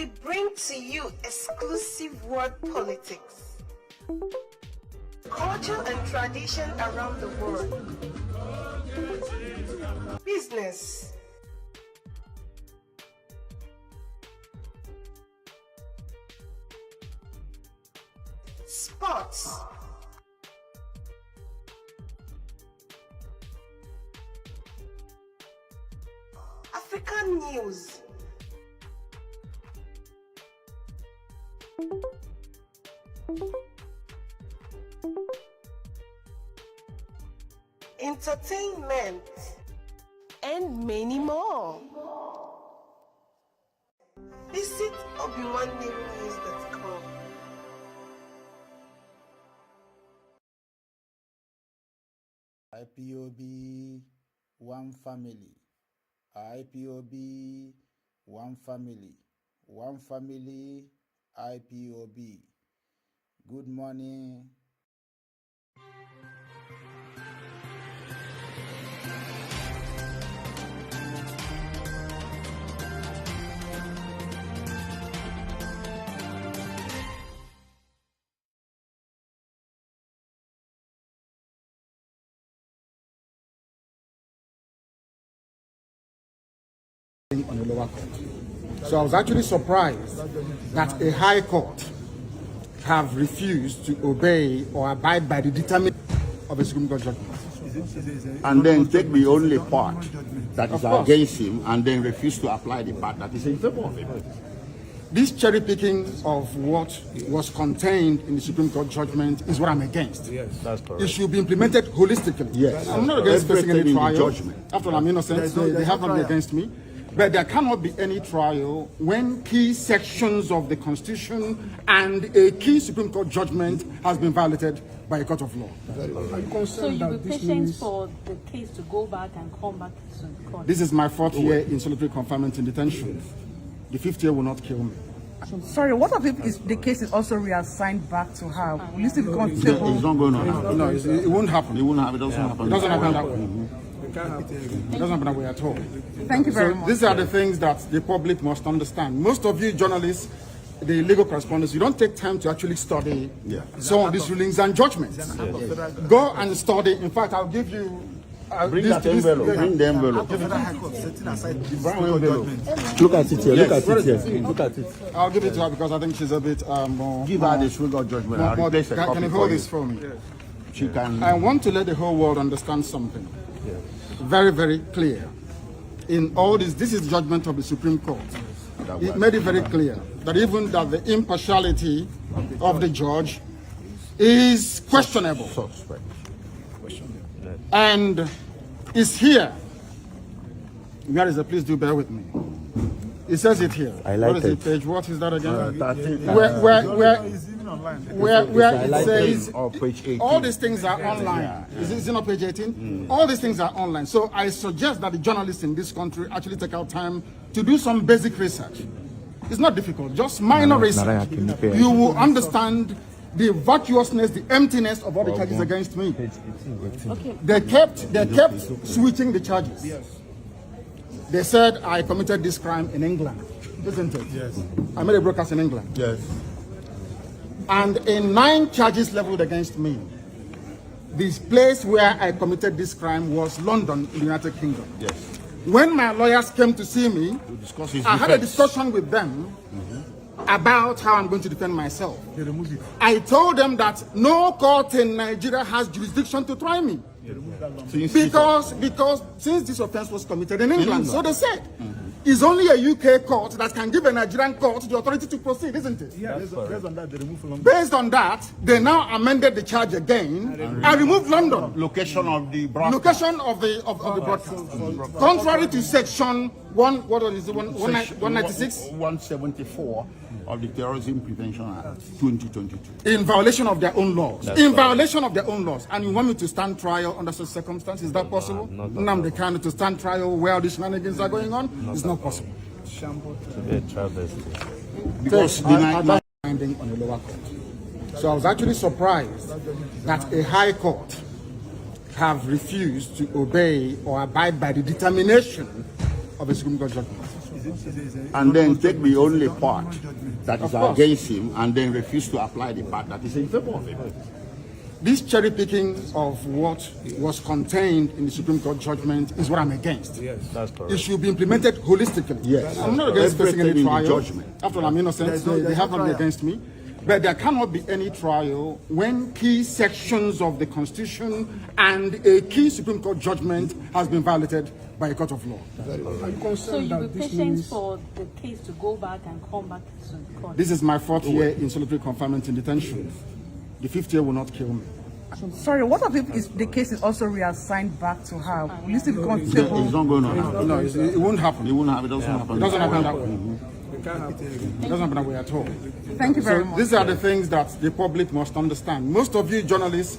we bring to you exclusive word politics, culture and tradition around the world, business, sports, African news, entertainment, and many more. Visit Obinwannem.com. IPOB, one family. IPOB, one family. One family, IPOB. Good morning. On the lower court. So I was actually surprised that a high court have refused to obey or abide by the determination of a Supreme Court judgment. And then take the only part that is against him and then refuse to apply the part that is in favor of him. This cherry picking of what was contained in the Supreme Court judgment is what I'm against. Yes, that's correct. It should be implemented holistically. Yes. I'm not against facing any trial. After all, I'm innocent. They have nothing against me. But there cannot be any trial when key sections of the Constitution and a key Supreme Court judgment has been violated by a court of law. So you'll be patient for the case to go back and come back to the court? This is my 4th year in solitary confinement in detention. The 5th year will not kill me. Sorry, what if the case is also reassigned back to her? Will you still be comfortable? It's not going to happen. No, it won't happen. It won't happen. It doesn't happen. It doesn't happen that way. It doesn't happen that way at all. Thank you very much. These are the things that the public must understand. Most of you journalists, the legal correspondents, you don't take time to actually study some of these rulings and judgments. Go and study. In fact, I'll give you... Bring that envelope. Bring the envelope. Look at it here. Look at it here. Look at it. I'll give it to her because I think she's a bit more... Give her the Supreme Court judgment. Can you hold this for me? She can... I want to let the whole world understand something. Very, very clear. In all this is judgment of the Supreme Court. It made it very clear that even that the impartiality of the judge is questionable. And is here. Where is it? Please do bear with me. It says it here. I like what is it, page? What is that again? 13. Where it says page 18. all these things are online. Is it not page 18? All these things are online. So I suggest that the journalists in this country actually take out time to do some basic research. It's not difficult, just minor research. You will understand the vacuousness, the emptiness of all the charges against me. Okay. They kept switching the charges. They said I committed this crime in England, isn't it? Yes. I made a broadcast in England. Yes. And in 9 charges leveled against me, this place where I committed this crime was London in the United Kingdom. Yes. When my lawyers came to see me, I had a discussion with them about how I'm going to defend myself. I told them that no court in Nigeria has jurisdiction to try me. Because since this offense was committed in England, so they said, it's only a UK court that can give a Nigerian court the authority to proceed, isn't it? Yeah, based on that, they removed London. Based on that, they now amended the charge again and removed London. Location of the broadcast. Location of the broadcast. Contrary to section 196. 174 of the Terrorism Prevention Act 2022. In violation of their own laws. Violation of their own laws. And you want me to stand trial under such circumstances? Is that possible? Nnamdi Kanu to stand trial where these shenanigans are going on? It's not possible. Because I finding on the lower court. So I was actually surprised that a high court have refused to obey or abide by the determination of a Supreme Court judgment. and then take the only part that is against him and then refuse to apply the part that is in favor of him. This cherry picking of what was contained in the Supreme Court judgment is what I'm against. Yes, that's correct. It should be implemented holistically. Yes. I'm not against facing any Everything in the trial. judgment. After all, I'm innocent, they have not been against me. But there cannot be any trial when key sections of the Constitution and a key Supreme Court judgment has been violated by a court of law. So you will be patient for the case to go back and come back to the court? This is my 4th year in solitary confinement in detention. The 5th year will not kill me. Sorry, what if the case is also reassigned back to her? Will you still be It's comfortable? not going to happen. No, it won't happen. It won't happen. It doesn't happen. It doesn't happen that way. It doesn't happen that way at all. Thank you very So much. these are the things that the public must understand. Most of you journalists,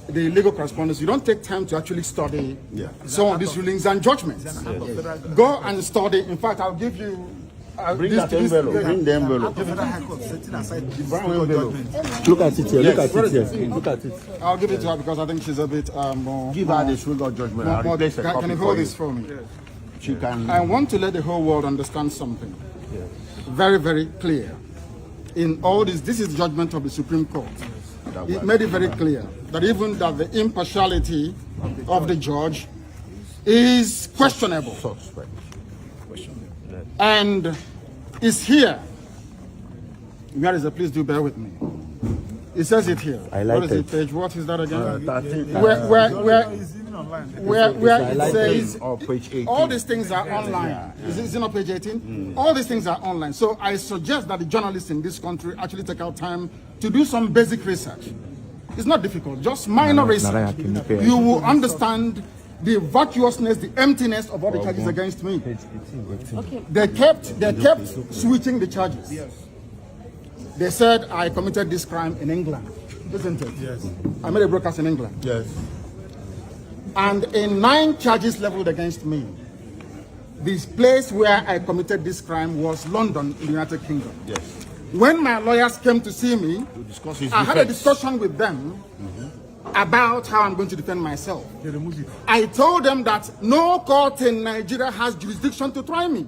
the legal correspondents, you don't take time to actually study some of these rulings and judgments. Go and study. In fact, I'll give you... Bring that envelope. Bring the envelope. Look at it here. Look at it here. Look at it. I'll give it to her because I think she's a bit more... Give her the Supreme Court judgment. I'll replace a copy Can you for hold you. this for me? She can. I want to let the whole world understand something. Very, very clear. In all this is judgment of the Supreme Court. It made it very clear that even that the impartiality of the judge is questionable. And is here. Where is it? Please do bear with me. It says it here. I like what is it. it? Page what is that again? 13. Where it says Or page 18. all these things are online. Is it not page 18? All these things are online. So I suggest that the journalists in this country actually take out time to do some basic research. It's not difficult, just minor research. You will understand the vacuousness, the emptiness of all the charges against me. Okay. They kept switching the charges. They said I committed this crime in England, isn't it? Yes. I made a broadcast in England. Yes. And in 9 charges leveled against me, this place where I committed this crime was London in the United Kingdom. Yes. When my lawyers came to see me, Discuss his I had a defense. discussion with them about how I'm going to defend myself. They remove it. I told them that no court in Nigeria has jurisdiction to try me.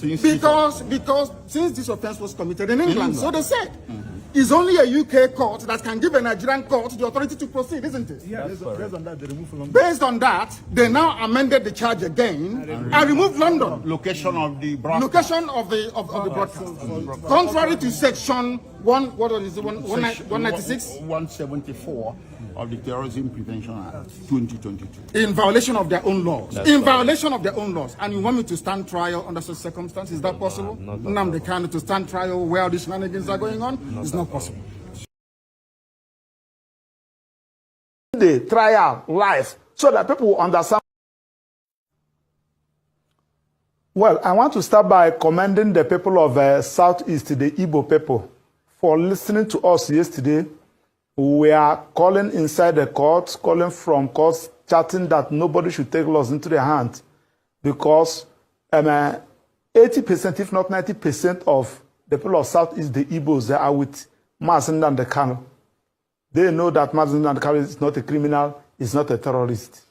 Because since this offense was committed in England, so they said, it's only a UK court that can give a Nigerian court the authority to proceed, isn't it? Yeah, based on that, they remove London. Based on that, they now amended the charge again and removed London. Location of the broadcast. Location of the broadcast. Contrary to section 196, 174 of the Terrorism Prevention Act 2022. in violation of their own laws. Violation of their own laws. And you want me to stand trial under such circumstances? Is that possible? Nnamdi Kanu to stand trial where all these shenanigans are going on? It's not possible. The trial live so that people will understand. Well, I want to start by commending the people of Southeast, the Igbo people, for listening to us yesterday. We are calling inside the courts, calling from courts, chatting that nobody should take laws into their hands because 80%, if not 90% of the people of Southeast, the Igbos, they are with Mazi Nnamdi. They know that Mazi Nnamdi is not a criminal, is not a terrorist.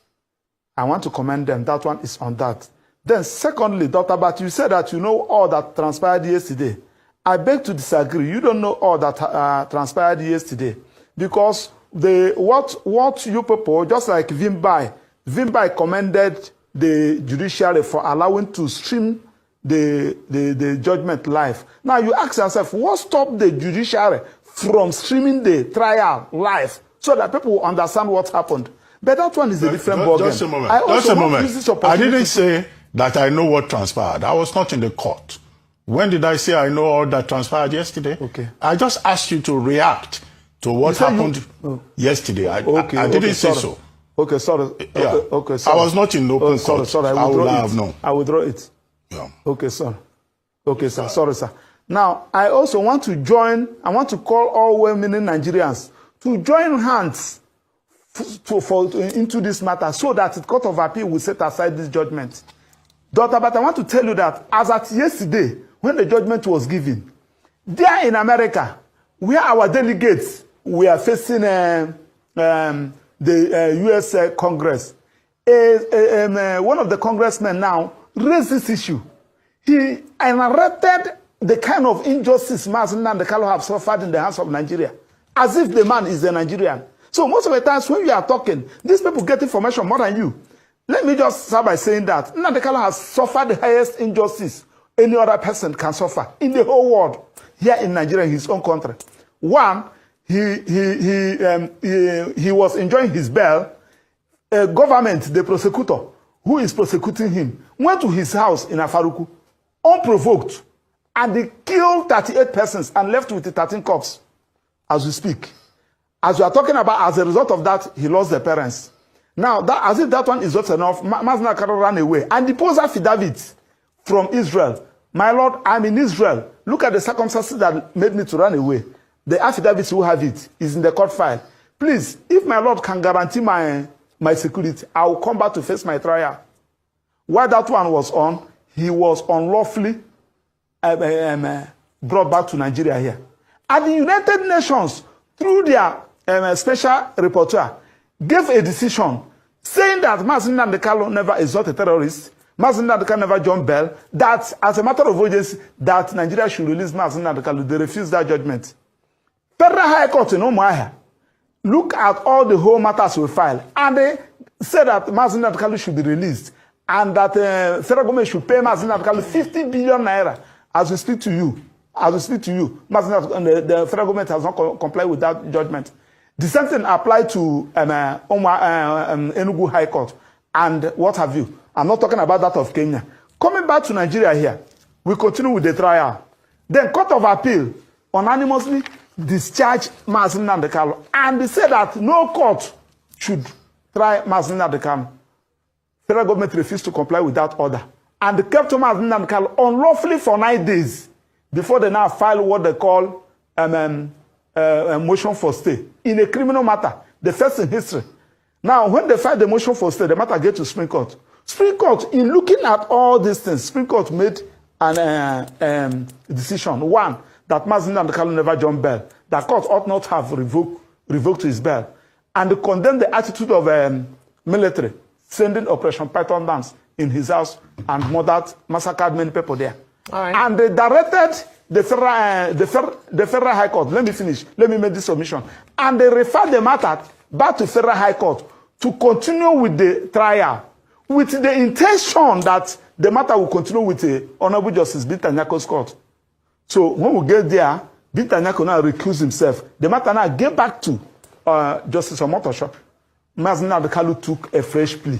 I want to commend them. That one is on that. Then secondly, Dr. Bat, you said that you know all that transpired yesterday. I beg to disagree. You don't know all that transpired yesterday. Because what you people, just like Vimbai commended the judiciary for allowing to stream the judgment live. Now you ask yourself, what stopped the judiciary from streaming the trial live so that people will understand what happened? But that one is a different ballgame. Just a moment. Just a moment. I didn't say that I know what transpired. I was not in the court. When did I say I know all that transpired yesterday? Okay. I just asked you to react to what happened yesterday. I didn't say so. Okay, sorry. Yeah. Okay, sorry. I was not in open court. Sorry, I would have known. I withdraw it. Yeah. Okay, sir. Okay, sir. Sorry, sir. Now, I also want to join, I want to call all well-meaning Nigerians to join hands into this matter so that the Court of Appeal will set aside this judgment. But I want to tell you that as at yesterday, when the judgment was given, there in America, where our delegates were facing the U.S. Congress, one of the congressmen now raised this issue. He narrated the kind of injustice Mazi Nnamdi have suffered in the hands of Nigeria, as if the man is a Nigerian. So most of the times when you are talking, these people get information more than you. Let me just start by saying that Nnamdi has suffered the highest injustice any other person can suffer in the whole world, here in Nigeria, in his own country. One, he was enjoying his bail. Government, the prosecutor, who is prosecuting him, went to his house in Afaruku, unprovoked, and they killed 38 persons and left with 13 corpses as we speak. As we are talking about, as a result of that, he lost the parents. Now, that, as if that one is not enough, Mazi Nnamdi ran away and deposed affidavits from Israel. My Lord, I'm in Israel. Look at the circumstances that made me to run away. The affidavits who have it is in the court file. Please, if my Lord can guarantee my security, I will come back to face my trial. While that one was on, he was unlawfully brought back to Nigeria here. And the United Nations, through their special rapporteur, gave a decision saying that Mazi Nnamdi never is not a terrorist, Mazi Nnamdi never jumped bail, that as a matter of urgency, that Nigeria should release Mazi Nnamdi. They refused that judgment. Federal High Court in Umuahia look at all the whole matters we filed, and they said that Mazi Nnamdi should be released, and that federal government should pay Mazi Nnamdi 50 billion naira. As we speak to you, the federal government has not complied with that judgment. The same thing applied to Enugu High Court and what have you. I'm not talking about that of Kenya. Coming back to Nigeria here, we continue with the trial. Then Court of Appeal unanimously discharged Mazi Nnamdi, and they said that no court should try Mazi Nnamdi. Federal government refused to comply with that order, and they kept Mazi Nnamdi unlawfully for 9 days before they now file what they call motion for stay in a criminal matter, the first in history. Now, when they filed the motion for stay, the matter gets to Supreme Court. Supreme Court, in looking at all these things, Supreme Court made an decision. One, that Mazi Nnamdi never jumped bail. That court ought not have revoked his bail. And they condemned the attitude of military, sending Operation Python dance in his house and massacred many people there. All right. And they directed the Federal High Court. Let me finish. Let me make this submission. And they referred the matter back to Federal High Court to continue with the trial, with the intention that the matter will continue with the Honorable Justice Binta Nyako's court. So when we get there, Binta Nyako now recused himself. The matter now get back to Justice Omotosho. Mazi Nnamdi took a fresh plea.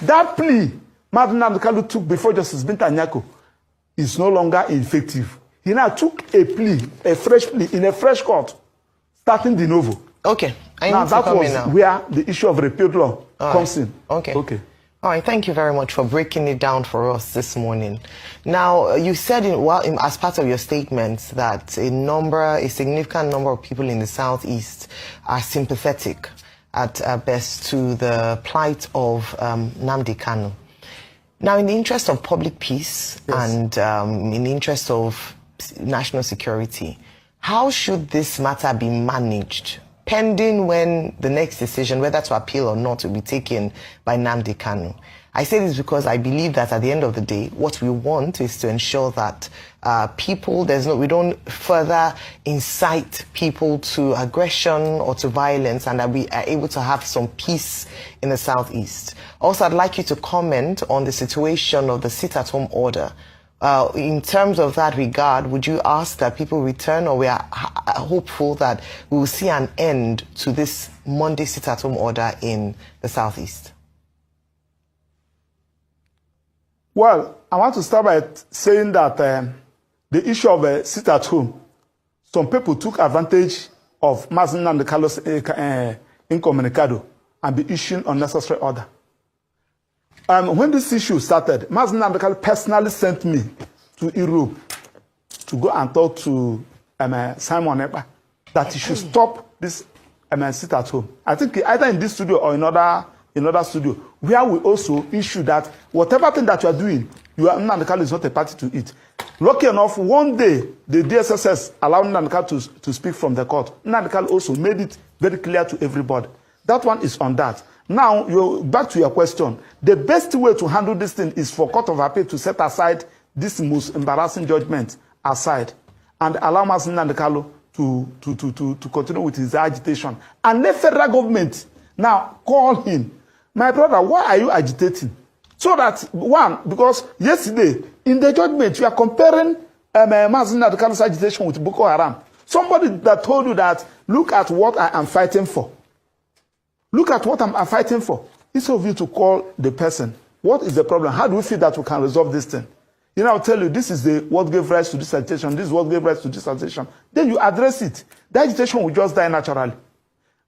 That plea Mazi Nnamdi took before Justice Binta Nyako is no longer effective. He now took a plea, a fresh plea, in a fresh court, starting de novo. Okay. Now that was where the issue of repealed law comes in. Okay. Okay. All right, thank you very much for breaking it down for us this morning. Now, you said as part of your statements that a significant number of people in the Southeast are sympathetic at best to the plight of Nnamdi Kanu. Now, in the interest of public peace, yes, and in the interest of national security, how should this matter be managed, pending when the next decision, whether to appeal or not, will be taken by Nnamdi Kanu? I say this because I believe that at the end of the day, what we want is to ensure that we don't further incite people to aggression or to violence, and that we are able to have some peace in the Southeast. Also, I'd like you to comment on the situation of the sit-at-home order. In terms of that regard, would you ask that people return, or we are hopeful that we will see an end to this Monday sit-at-home order in the Southeast? Well, I want to start by saying that the issue of sit-at-home, some people took advantage of Mazi Nnamdi incommunicado and be issuing unnecessary order. When this issue started, Mazi Nnamdi personally sent me to Europe to go and talk to Simon Ekpa that he should stop this sit-at-home. I think either in this studio or in another studio, where we also issue that whatever thing that you are doing, Nnamdi is not a party to it. Lucky enough, one day, the DSSS allowed Nnamdi to speak from the court. Nnamdi also made it very clear to everybody. That one is on that. Now, back to your question. The best way to handle this thing is for Court of Appeal to set aside this most embarrassing judgment aside and allow Mazi Nnamdi to continue with his agitation and let federal government now call him. My brother, why are you agitating? So that, one, because yesterday in the judgment you are comparing Mazi Nnamdi's agitation with Boko Haram. Somebody that told you that, look at what I am fighting for. Look at what I'm fighting for. Instead of you to call the person, what is the problem? How do we feel that we can resolve this thing? You know, I'll tell you, this is what gave rise to this agitation, this is what gave rise to this agitation. Then you address it. The agitation will just die naturally.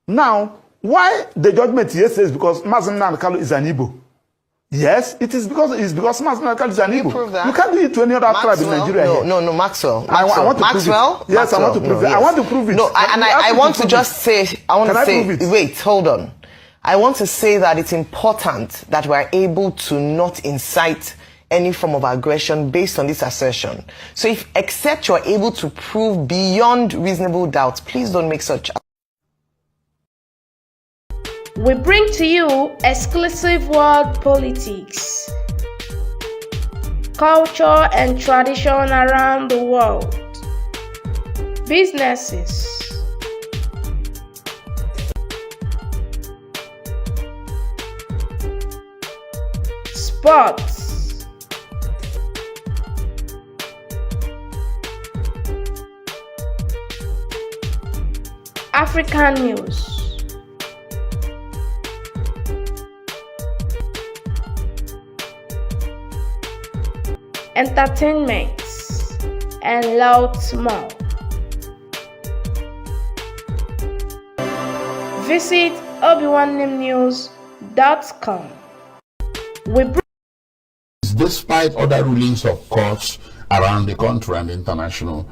Now, why the judgment yesterday is because Mazi Nnamdi is an Igbo. Yes, it is because Mazi Nnamdi is an Igbo. You can't do it to any other tribe in Nigeria. No, Maxwell. I want to prove it. Yes, Maxwell? I want to prove it. Yes. I want to prove it. No, I want to just say, wait, hold on. I want to say that it's important that we're able to not incite any form of aggression based on this assertion. So if, except you're able to prove beyond reasonable doubt, please don't make such. We bring to you exclusive world politics, culture and tradition around the world, businesses, sports, African news, entertainment, and lots more. Visit Obinwannem.com. Despite other rulings of courts around the country and the international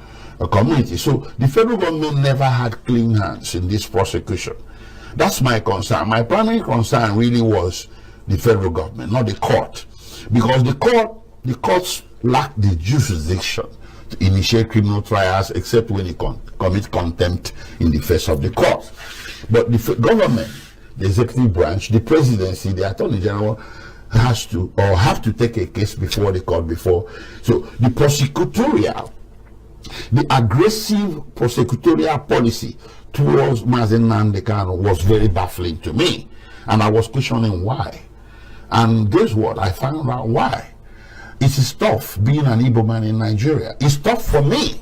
community. So the federal government never had clean hands in this prosecution. That's my concern. My primary concern really was the federal government, not the court. Because the courts lack the jurisdiction to initiate criminal trials except when they commit contempt in the face of the court. But the government, the executive branch, the presidency, the attorney general have to take a case before the court So the aggressive prosecutorial policy towards Mazi Nnamdi was very baffling to me. And I was questioning why. And guess what? I found out why. It is tough being an Igbo man in Nigeria. It's tough for me.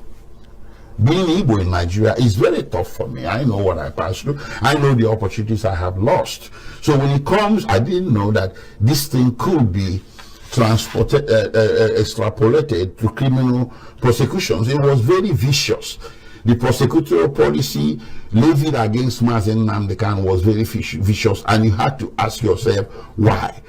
Being Igbo in Nigeria is very tough for me. I know what I passed through. I know the opportunities I have lost. So when it comes, I didn't know that this thing could be extrapolated to criminal prosecutions. It was very vicious. The prosecutorial policy levied against Mazi Nnamdi was very vicious, and you had to ask yourself why.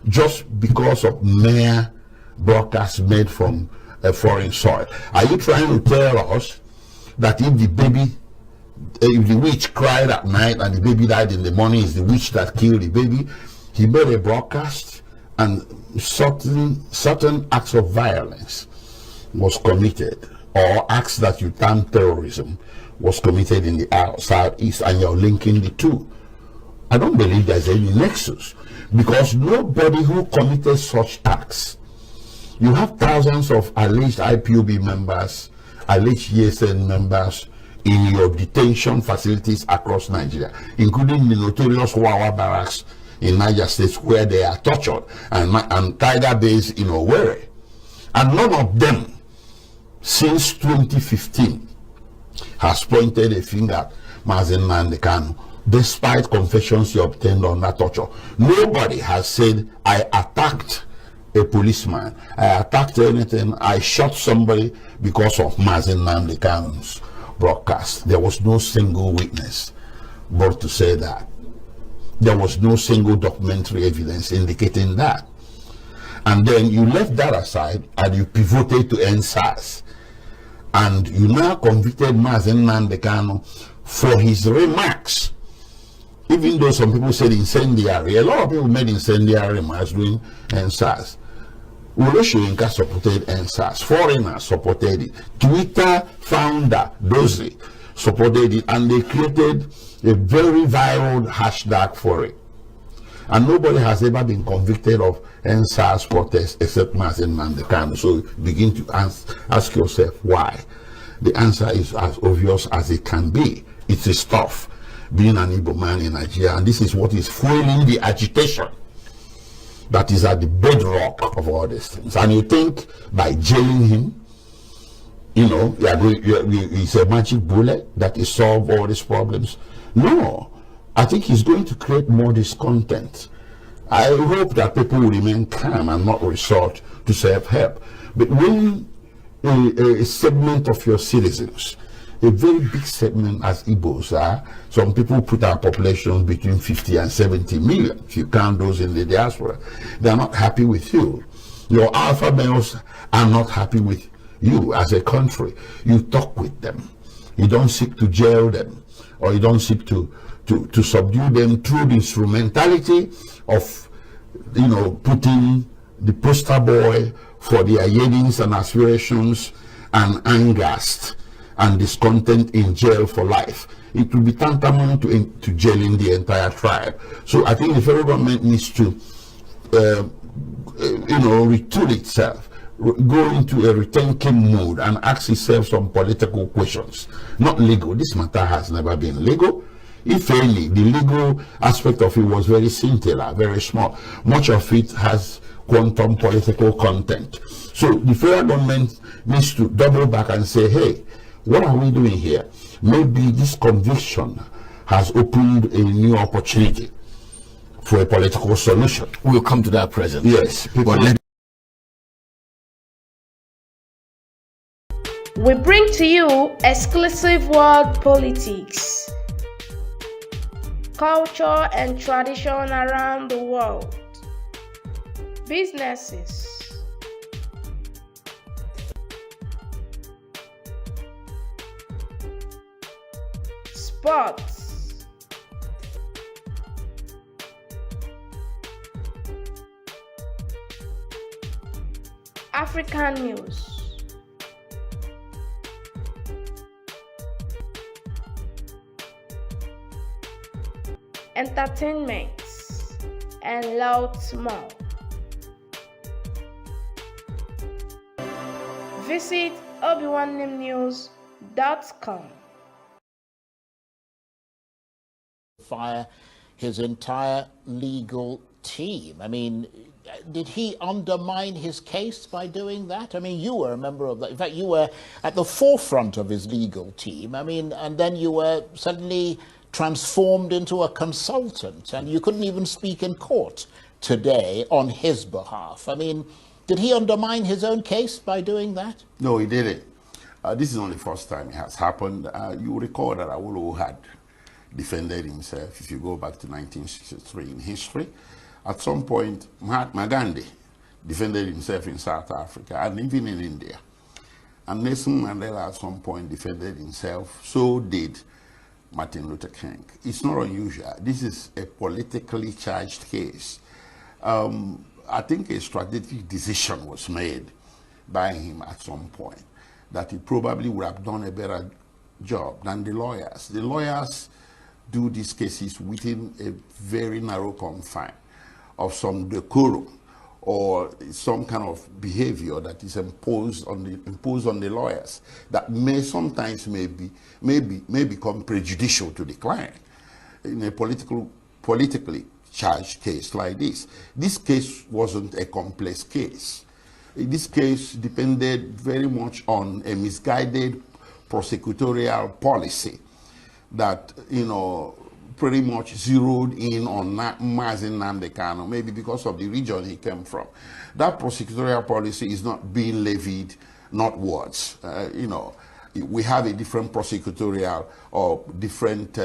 Just because of mere broadcasts made from a foreign soil. Are you trying to tell us that if the witch cried at night and the baby died in the morning, it's the witch that killed the baby? He made a broadcast and certain acts of violence was committed, or acts that you term terrorism was committed in the southeast, and you're linking the two. I don't believe there's any nexus, because nobody who committed such acts, you have thousands of alleged IPOB members, alleged ESN members in your detention facilities across Nigeria, including the notorious Wawa barracks in Niger State, where they are tortured, and Tiger Base in Owerri. And none of them, since 2015, has pointed a finger at Mazi Nnamdi, despite confessions he obtained under torture. Nobody has said, I attacked a policeman, I attacked anything, I shot somebody because of Mazi Nnamdi's broadcast. There was no single witness brought to say that. There was no single documentary evidence indicating that. And then you left that aside and you pivoted to NSAS. And you now convicted Mazi Nnamdi for his remarks. Even though some people said incendiary, a lot of people made incendiary remarks during NSAS. Oloshoyinka supported NSAS. Foreigners supported it. Twitter founder Dozie supported it, and they created a very viral hashtag for it. And nobody has ever been convicted of NSAS protest except Mazi Nnamdi. So begin to ask yourself why. The answer is as obvious as it can be. It's a stuff, being an Igbo man in Nigeria, and this is what is fueling the agitation that is at the bedrock of all these things. And you think by jailing him, you know, it's a magic bullet that will solve all these problems? No. I think he's going to create more discontent. I hope that people will remain calm and not resort to self-help. But when a segment of your citizens, a very big segment as Igbos are, some people put our population between 50 and 70 million, if you count those in the diaspora, they're not happy with you. Your alpha males are not happy with you as a country. You talk with them. You don't seek to jail them, or you don't seek to subdue them through the instrumentality of, you know, putting the poster boy for their yearnings and aspirations and angst and discontent in jail for life. It will be tantamount to jailing the entire tribe. So I think the federal government needs to, you know, retool itself, go into a rethinking mode and ask itself some political questions, not legal. This matter has never been legal. If any, the legal aspect of it was very scintillant, very small. Much of it has quantum political content. So the federal government needs to double back and say, hey, what are we doing here? Maybe this conviction has opened a new opportunity for a political solution. We'll come to that present. Yes. We bring to you exclusive world politics, culture and tradition around the world, businesses, sports, African news, entertainment, and lots more. Visit Obinwannemnews.com. Fire his entire legal team. I mean, did he undermine his case by doing that? I mean, you were a member of that. In fact, you were at the forefront of his legal team. I mean, and then you were suddenly transformed into a consultant, and you couldn't even speak in court today on his behalf. I mean, did he undermine his own case by doing that? No, he didn't. This is not the first time it has happened. You recall that Awolowo had defended himself, if you go back to 1963 in history. At some point, Mahatma Gandhi defended himself in South Africa and even in India. And Nelson Mandela at some point defended himself. So did Martin Luther King. It's not unusual. This is a politically charged case. I think a strategic decision was made by him at some point that he probably would have done a better job than the lawyers. The lawyers do these cases within a very narrow confine of some decorum or some kind of behavior that is imposed on the lawyers that may sometimes may become prejudicial to the client in a politically charged case like this. This case wasn't a complex case. This case depended very much on a misguided prosecutorial policy that, you know, pretty much zeroed in on Mazi Nnamdi, maybe because of the region he came from. That prosecutorial policy is not being levied, not words. You know, we have a different prosecutorial or different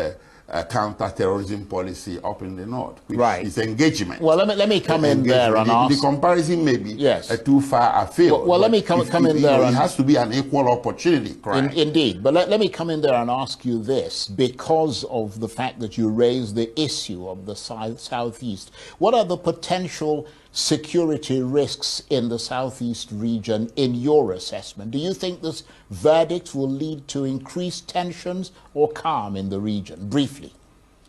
counter-terrorism policy up in the north, which is engagement. Well, let me come in there and ask. The comparison may be too far afield. Well, let me come in there. It has to be an equal opportunity crime. Indeed. But let me come in there and ask you this, because of the fact that you raised the issue of the Southeast. What are the potential security risks in the Southeast region in your assessment? Do you think this verdict will lead to increased tensions or calm in the region? Briefly.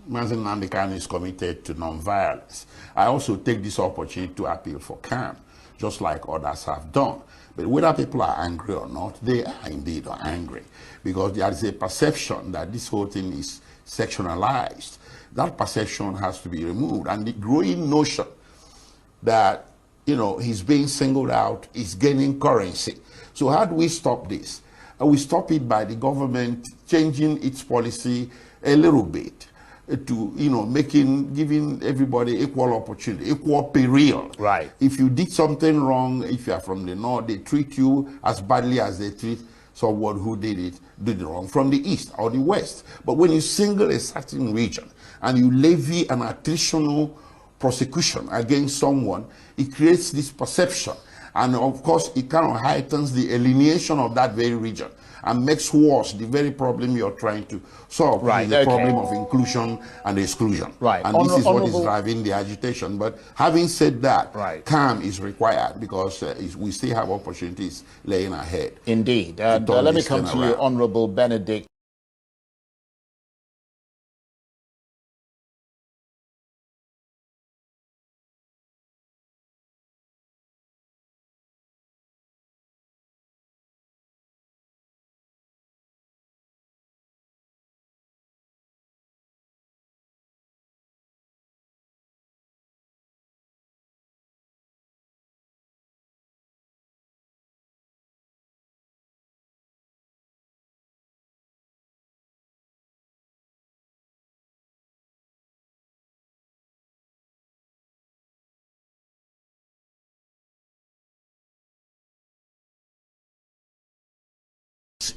Mazi Nnamdi is committed to non-violence. I also take this opportunity to appeal for calm, just like others have done. But whether people are angry or not, they are indeed angry, because there is a perception that this whole thing is sectionalized. That perception has to be removed, and the growing notion that, you know, he's being singled out is gaining currency. So how do we stop this? We stop it by the government changing its policy a little bit to, you know, giving everybody equal opportunity, equal peril. Right. If you did something wrong, if you are from the north, they treat you as badly as they treat someone who did it wrong from the east or the west. But when you single a certain region and you levy an attritional prosecution against someone, it creates this perception. And of course, it kind of heightens the alienation of that very region and makes worse the very problem you're trying to solve, right, the problem of inclusion and exclusion. Right. And this is what is driving the agitation. But having said that, calm is required, because we still have opportunities laying ahead. Indeed. Let me come to you, Honorable Benedict.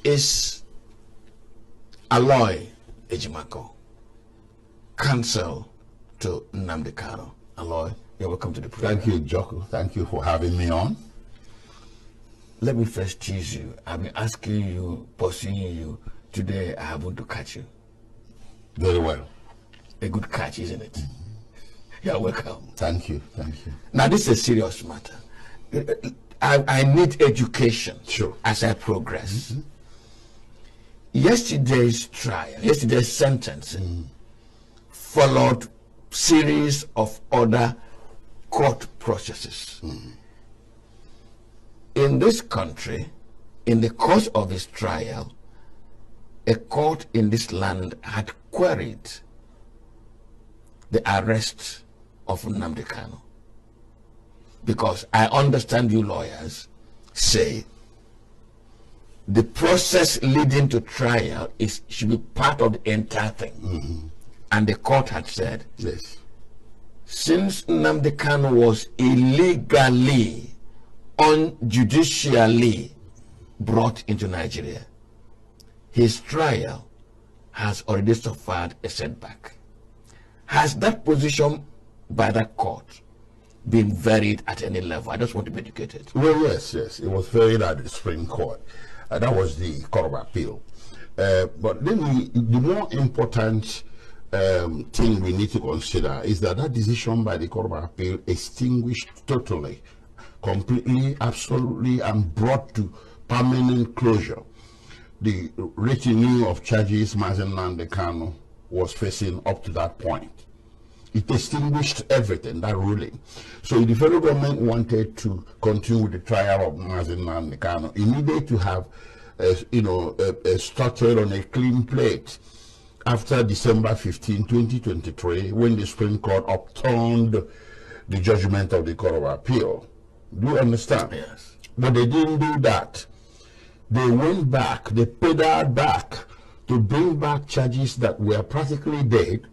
Is Aloy Ejimako, counsel to Nnamdi Kanu. Aloy, you're welcome to the program. Thank you, Joko. Thank you for having me on. Let me first tease you. I've been asking you, pursuing you. Today, I happen to catch you. Very well. A good catch, isn't it? You're welcome. Thank you. Thank you. Now, this is a serious matter. I need education as I progress. Yesterday's trial, yesterday's sentencing, followed series of other court processes. In this country, in the course of this trial, a court in this land had queried the arrest of Nnamdi Kanu. Because I understand you lawyers say the process leading to trial should be part of the entire thing. And the court had said, yes, since Nnamdi Kanu was illegally, unjudicially brought into Nigeria, his trial has already suffered a setback. Has that position by that court been varied at any level? I just want to be educated. Well, yes, it was varied at the Supreme Court. That was the Court of Appeal. But then the more important thing we need to consider is that decision by the Court of Appeal extinguished totally, completely, absolutely, and brought to permanent closure the retinue of charges Mazi Nnamdi Kanu was facing up to that point. It extinguished everything, that ruling. So if the federal government wanted to continue with the trial of Mazi Nnamdi Kanu, it needed to have, started on a clean plate after December 15, 2023, when the Supreme Court upturned the judgment of the Court of Appeal. Do you understand? Yes. But they didn't do that. They went back, they pedaled back to bring back charges that were practically dead,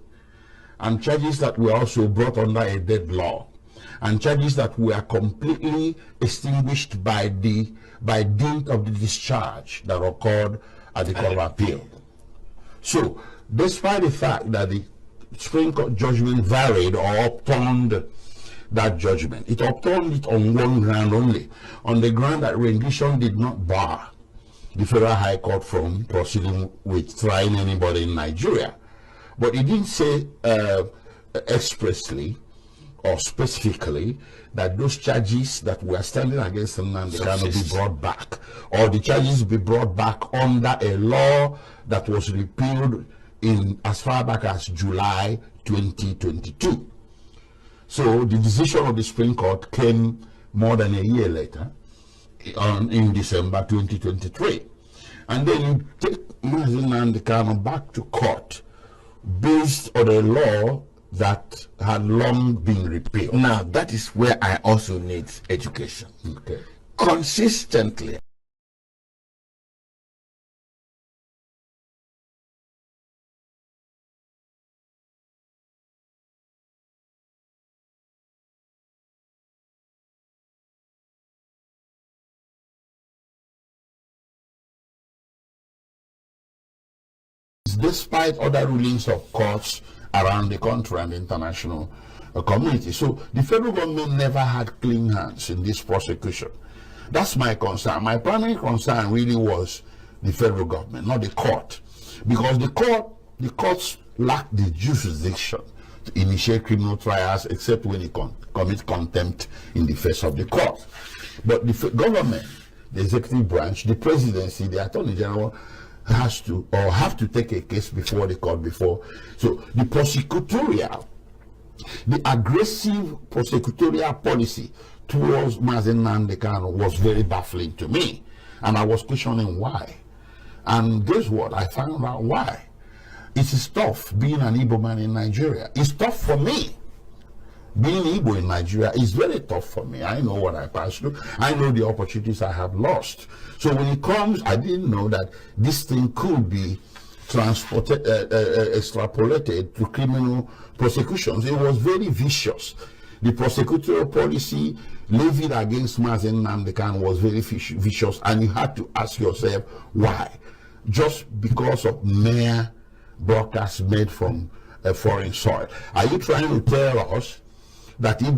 and charges that were also brought under a dead law, and charges that were completely extinguished by dint of the discharge that occurred at the Court of Appeal. So, despite the fact that the Supreme Court judgment varied or upturned that judgment, it upturned it on one ground only, on the ground that rendition did not bar the Federal High Court from proceeding with trying anybody in Nigeria. But it didn't say expressly or specifically that those charges that were standing against Nnamdi Kanu be brought back, or the charges be brought back under a law that was repealed in as far back as July 2022. So the decision of the Supreme Court came more than a year later, in December 2023. And then you take Mazi Nnamdi back to court based on a law that had long been repealed. Now, that is where I also need education. Okay. Consistently, despite other rulings of courts around the country and the international community. So the federal government never had clean hands in this prosecution. That's my concern. My primary concern really was the federal government, not the court. Because the courts lack the jurisdiction to initiate criminal trials except when it commits contempt in the face of the court. But the government, the executive branch, the presidency, the attorney general have to take a case before the court so the prosecutorial, the aggressive prosecutorial policy towards Mazi Nnamdi was very baffling to me, and I was questioning why. And guess what? I found out why. It is tough being an Igbo man in Nigeria. It's tough for me. Being Igbo in Nigeria is very tough for me. I know what I passed through. I know the opportunities I have lost. So when it comes, I didn't know that this thing could be transported, extrapolated to criminal prosecutions. It was very vicious. The prosecutorial policy levied against Mazi Nnamdi was very vicious, and you had to ask yourself why. Just because of mere broadcasts made from a foreign soil. Are you trying to tell us that if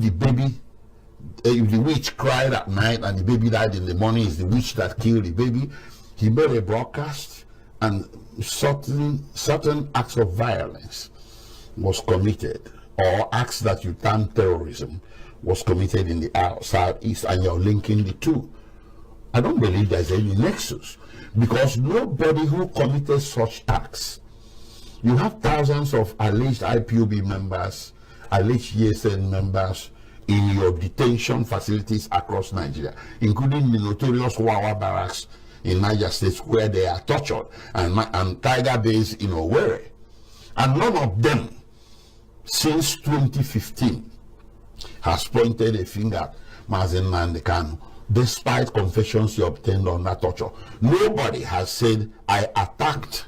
the witch cried at night and the baby died in the morning, it's the witch that killed the baby? He made a broadcast and certain acts of violence was committed, or acts that you term terrorism was committed in the southeast, and you're linking the two. I don't believe there's any nexus, because nobody who committed such acts, you have thousands of alleged IPOB members, alleged ESN members in your detention facilities across Nigeria, including the notorious Wawa barracks in Niger State, where they are tortured, and Tiger Base in Owerri. And none of them, since 2015, has pointed a finger at Mazi Nnamdi, despite confessions he obtained under torture. Nobody has said, I attacked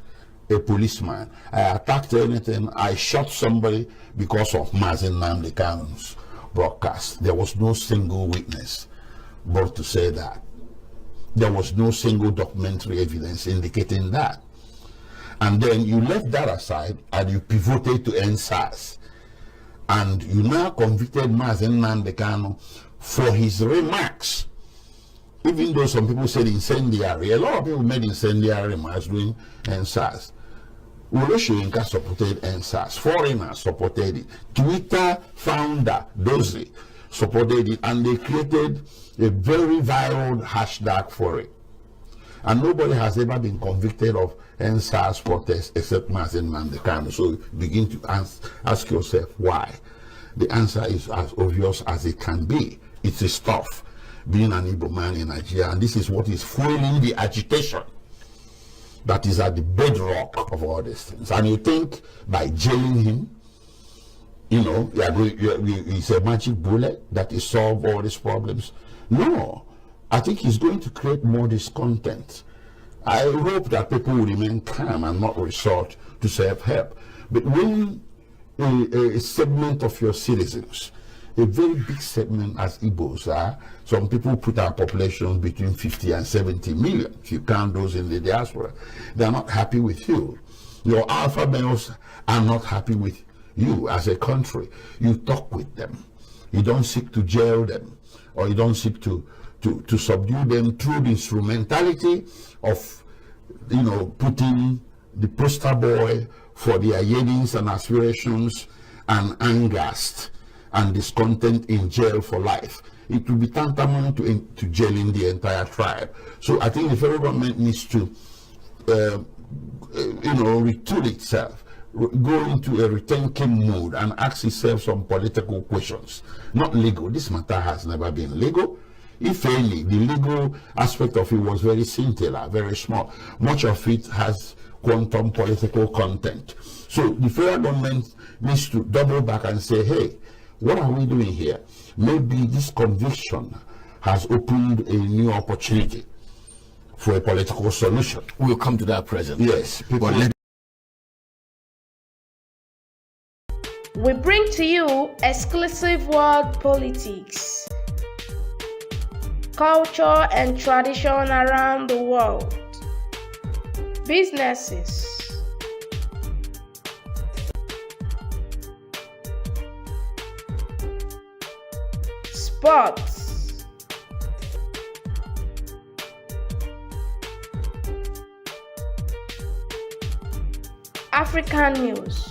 a policeman, I attacked anything, I shot somebody because of Mazi Nnamdi's broadcast. There was no single witness brought to say that. There was no single documentary evidence indicating that. And then you left that aside and you pivoted to NSAS. And you now convicted Mazi Nnamdi for his remarks. Even though some people said incendiary, a lot of people made incendiary remarks during NSAS. Oloshoyinka supported NSAS. Foreigners supported it. Twitter founder Dozie supported it, and they created a very viral hashtag for it. And nobody has ever been convicted of NSAS protests except Mazi Nnamdi. So you begin to ask yourself why. The answer is as obvious as it can be. It is tough being an Igbo man in Nigeria, and this is what is fueling the agitation that is at the bedrock of all these things. And you think by jailing him, you know, it's a magic bullet that will solve all these problems? No. I think he's going to create more discontent. I hope that people will remain calm and not resort to self-help. But when a segment of your citizens, a very big segment as Igbos are, some people put our population between 50 and 70 million, if you count those in the diaspora, they're not happy with you. Your alpha males are not happy with you as a country. You talk with them. You don't seek to jail them, or you don't seek to subdue them through the instrumentality of, you know, putting the poster boy for their yearnings and aspirations and angst and discontent in jail for life. It will be tantamount to jailing the entire tribe. So I think the federal government needs to, retool itself go into a rethinking mood and ask itself some political questions, not legal. This matter has never been legal. If any, the legal aspect of it was very scintillant, very small. Much of it has quantum political content. So the federal government needs to double back and say, hey, what are we doing here? Maybe this conviction has opened a new opportunity for a political solution. We'll come to that presently. Yes. We bring to you exclusive world politics, culture and tradition around the world, businesses, sports, African news,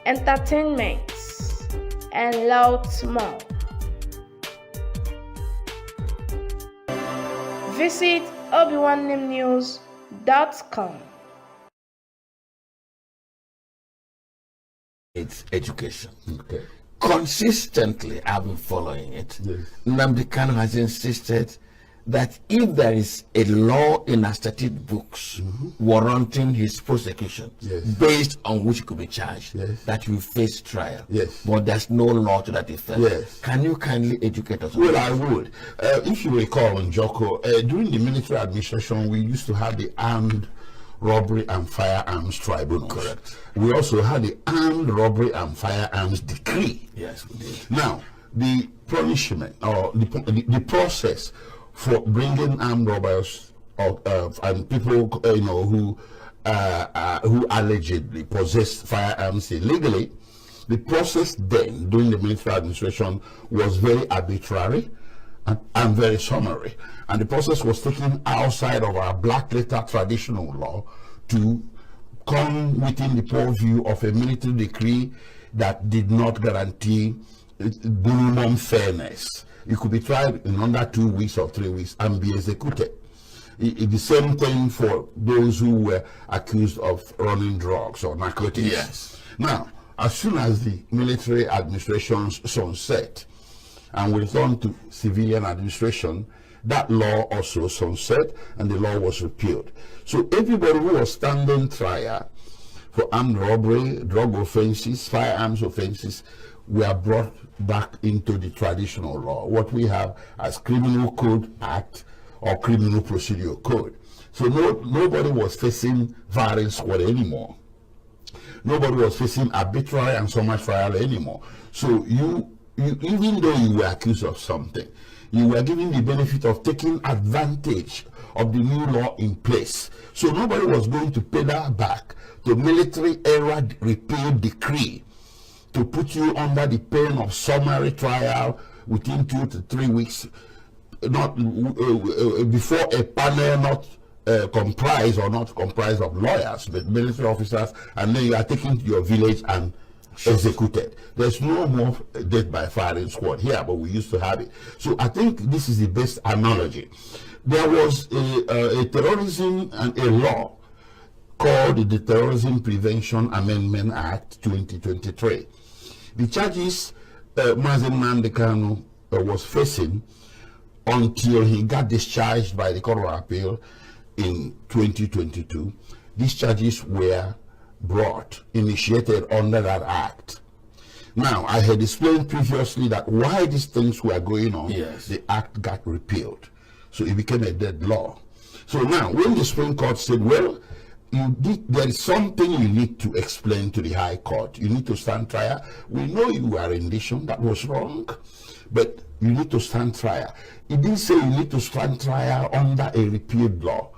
entertainment, and lots more. Visit Obinwannemnews.com. It's education. Okay. Consistently, I've been following it. Yes. Nnamdi Kanu has insisted that if there is a law in our statute books warranting his prosecution, yes, based on which he could be charged, yes, that he will face trial. Yes. But there's no law to that effect. Yes. Can you kindly educate us on Well, that? I would. If you recall, Njoko, during the military administration, we used to have the Armed Robbery and Firearms Tribunals. Correct. We also had the Armed Robbery and Firearms Decree. Yes, we did. Now, the punishment or the process for bringing armed robbers and people who allegedly possess firearms illegally, the process then during the military administration was very arbitrary and very summary, and the process was taken outside of our black letter traditional law to come within the purview of a military decree that did not guarantee minimum fairness. You could be tried in under 2 weeks or 3 weeks and be executed. The same thing for those who were accused of running drugs or narcotics. Yes. Now, as soon as the military administration's sunset and we return to civilian administration, that law also sunset and the law was repealed. So everybody who was standing trial for armed robbery, drug offenses, firearms offenses, were brought back into the traditional law, what we have as Criminal Code Act or Criminal Procedure Code. So nobody was facing firing squad anymore. Nobody was facing arbitrary and summary trial anymore. So you even though you were accused of something, you were given the benefit of taking advantage of the new law in place. So nobody was going to pedal back to military era repeal decree to put you under the pain of summary trial within 2 to 3 weeks, not before a panel not comprised of lawyers, but military officers, and then you are taken to your village and executed. There's no more death by firing squad here, but we used to have it. So I think this is the best analogy. There was a terrorism and a law called the Terrorism Prevention Amendment Act 2023. The charges Mazi Nnamdi was facing until he got discharged by the Court of Appeal in 2022, these charges were initiated under that act. Now, I had explained previously that while these things were going on, yes, the act got repealed. So it became a dead law. So now, when the Supreme Court said, well, there is something you need to explain to the High Court. You need to stand trial. We know you are in addition, that was wrong, but you need to stand trial. It didn't say you need to stand trial under a repealed law.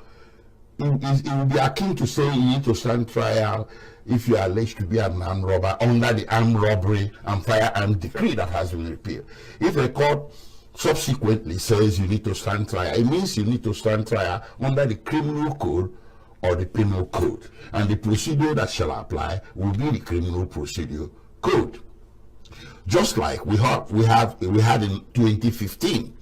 It would be akin to say you need to stand trial if you are alleged to be an armed robber under the Armed Robbery and Firearms Decree that has been repealed. If a court subsequently says you need to stand trial, it means you need to stand trial under the Criminal Code or the Penal Code, and the procedure that shall apply will be the Criminal Procedure Code. Just like we had in 2015,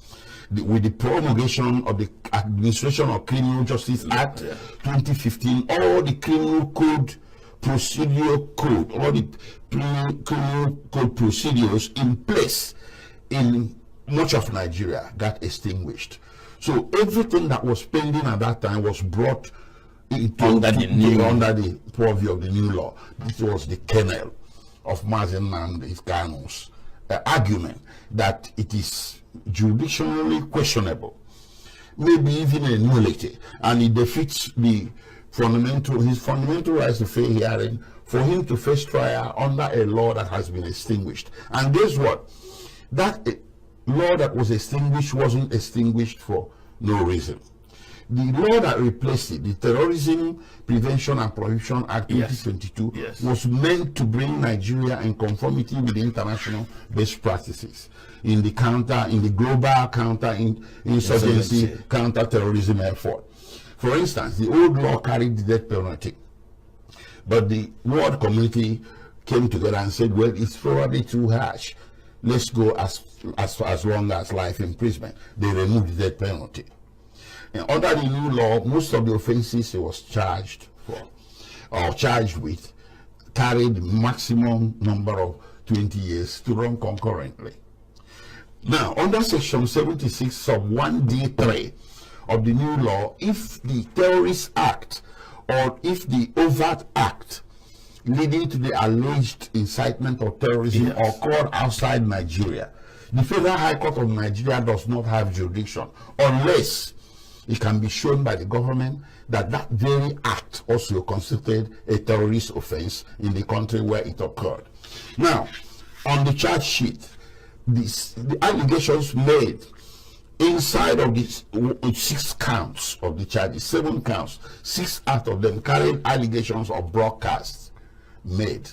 with the promulgation of the Administration of Criminal Justice Act 2015, all the criminal code procedure code, all the criminal code procedures in place in much of Nigeria got extinguished. So everything that was pending at that time was brought under the purview of the new law. This was the kernel of Mazi Nnamdi's argument that it is jurisdictionally questionable, maybe even a nullity, and it defeats the his fundamental rights to fair hearing for him to face trial under a law that has been extinguished. And guess what? That law that was extinguished wasn't extinguished for no reason. The law that replaced it, the Terrorism Prevention and Prohibition Act 2022, was meant to bring Nigeria in conformity with the international best practices in the global counter-insurgency, counter-terrorism effort. For instance, the old law carried the death penalty, but the world community came together and said, well, it's probably too harsh. Let's go as long as life imprisonment. They removed the death penalty. And under the new law, most of the offenses he was charged with carried maximum number of 20 years to run concurrently. Now, under Section 76 sub 1D3 of the new law, if the terrorist act or if the overt act leading to the alleged incitement of terrorism occurred outside Nigeria, the Federal High Court of Nigeria does not have jurisdiction unless it can be shown by the government that that very act also constituted a terrorist offense in the country where it occurred. Now, on the charge sheet, the allegations made inside of these 6 counts of the charges, 7 counts, 6 out of them carried allegations of broadcasts made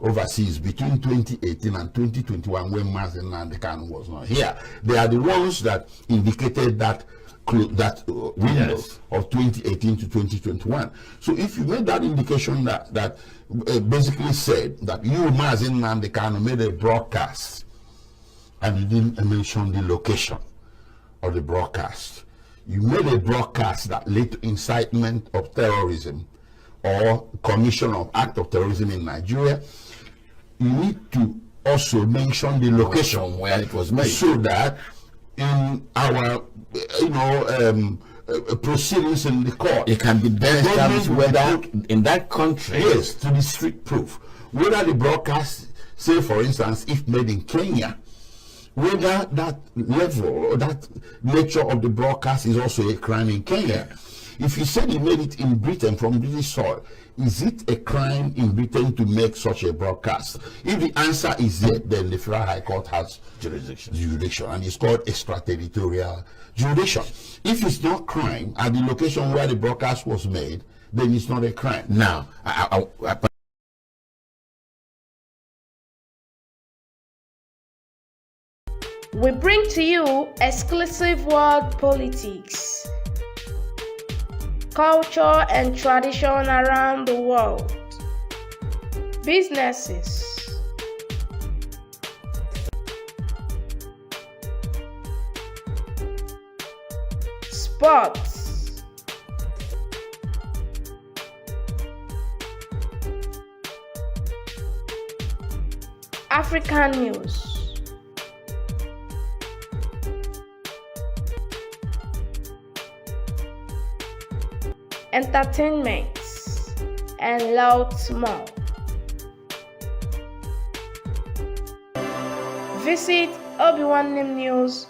overseas between 2018 and 2021 when Mazi Nnamdi was not here. They are the ones that indicated that window of 2018 to 2021. So if you made that indication that basically said that you, Mazi Nnamdi, made a broadcast and you didn't mention the location of the broadcast, you made a broadcast that led to incitement of terrorism or commission of act of terrorism in Nigeria, you need to also mention the location where it was made, so that in our proceedings in the court, it can be then established whether in that country, to the strict proof, whether the broadcast, say for instance, if made in Kenya, whether that level or that nature of the broadcast is also a crime in Kenya. If you said you made it in Britain from British soil, is it a crime in Britain to make such a broadcast? If the answer is yes, then the Federal High Court has jurisdiction, and it's called extraterritorial jurisdiction. If it's not crime at the location where the broadcast was made, then it's not a crime. Now, we bring to you exclusive world politics, culture and tradition around the world, businesses, sports, African news, entertainment, and lots more. Visit Obinwannem.com.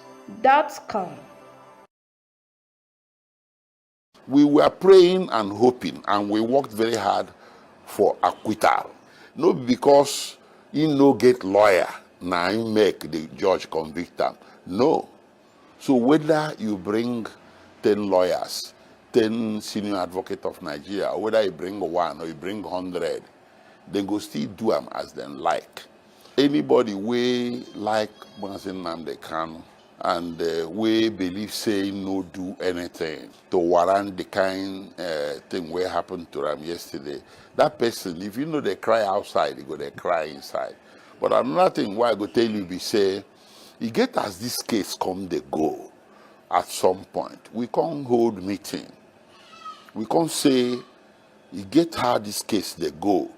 We were praying and hoping, and we worked very hard for acquittal. Not because he no get lawyer, now he make the judge convict him. No. So whether you bring 10 lawyers, 10 senior advocate of Nigeria, or whether you bring 1 or you bring 100, they go still do them as they like. Anybody we like Mazi Nnamdi and we believe say no do anything to warrant the kind thing where happened to them yesterday, that person, if you know they cry outside, they go they cry inside. But another thing why I go tell you, be say, you get as this case come, they go. at some point. We can't hold meeting. We can't say, you get how this case they go.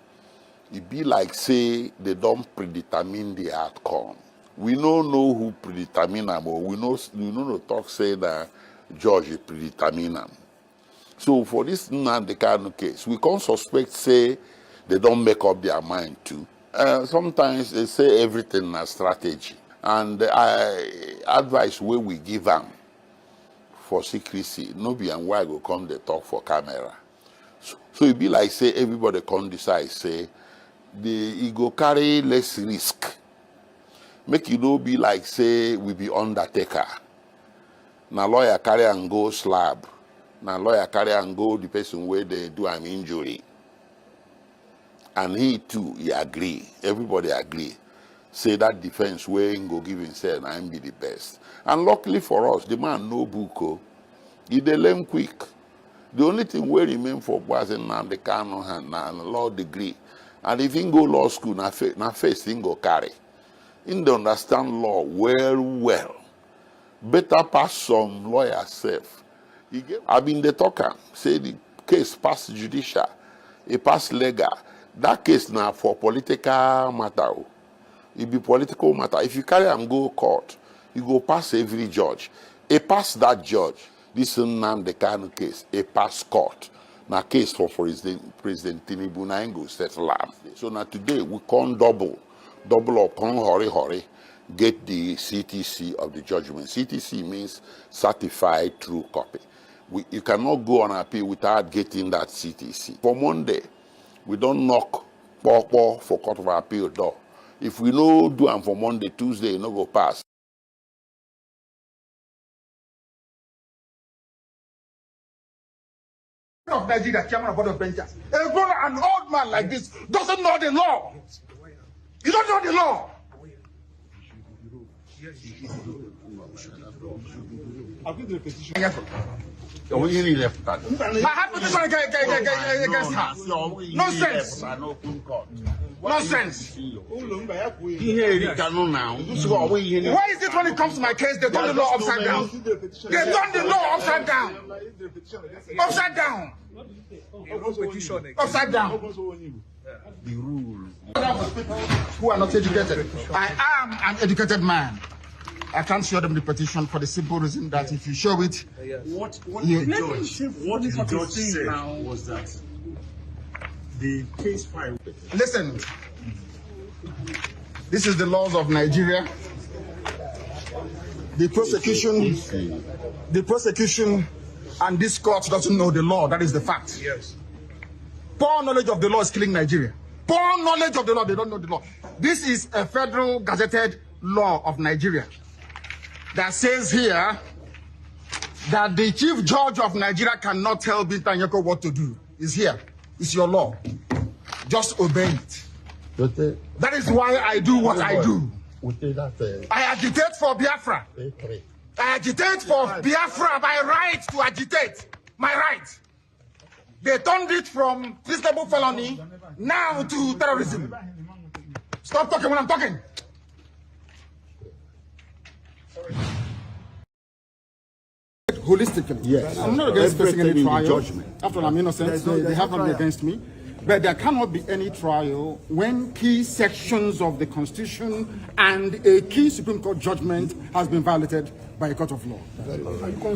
It be like say they don't predetermine the outcome. We don't know who predetermine them, or we know the talk say that judge is predetermine them. So for this Nnamdi case, we can't suspect say they don't make up their mind too. Sometimes they say everything is strategy. And advice where we give them for secrecy, no be and why go come they talk for camera. So it be like say everybody can decide, say, he go carry less risk. Make it no be like say we be undertaker. Now lawyer carry and go slab. Now lawyer carry and go the person where they do an injury. And he too, he agree. Everybody agree. Say that defense where he go give himself and be the best. And luckily for us, the man no book. He dey learn quick. The only thing where remain for Mazi Nnamdi and law degree. And if he go law school, na first he go carry. He dey understand law well. Better pass some lawyer self. I been the talker. Say the case pass judicial, it pass legal. That case now for political matter. It be political matter. If you carry and go court, you go pass every judge. It pass that judge. This Nnamdi case, it pass court. Now case for President Tinubu na go settle am. So now today we can't double up, can't hurry, get the CTC of the judgment. CTC means certified true copy. You cannot go on appeal without getting that CTC. For Monday, we don't knock for court of appeal door. If we no do them for Monday, Tuesday, no go pass. Of Nigeria, chairman of board of benchers. An old man like this doesn't know the law. You don't know the law. I'll give the petition. I have petition against her. Nonsense. Nonsense. Why is it when it comes to my case, they turn the law upside down? They turn the law upside down. Upside down. Upside down. The rules. Who are not educated. I am an educated man. I can't show them the petition for the simple reason that if you show it, what the judge said was that the case file. Listen, this is the laws of Nigeria. The prosecution and this court doesn't know the law. That is the fact. Yes. Poor knowledge of the law is killing Nigeria. Poor knowledge of the law, they don't know the law. This is a federal gazetted law of Nigeria that says here that the chief judge of Nigeria cannot tell Binta Nyeko what to do. It's here. It's your law. Just obey it. That is why I do what I do. I agitate for Biafra. I agitate for Biafra by right to agitate. My right. They turned it from treasonable felony now to terrorism. Stop talking when I'm talking. Holistically, yes. I'm not against facing any trial. After all, I'm innocent, so they have not been against me. But there cannot be any trial when key sections of the Constitution and a key Supreme Court judgment has been violated by a court of law.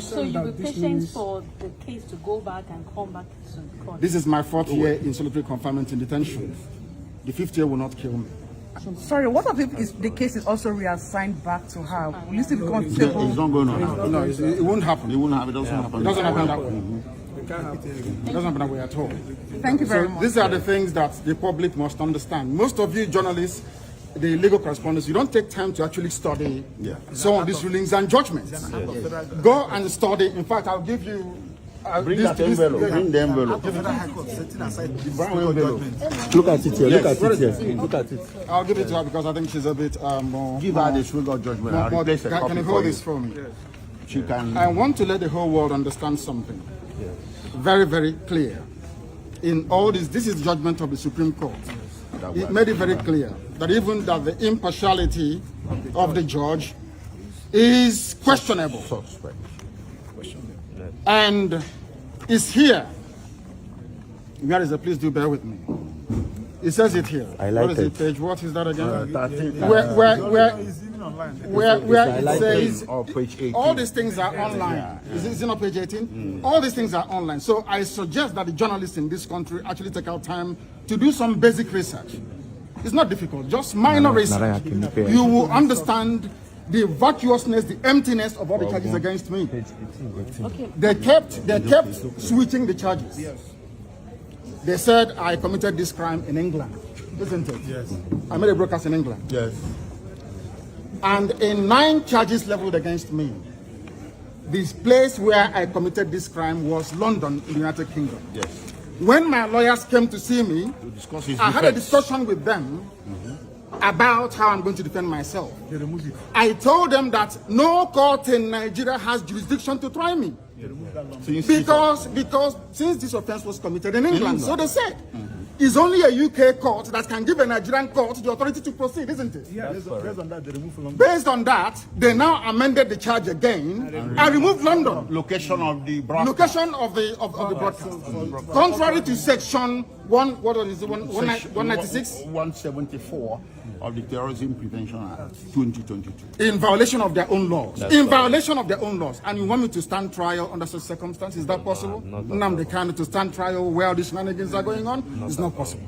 So you will be patient for the case to go back and come back to the court? This is my 4th year in solitary confinement in detention. The 5th year will not kill me. Sorry, what if the case is also reassigned back to her? Will you still be comfortable? It's not going on. No, it won't happen. It won't happen. It doesn't happen. It doesn't happen that way. It doesn't happen that way at all. Thank you very much. These are the things that the public must understand. Most of you journalists, the legal correspondents, you don't take time to actually study some of these rulings and judgments. Go and study. In fact, I'll give you. Bring that envelope. Bring the envelope. The brown envelope. Look at it here. Look at it here. Look at it. I'll give it to her because I think she's a bit more. Give her the sugar judgment. Can you hold this for me? She can. I want to let the whole world understand something. Very, very clear. In all this is judgment of the Supreme Court. It made it very clear that even that the impartiality of the judge is questionable. And it's here. Where is it? Please do bear with me. It says it here. What is it, page? What is that again? Where it says all these things are online. Is it not page 18? All these things are online. So I suggest that the journalists in this country actually take out time to do some basic research. It's not difficult, just minor research. You will understand the vacuousness, the emptiness of all the charges against me. They kept switching the charges. They said I committed this crime in England, isn't it? Yes. I made a broadcast in England. Yes. And in 9 charges leveled against me, this place where I committed this crime was London in the United Kingdom. Yes. When my lawyers came to see me, I had a discussion with them about how I'm going to defend myself. I told them that no court in Nigeria has jurisdiction to try me. Because since this offense was committed in England, so they said, it's only a UK court that can give a Nigerian court the authority to proceed, isn't it? Yeah, based on that, they now amended the charge again and removed London. Location of the broadcast. Location of the broadcast. Contrary to section 196? 174 of the Terrorism Prevention Act 2022. In violation of their own laws. Violation of their own laws. And you want me to stand trial under such circumstances? Is that possible? Nnamdi Kanu to stand trial where these shenanigans are going on? It's not possible.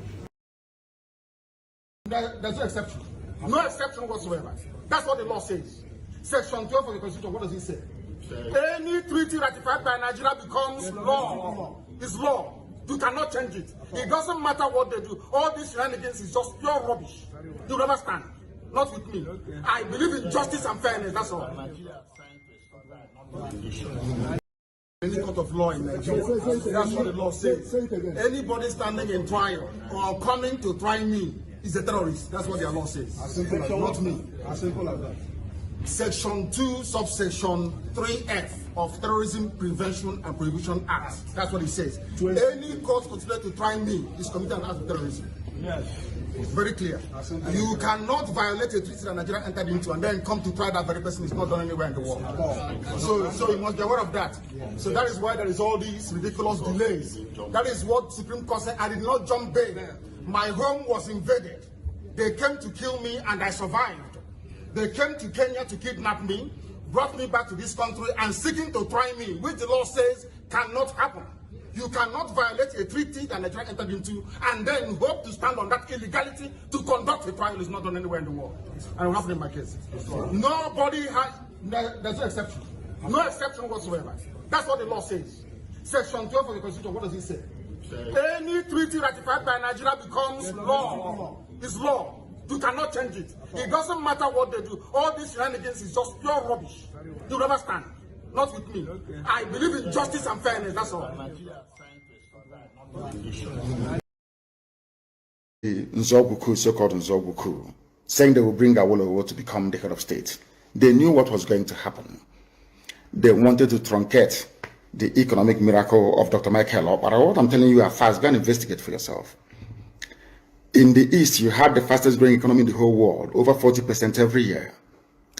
There's no exception. No exception whatsoever. That's what the law says. Section 12 of the Constitution, what does it say? Any treaty ratified by Nigeria becomes law. It's law. You cannot change it. It doesn't matter what they do. All these shenanigans is just pure rubbish. You understand? Not with me. I believe in justice and fairness, that's all. Any court of law in Nigeria, that's what the law says. Anybody standing in trial or coming to try me is a terrorist. That's what their law says. Not me. As simple as that. Section 2, subsection 3F of Terrorism Prevention and Prohibition Act. That's what it says. Any court considered to try me is committed an act of terrorism. Yes. It's very clear. You cannot violate a treaty that Nigeria entered into and then come to try that very person. Is not done anywhere in the world. So you must be aware of that. So that is why there is all these ridiculous delays. That is what Supreme Court said. I did not jump bail. My home was invaded. They came to kill me and I survived. They came to Kenya to kidnap me, brought me back to this country and seeking to try me, which the law says cannot happen. You cannot violate a treaty that Nigeria entered into and then hope to stand on that illegality to conduct a trial. Is not done anywhere in the world. I don't have it in my case. Nobody has, there's no exception. No exception whatsoever. That's what the law says. Section 12 of the Constitution, what does it say? Any treaty ratified by Nigeria becomes law. It's law. You cannot change it. It doesn't matter what they do. All these shenanigans is just pure rubbish. You understand? Not with me. I believe in justice and fairness, that's all. Nzogbu, so-called Nzogbu, saying they will bring Awolowo to become the head of state. They knew what was going to happen. They wanted to truncate the economic miracle of Dr. Maxwell Opara. What I'm telling you are fast. Go and investigate for yourself. In the East, you had the fastest growing economy in the whole world, over 40% every year.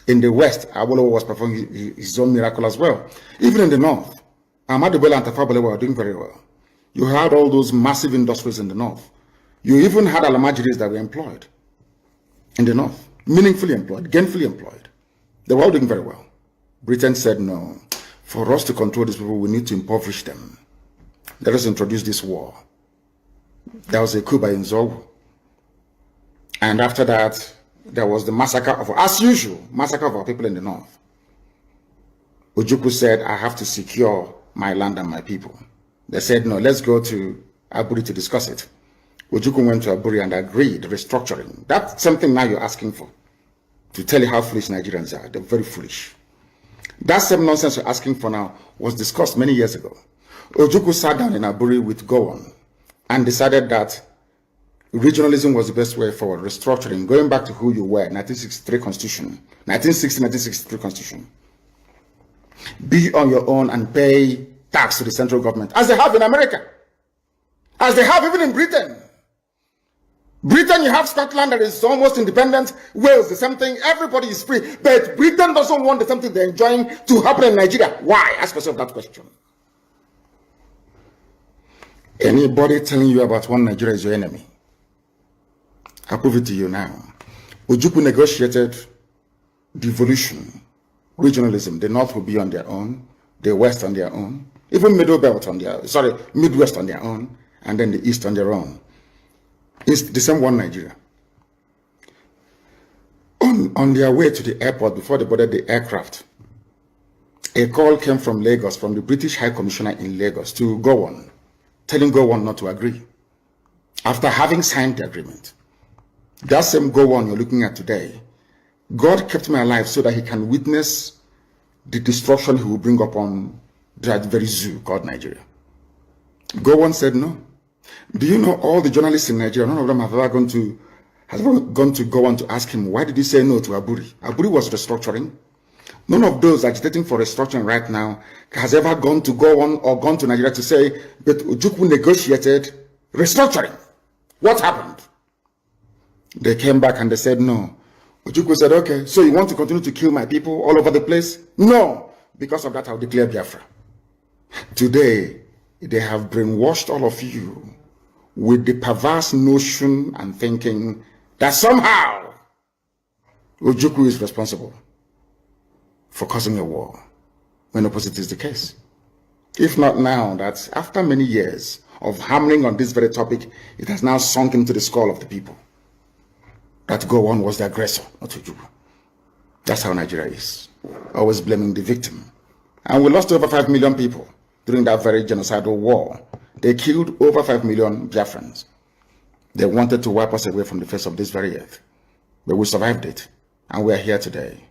In the West, Awolowo was performing his own miracle as well. Even in the North, Ahmadu Bello and Tafawa Balewa were doing very well. You had all those massive industries in the North. You even had Alamajiris that were employed in the North, meaningfully employed, gainfully employed. They were all doing very well. Britain said, no, for us to control these people, we need to impoverish them. Let us introduce this war. There was a coup by Nzogbu. And after that, there was the massacre of, as usual, massacre of our people in the North. Ojukwu said, I have to secure my land and my people. They said, no, let's go to Aburi to discuss it. Ojukwu went to Aburi and agreed, restructuring. That's something now you're asking for, to tell you how foolish Nigerians are. They're very foolish. That same nonsense you're asking for now was discussed many years ago. Ojukwu sat down in Aburi with Gowon and decided that regionalism was the best way forward, restructuring, going back to who you were, 1963 Constitution, 1963 Constitution. Be on your own and pay tax to the central government, as they have in America, as they have even in Britain. Britain, you have Scotland that is almost independent. Wales, the same thing. Everybody is free. But Britain doesn't want the same thing they're enjoying to happen in Nigeria. Why? Ask yourself that question. Anybody telling you about one Nigeria is your enemy. I'll prove it to you now. Ojukwu negotiated devolution, regionalism. The North will be on their own, the West on their own, even Midwest on their own, and then the East on their own. It's the same one Nigeria. On their way to the airport, before they boarded the aircraft, a call came from Lagos, from the British High Commissioner in Lagos to Gowon, telling Gowon not to agree, after having signed the agreement. That same Gowon you're looking at today, God kept me alive so that he can witness the destruction he will bring upon that very zoo called Nigeria. Gowon said no. Do you know all the journalists in Nigeria, none of them have ever gone to Gowon to ask him, why did he say no to Aburi? Aburi was restructuring. None of those agitating for restructuring right now has ever gone to Gowon or gone to Nigeria to say, but Ojukwu negotiated restructuring. What happened? They came back and they said no. Ojukwu said, okay, so you want to continue to kill my people all over the place? No. Because of that, I'll declare Biafra. Today, they have brainwashed all of you with the perverse notion and thinking that somehow Ojukwu is responsible for causing a war, when opposite is the case. If not now, that after many years of hammering on this very topic, it has now sunk into the skull of the people that Gowon was the aggressor, not Ojukwu. That's how Nigeria is, always blaming the victim. And we lost over 5 million people during that very genocidal war. They killed over 5 million Biafrans. They wanted to wipe us away from the face of this very earth. But we survived it, and we are here today.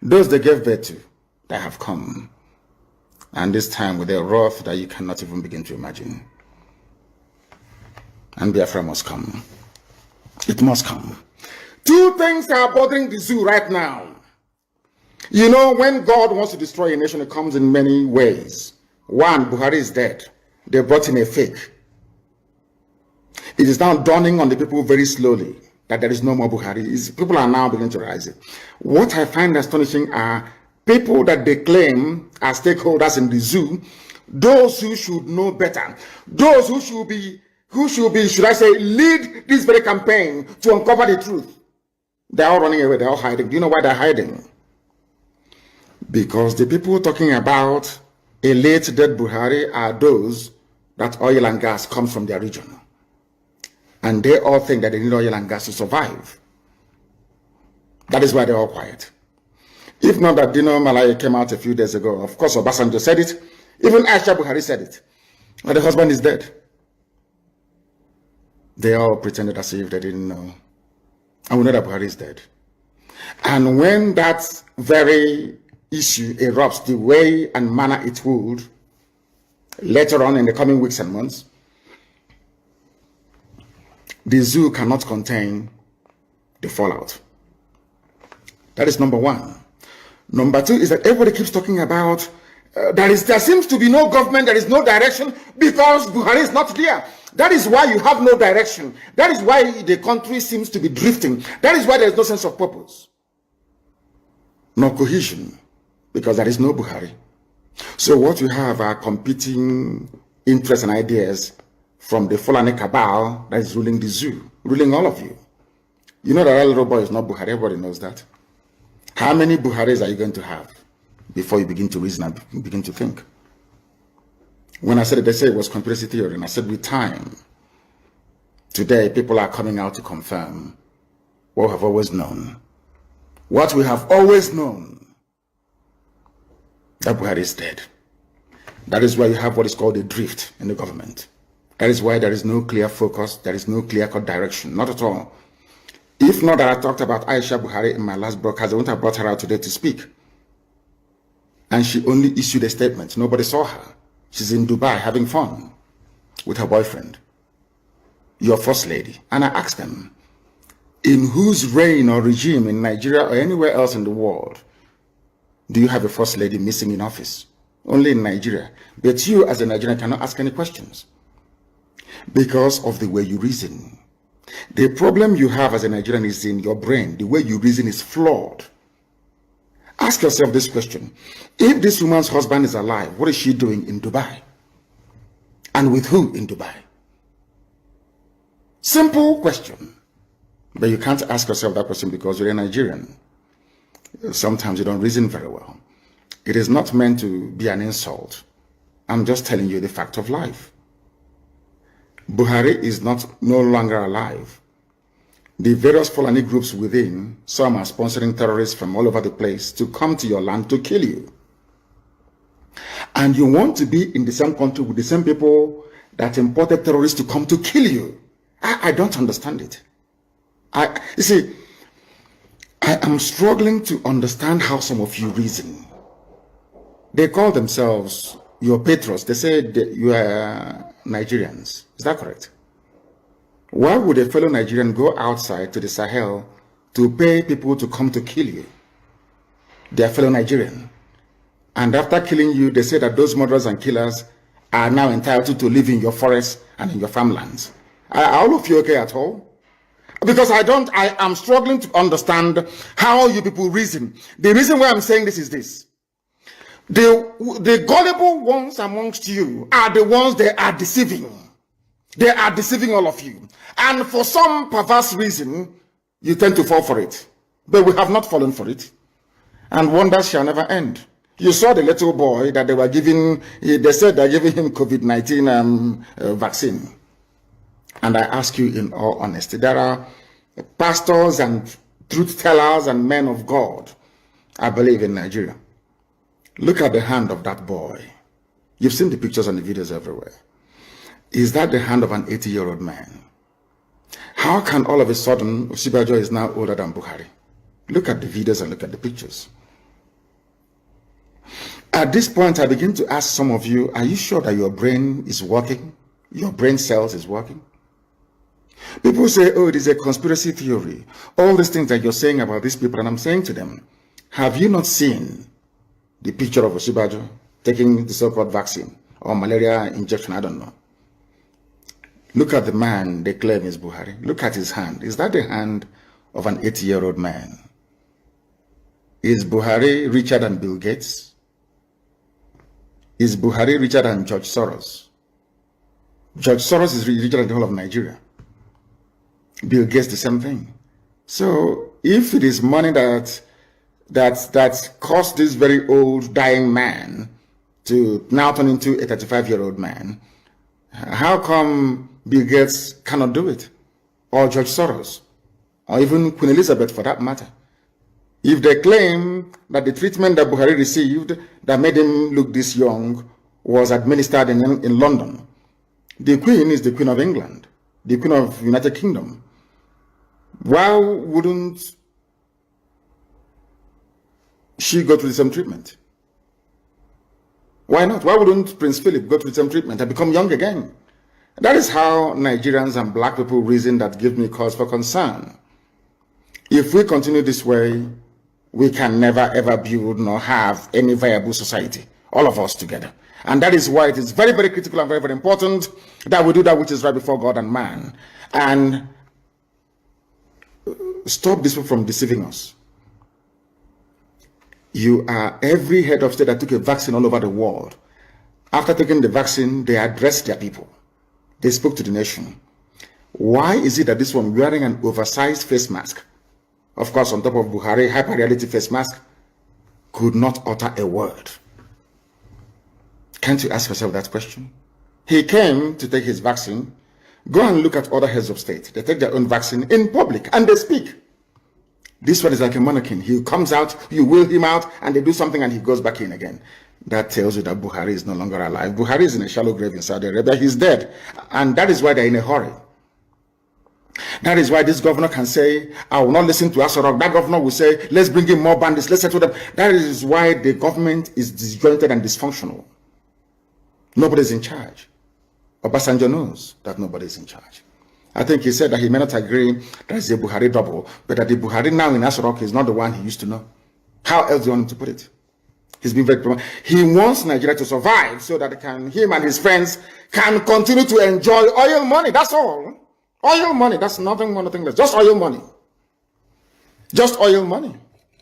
Those they gave birth to, they have come. And this time with a wrath that you cannot even begin to imagine. And Biafra must come. It must come. Two things are bothering the zoo right now. You know, when God wants to destroy a nation, it comes in many ways. One, Buhari is dead. They brought in a fake. It is now dawning on the people very slowly that there is no more Buhari. People are now beginning to realize it. What I find astonishing are people that they claim are stakeholders in the zoo, those who should know better, those who should be, should I say, lead this very campaign to uncover the truth. They're all running away, they're all hiding. Do you know why they're hiding? Because the people talking about a late dead Buhari are those that oil and gas comes from their region. And they all think that they need oil and gas to survive. That is why they're all quiet. If not that Dino Malaya came out a few days ago, of course Obasanjo said it, even Aisha Buhari said it, but the husband is dead. They all pretended as if they didn't know. And we know that Buhari is dead. And when that very issue erupts the way and manner it would, later on in the coming weeks and months, the zoo cannot contain the fallout. That is number one. Number two is that everybody keeps talking about there seems to be no government, there is no direction because Buhari is not there. That is why you have no direction. That is why the country seems to be drifting. That is why there is no sense of purpose, no cohesion, because there is no Buhari. So what you have are competing interests and ideas from the Fulani cabal that is ruling the zoo, ruling all of you. You know that little boy is not Buhari, everybody knows that. How many Buharis are you going to have before you begin to reason and begin to think? When I said it, they say it was conspiracy theory, and I said with time, today people are coming out to confirm what we have always known. What we have always known, that Buhari is dead. That is why you have what is called a drift in the government. That is why there is no clear focus, there is no clear-cut direction, not at all. If not that I talked about Aisha Buhari in my last broadcast, I wouldn't have brought her out today to speak. And she only issued a statement. Nobody saw her. She's in Dubai having fun with her boyfriend, your first lady. And I asked them, in whose reign or regime in Nigeria or anywhere else in the world do you have a first lady missing in office? Only in Nigeria. But you as a Nigerian cannot ask any questions because of the way you reason. The problem you have as a Nigerian is in your brain. The way you reason is flawed. Ask yourself this question. If this woman's husband is alive, what is she doing in Dubai? And with who in Dubai? Simple question. But you can't ask yourself that question because you're a Nigerian. Sometimes you don't reason very well. It is not meant to be an insult. I'm just telling you the fact of life. Buhari is no longer alive. The various Fulani groups within, some are sponsoring terrorists from all over the place to come to your land to kill you. And you want to be in the same country with the same people that imported terrorists to come to kill you. I don't understand it. You see, I am struggling to understand how some of you reason. They call themselves your patrons. They say you are Nigerians. Is that correct? Why would a fellow Nigerian go outside to the Sahel to pay people to come to kill you? They are fellow Nigerian. And after killing you, they say that those murderers and killers are now entitled to live in your forests and in your farmlands. Are all of you okay at all? Because I am struggling to understand how you people reason. The reason why I'm saying this is this. The gullible ones amongst you are the ones they are deceiving. They are deceiving all of you. And for some perverse reason, you tend to fall for it. But we have not fallen for it. And wonders shall never end. You saw the little boy that they were giving, they said they're giving him COVID-19 vaccine. And I ask you in all honesty, there are pastors and truth tellers and men of God, I believe, in Nigeria. Look at the hand of that boy. You've seen the pictures and the videos everywhere. Is that the hand of an 80-year-old man? How can all of a sudden Osibajo is now older than Buhari? Look at the videos and look at the pictures. At this point, I begin to ask some of you, are you sure that your brain is working? Your brain cells is working? People say, oh, it is a conspiracy theory. All these things that you're saying about these people, and I'm saying to them, have you not seen the picture of Osibajo taking the so-called vaccine or malaria injection? I don't know. Look at the man they claim is Buhari. Look at his hand. Is that the hand of an 80-year-old man? Is Buhari richer than Bill Gates? Is Buhari richer than George Soros? George Soros is richer than the whole of Nigeria. Bill Gates, the same thing. So if it is money that caused this very old dying man to now turn into a 35-year-old man, how come Bill Gates cannot do it? Or George Soros? Or even Queen Elizabeth for that matter? If they claim that the treatment that Buhari received that made him look this young was administered in London, the Queen is the Queen of England, the Queen of United Kingdom. Why wouldn't she go through the same treatment? Why not? Why wouldn't Prince Philip go through the same treatment and become young again? That is how Nigerians and black people reason that gives me cause for concern. If we continue this way, we can never ever build nor have any viable society, all of us together. And that is why it is very, very critical and very, very important that we do that which is right before God and man. And stop this from deceiving us. You are every head of state that took a vaccine all over the world. After taking the vaccine, they addressed their people. They spoke to the nation. Why is it that this one wearing an oversized face mask, of course on top of Buhari, hyper-reality face mask, could not utter a word? Can't you ask yourself that question? He came to take his vaccine. Go and look at other heads of state. They take their own vaccine in public and they speak. This one is like a mannequin. He comes out, you wheel him out, and they do something and he goes back in again. That tells you that Buhari is no longer alive. Buhari is in a shallow grave in Saudi Arabia. He's dead. And that is why they're in a hurry. That is why this governor can say, I will not listen to Asorok. That governor will say, let's bring in more bandits, let's settle them. That is why the government is disjointed and dysfunctional. Nobody's in charge. Obasanjo knows that nobody's in charge. I think he said that he may not agree that it's a Buhari double, but that the Buhari now in Asorok is not the one he used to know. How else do you want him to put it? He's been very prominent. He wants Nigeria to survive so that him and his friends can continue to enjoy oil money. That's all. Oil money, that's nothing more, nothing less. Just oil money. Just oil money.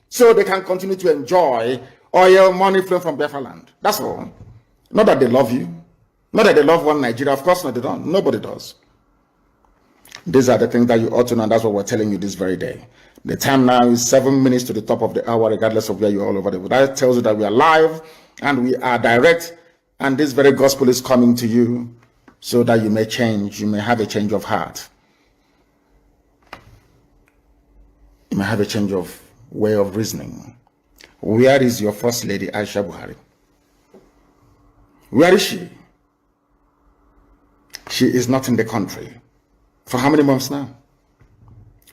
So they can continue to enjoy oil money flowing from Biafra land. That's all. Not that they love you. Not that they love one Nigeria. Of course not, they don't. Nobody does. These are the things that you ought to know, and that's what we're telling you this very day. The time now is 7 minutes to the top of the hour, regardless of where you're all over the world. That tells you that we are live and we are direct, and this very gospel is coming to you so that you may change. You may have a change of heart. You may have a change of way of reasoning. Where is your first lady, Aisha Buhari? Where is she? She is not in the country. For how many months now?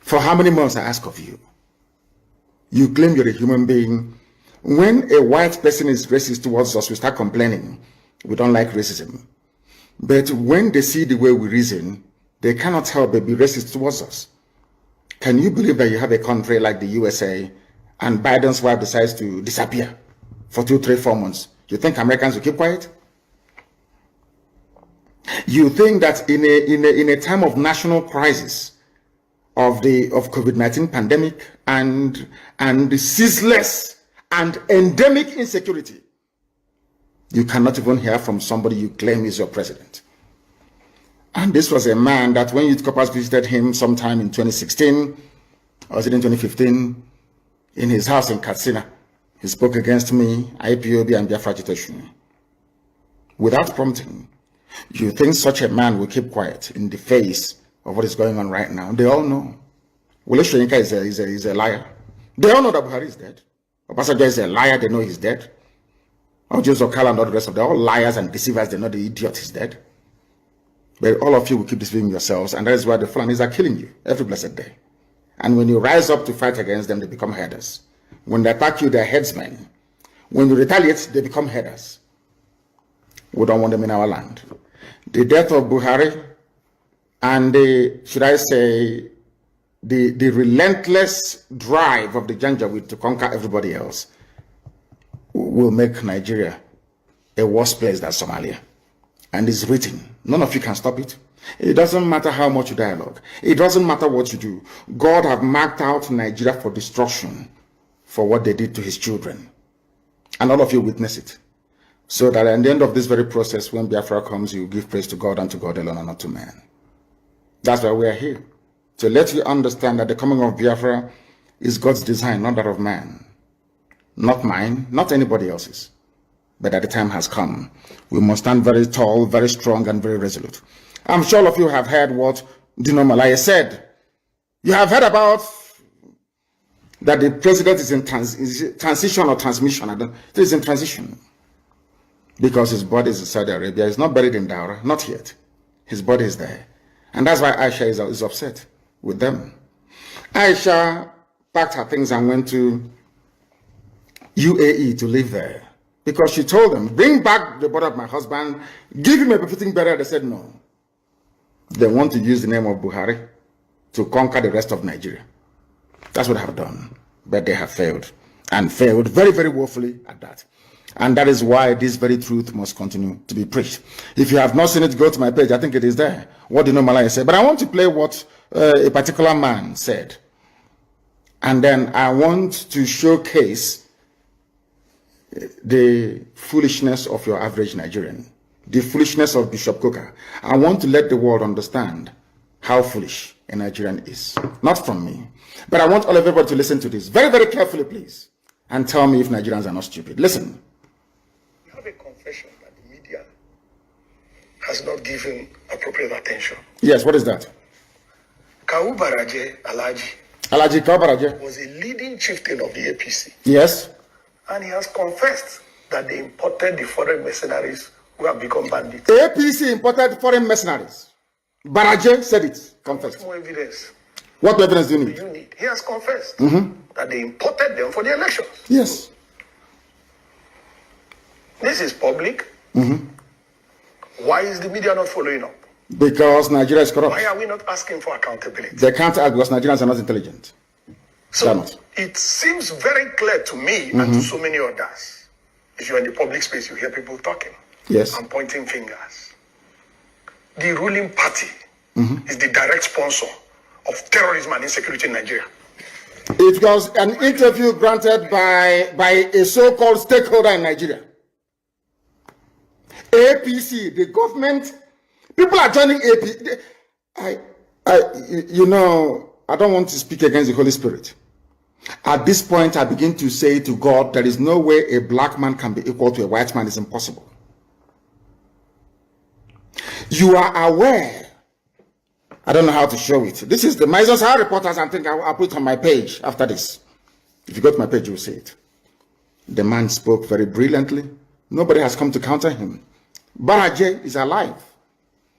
For how many months, I ask of you? You claim you're a human being. When a white person is racist towards us, we start complaining. We don't like racism. But when they see the way we reason, they cannot help but be racist towards us. Can you believe that you have a country like the USA and Biden's wife decides to disappear for 2, 3, 4 months? You think Americans will keep quiet? You think that in a time of national crisis of COVID-19 pandemic and the ceaseless and endemic insecurity, you cannot even hear from somebody you claim is your president? And this was a man that when Youth Corpus visited him sometime in 2016, or was it in 2015, in his house in Katsina, he spoke against me, IPOB, and Biafra agitation. Without prompting. You think such a man will keep quiet in the face of what is going on right now? They all know. Wole Soyinka is a liar. They all know that Buhari is dead. Obasanjo is a liar. They know he's dead. Ojo Zokala and all the rest of them, all liars and deceivers. They know the idiot is dead. But all of you will keep deceiving yourselves, and that is why the Fulanis are killing you every blessed day. And when you rise up to fight against them, they become headers. When they attack you, they're headsmen. When you retaliate, they become headers. We don't want them in our land. The death of Buhari and the relentless drive of the Janjaweed to conquer everybody else will make Nigeria a worse place than Somalia. And it's written. None of you can stop it. It doesn't matter how much you dialogue. It doesn't matter what you do. God have marked out Nigeria for destruction for what they did to his children. And all of you witness it. So that at the end of this very process, when Biafra comes, you give praise to God and to God alone and not to man. That's why we are here. To let you understand that the coming of Biafra is God's design, not that of man. Not mine, not anybody else's. But that the time has come. We must stand very tall, very strong, and very resolute. I'm sure all of you have heard what Dino Malaya said. You have heard about that the president is in transition or transmission. It is in transition. Because his body is in Saudi Arabia. He's not buried in Daura, not yet. His body is there. And that's why Aisha is upset with them. Aisha packed her things and went to UAE to live there. Because she told them, bring back the body of my husband, give him a befitting burial. They said no. They want to use the name of Buhari to conquer the rest of Nigeria. That's what they have done. But they have failed. And failed very, very woefully at that. And that is why this very truth must continue to be preached. If you have not seen it, go to my page. I think it is there. What Dino Malaya said. But I want to play what a particular man said. And then I want to showcase the foolishness of your average Nigerian. The foolishness of Bishop Coker. I want to let the world understand how foolish a Nigerian is. Not from me. But I want all of everybody to listen to this. Very, very carefully, please. And tell me if Nigerians are not stupid. Listen. A confession that the media has not given appropriate attention. Yes, what is that? Kawu Baraje Alhaji Kawu Baraje was a leading chieftain of the APC. Yes. And he has confessed that they imported the foreign mercenaries who have become bandits. APC imported foreign mercenaries. Baraje said it. Confessed. What more evidence? What evidence do you need? He has confessed that they imported them for the elections. Yes. This is public. Why is the media not following up? Because Nigeria is corrupt. Why are we not asking for accountability? They can't act because Nigerians are not intelligent. So it seems very clear to me and to so many others. If you're in the public space, you hear people talking. Yes. And pointing fingers. The ruling party is the direct sponsor of terrorism and insecurity in Nigeria. It was an interview granted by a so-called stakeholder in Nigeria. APC, the government, people are joining APC. You know, I don't want to speak against the Holy Spirit. At this point, I begin to say to God, there is no way a black man can be equal to a white man. It's impossible. You are aware. I don't know how to show it. This is the Mazi Nnamdi reporters. I think I'll put it on my page after this. If you go to my page, you'll see it. The man spoke very brilliantly. Nobody has come to counter him. Baraje is alive.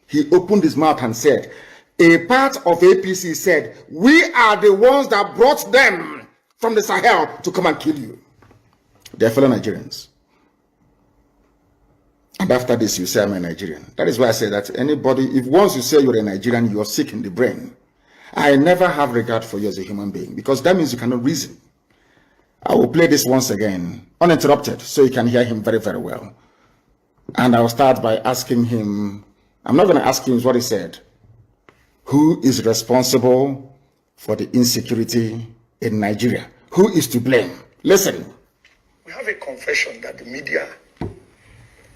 He opened his mouth and said, a part of APC said, we are the ones that brought them from the Sahel to come and kill you. They are fellow Nigerians. And after this, you say, I'm a Nigerian. That is why I say that anybody, if once you say you're a Nigerian, you are sick in the brain. I never have regard for you as a human being, because that means you cannot reason. I will play this once again, uninterrupted, so you can hear him very, very well. And I'll start by asking him, I'm not going to ask him what he said. Who is responsible for the insecurity in Nigeria? Who is to blame? Listen. We have a confession that the media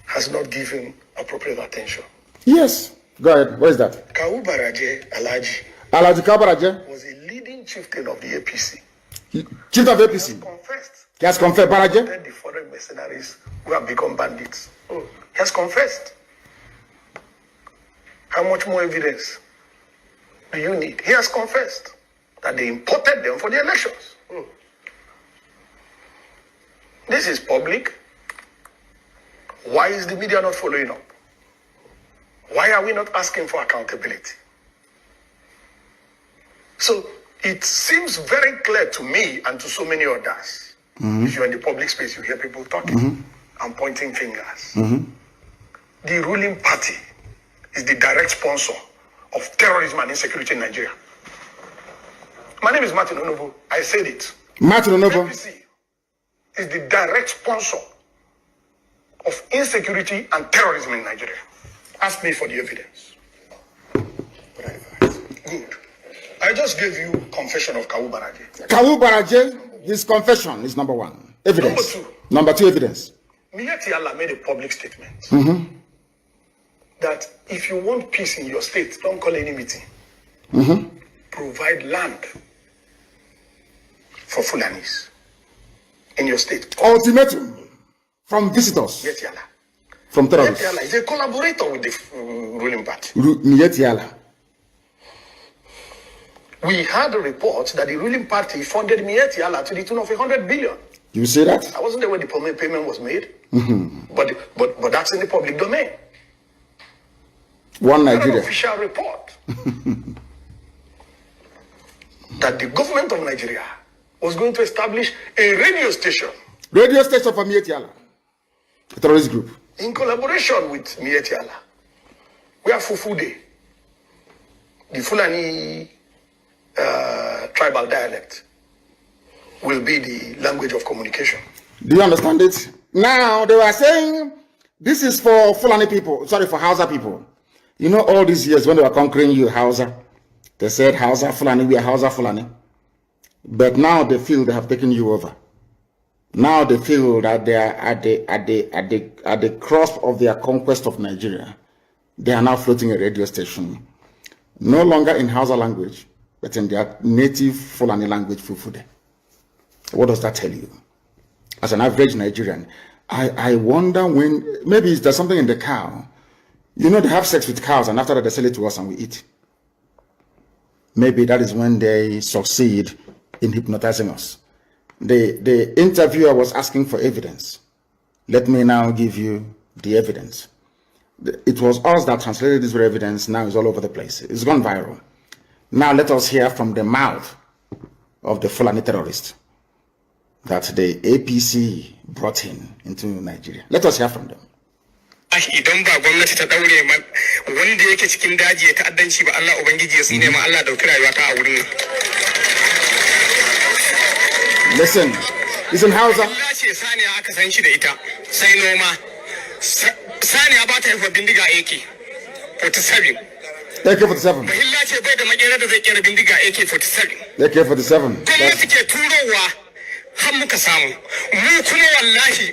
has not given appropriate attention. Yes. Go ahead. What is that? Kawu Baraje Alhaji. Alhaji Kawu Baraje was a leading chieftain of the APC. Chief of APC. He has confessed. Baraje. The foreign mercenaries who have become bandits. He has confessed. How much more evidence do you need? He has confessed that they imported them for the elections. This is public. Why is the media not following up? Why are we not asking for accountability? So it seems very clear to me and to so many others. If you're in the public space, you hear people talking and pointing fingers. The ruling party is the direct sponsor of terrorism and insecurity in Nigeria. My name is Martin Onovo. I said it. Martin Onovo. APC is the direct sponsor of insecurity and terrorism in Nigeria. Ask me for the evidence. Good. I just gave you confession of Kawu Baraje. Kawu Baraje, his confession is number one. Evidence. Number two, evidence. Miyetti Allah made a public statement that if you want peace in your state, don't call any meeting. Provide land for Fulanis in your state. Ultimatum from visitors. Miyetti Allah. From terrorists. Miyetti Allah is a collaborator with the ruling party. Miyetti Allah. We had a report that the ruling party funded Miyetti Allah to the tune of 100 billion. You see that? I wasn't there when the payment was made. But that's in the public domain. One Nigeria. An official report that the government of Nigeria was going to establish a radio station. Radio station for Miyetti Allah, a terrorist group. In collaboration with Miyetti Allah. We have Fufude, the Fulani tribal dialect, will be the language of communication. Do you understand it? Now, they were saying this is for Fulani people, sorry, for Hausa people. You know, all these years when they were conquering you, Hausa, they said Hausa, Fulani, we are Hausa, Fulani. But now they feel they have taken you over. Now they feel that they are at the cusp of their conquest of Nigeria. They are now floating a radio station, no longer in Hausa language, but in their native Fulani language, Fufude. What does that tell you? As an average Nigerian, I wonder when, maybe there's something in the cow. You know, they have sex with cows and after that they sell it to us and we eat. Maybe that is when they succeed in hypnotizing us. The interviewer was asking for evidence. Let me now give you the evidence. It was us that translated this evidence. Now it's all over the place. It's gone viral. Now let us hear from the mouth of the Fulani terrorist that the APC brought into Nigeria. Let us hear from them. Idan ba gwamnati ta daure wanda yake cikin daji ya ta'addanci ba Allah ubangiji ya tsine ma Allah dauki rayuwa ta a wurin. Listen, listen Hausa. Allah ce saniya aka san shi da ita sai noma. Saniya ba ta haifa bindiga AK 47 AK-47. AK-47. Gwamnati ke turowa har muka samu. Mu kuma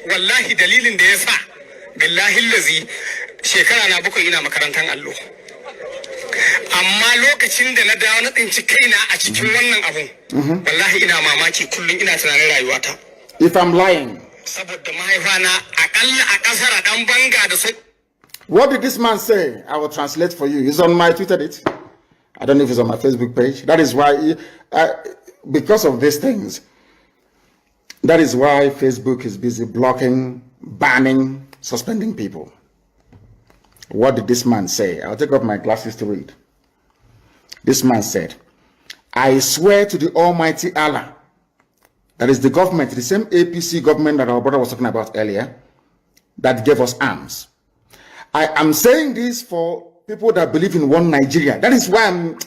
wallahi dalilin da ya sa billahi lazi shekara na bakwai ina makarantar allo. Amma lokacin da na dawo na tsinci kaina a cikin wannan abun, wallahi ina mamaki kullum ina tunanin rayuwata. If I'm lying. Saboda mahaifana akalla a kasar dan banga da su. What did this man say? I will translate for you. It's on my Twitter. I don't know if it's on my Facebook page. That is why, because of these things, that is why Facebook is busy blocking, banning, suspending people. What did this man say? I'll take off my glasses to read. This man said, I swear to the Almighty Allah, that is the government, the same APC government that our brother was talking about earlier, that gave us arms. I am saying this for people that believe in one Nigeria. That is why I'm...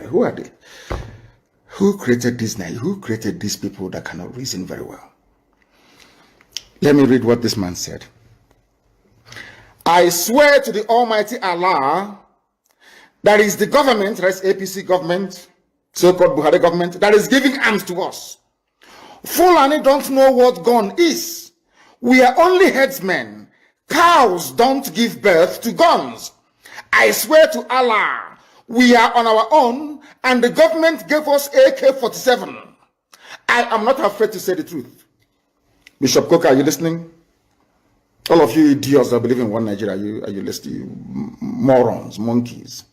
Who are they? Who created this Nigeria? Who created these people that cannot reason very well? Let me read what this man said. I swear to the Almighty Allah, that is the government, that is APC government, so-called Buhari government, that is giving arms to us. Fulani don't know what gun is. We are only headsmen. Cows don't give birth to guns. I swear to Allah, we are on our own, and the government gave us AK-47. I am not afraid to say the truth. Bishop Coker, are you listening? All of you idiots that believe in one Nigeria, are you listening? You morons, monkeys.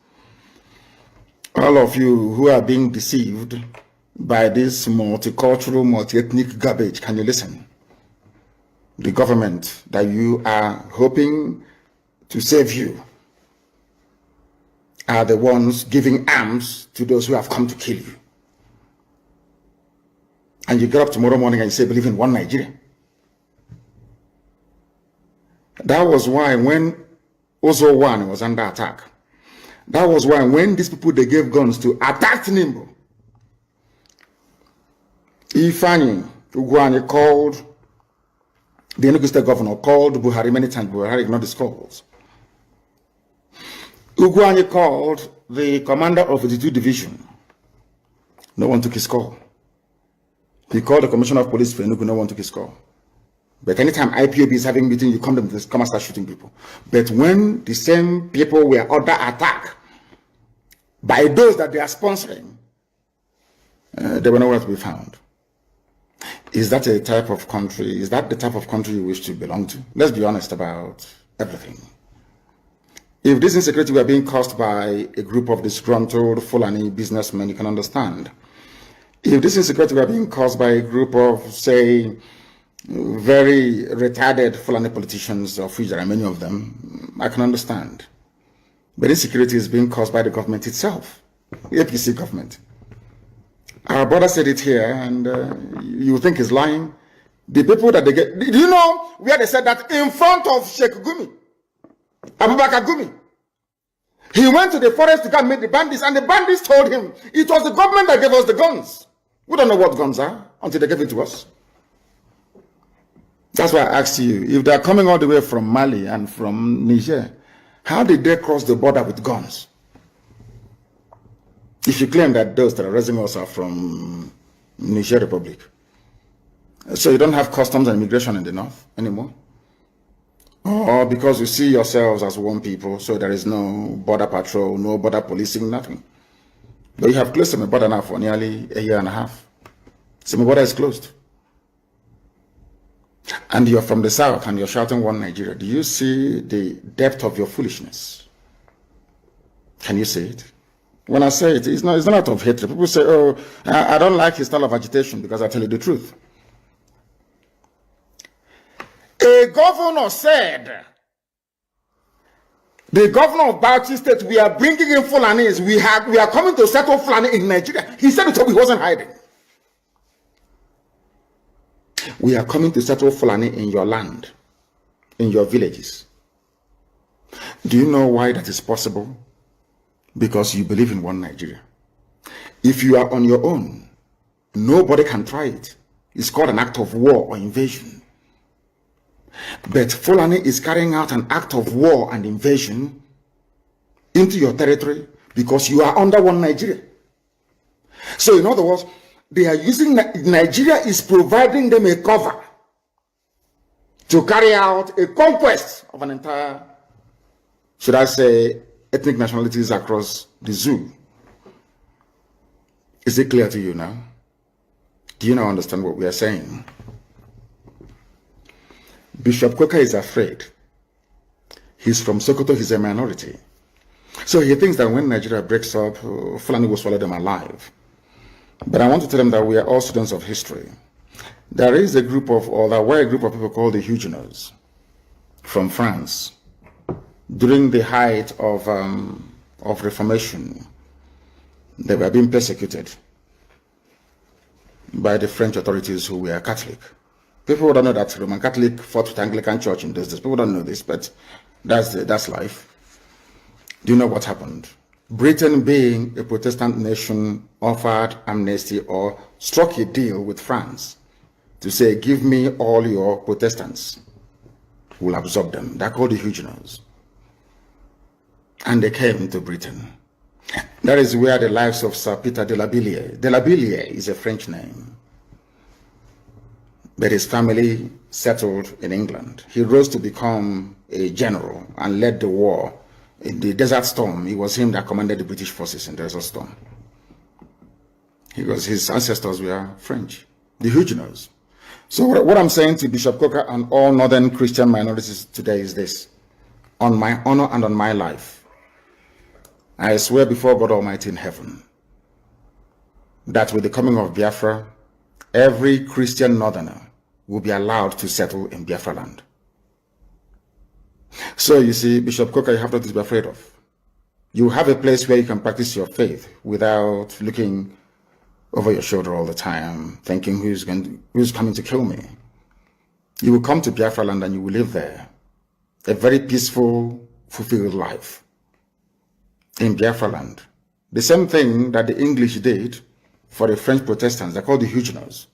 All of you who are being deceived by this multicultural, multi-ethnic garbage, can you listen? The government that you are hoping to save you are the ones giving arms to those who have come to kill you. And you get up tomorrow morning and you say, believe in one Nigeria. That was why when Ozo 1 was under attack, that was why when these people, they gave guns to attack Nimbo, Ifani, Ugwu called, the Enugu State governor called Buhari many times. Buhari ignored his calls. Ugwu called the commander of the 2 division. No one took his call. He called the commissioner of police for Enugu. No one took his call. But anytime IPOB is having meeting, you come and start shooting people. But when the same people were under attack by those that they are sponsoring, they were nowhere to be found. Is that a type of country? Is that the type of country you wish to belong to? Let's be honest about everything. If this insecurity were being caused by a group of disgruntled Fulani businessmen, you can understand. If this insecurity were being caused by a group of, say, very retarded Fulani politicians, of which there are many of them, I can understand. But insecurity is being caused by the government itself, the APC government. Our brother said it here, and you think he's lying. The people that they get, do you know where they said that? In front of Sheikh Gumi, Abubakar Gumi. He went to the forest to go and meet the bandits, and the bandits told him it was the government that gave us the guns. We don't know what guns are until they gave it to us. That's why I asked you, if they're coming all the way from Mali and from Niger, how did they cross the border with guns? If you claim that those terrorism are from Niger Republic, so you don't have customs and immigration in the north anymore? Or because you see yourselves as one people, so there is no border patrol, no border policing, nothing. But you have closed Semi border now for nearly a year and a half. Semi border is closed. And you're from the south and you're shouting one Nigeria. Do you see the depth of your foolishness? Can you see it? When I say it, it's not out of hatred. People say, oh, I don't like his style of agitation, because I tell you the truth. A governor said, the governor of Bauchi State, we are bringing in Fulanis. We are coming to settle Fulani in Nigeria. He said it, he wasn't hiding. We are coming to settle Fulani in your land, in your villages. Do you know why that is possible? Because you believe in one Nigeria. If you are on your own, nobody can try it. It's called an act of war or invasion. But Fulani is carrying out an act of war and invasion into your territory because you are under one Nigeria. So in other words, they are using, Nigeria is providing them a cover to carry out a conquest of an entire, should I say, ethnic nationalities across the zoo. Is it clear to you now? Do you now understand what we are saying? Bishop Kweka is afraid. He's from Sokoto, he's a minority. So he thinks that when Nigeria breaks up, Fulani will swallow them alive. But I want to tell them that we are all students of history. There is a group of, or there were a group of people called the Huguenots from France during the height of Reformation. They were being persecuted by the French authorities who were Catholic. People don't know that Roman Catholic fought with the Anglican Church in those days. People don't know this, but that's life. Do you know what happened? Britain, being a Protestant nation, offered amnesty or struck a deal with France to say, give me all your Protestants. We'll absorb them. They're called the Huguenots. And they came to Britain. That is where the lives of Sir Peter de la Billière is a French name. But his family settled in England. He rose to become a general and led the war. In the Desert Storm, it was him that commanded the British forces in the Desert Storm. His ancestors were French, the Huguenots. So what I'm saying to Bishop Coker and all northern Christian minorities today is this: on my honor and on my life, I swear before God Almighty in heaven that with the coming of Biafra, every Christian northerner will be allowed to settle in Biafra land. So you see, Bishop Coker, you have nothing to be afraid of. You have a place where you can practice your faith without looking over your shoulder all the time, thinking who's coming to kill me. You will come to Biafra land and you will live there. A very peaceful, fulfilled life in Biafra land. The same thing that the English did for the French Protestants, they're called the Huguenots.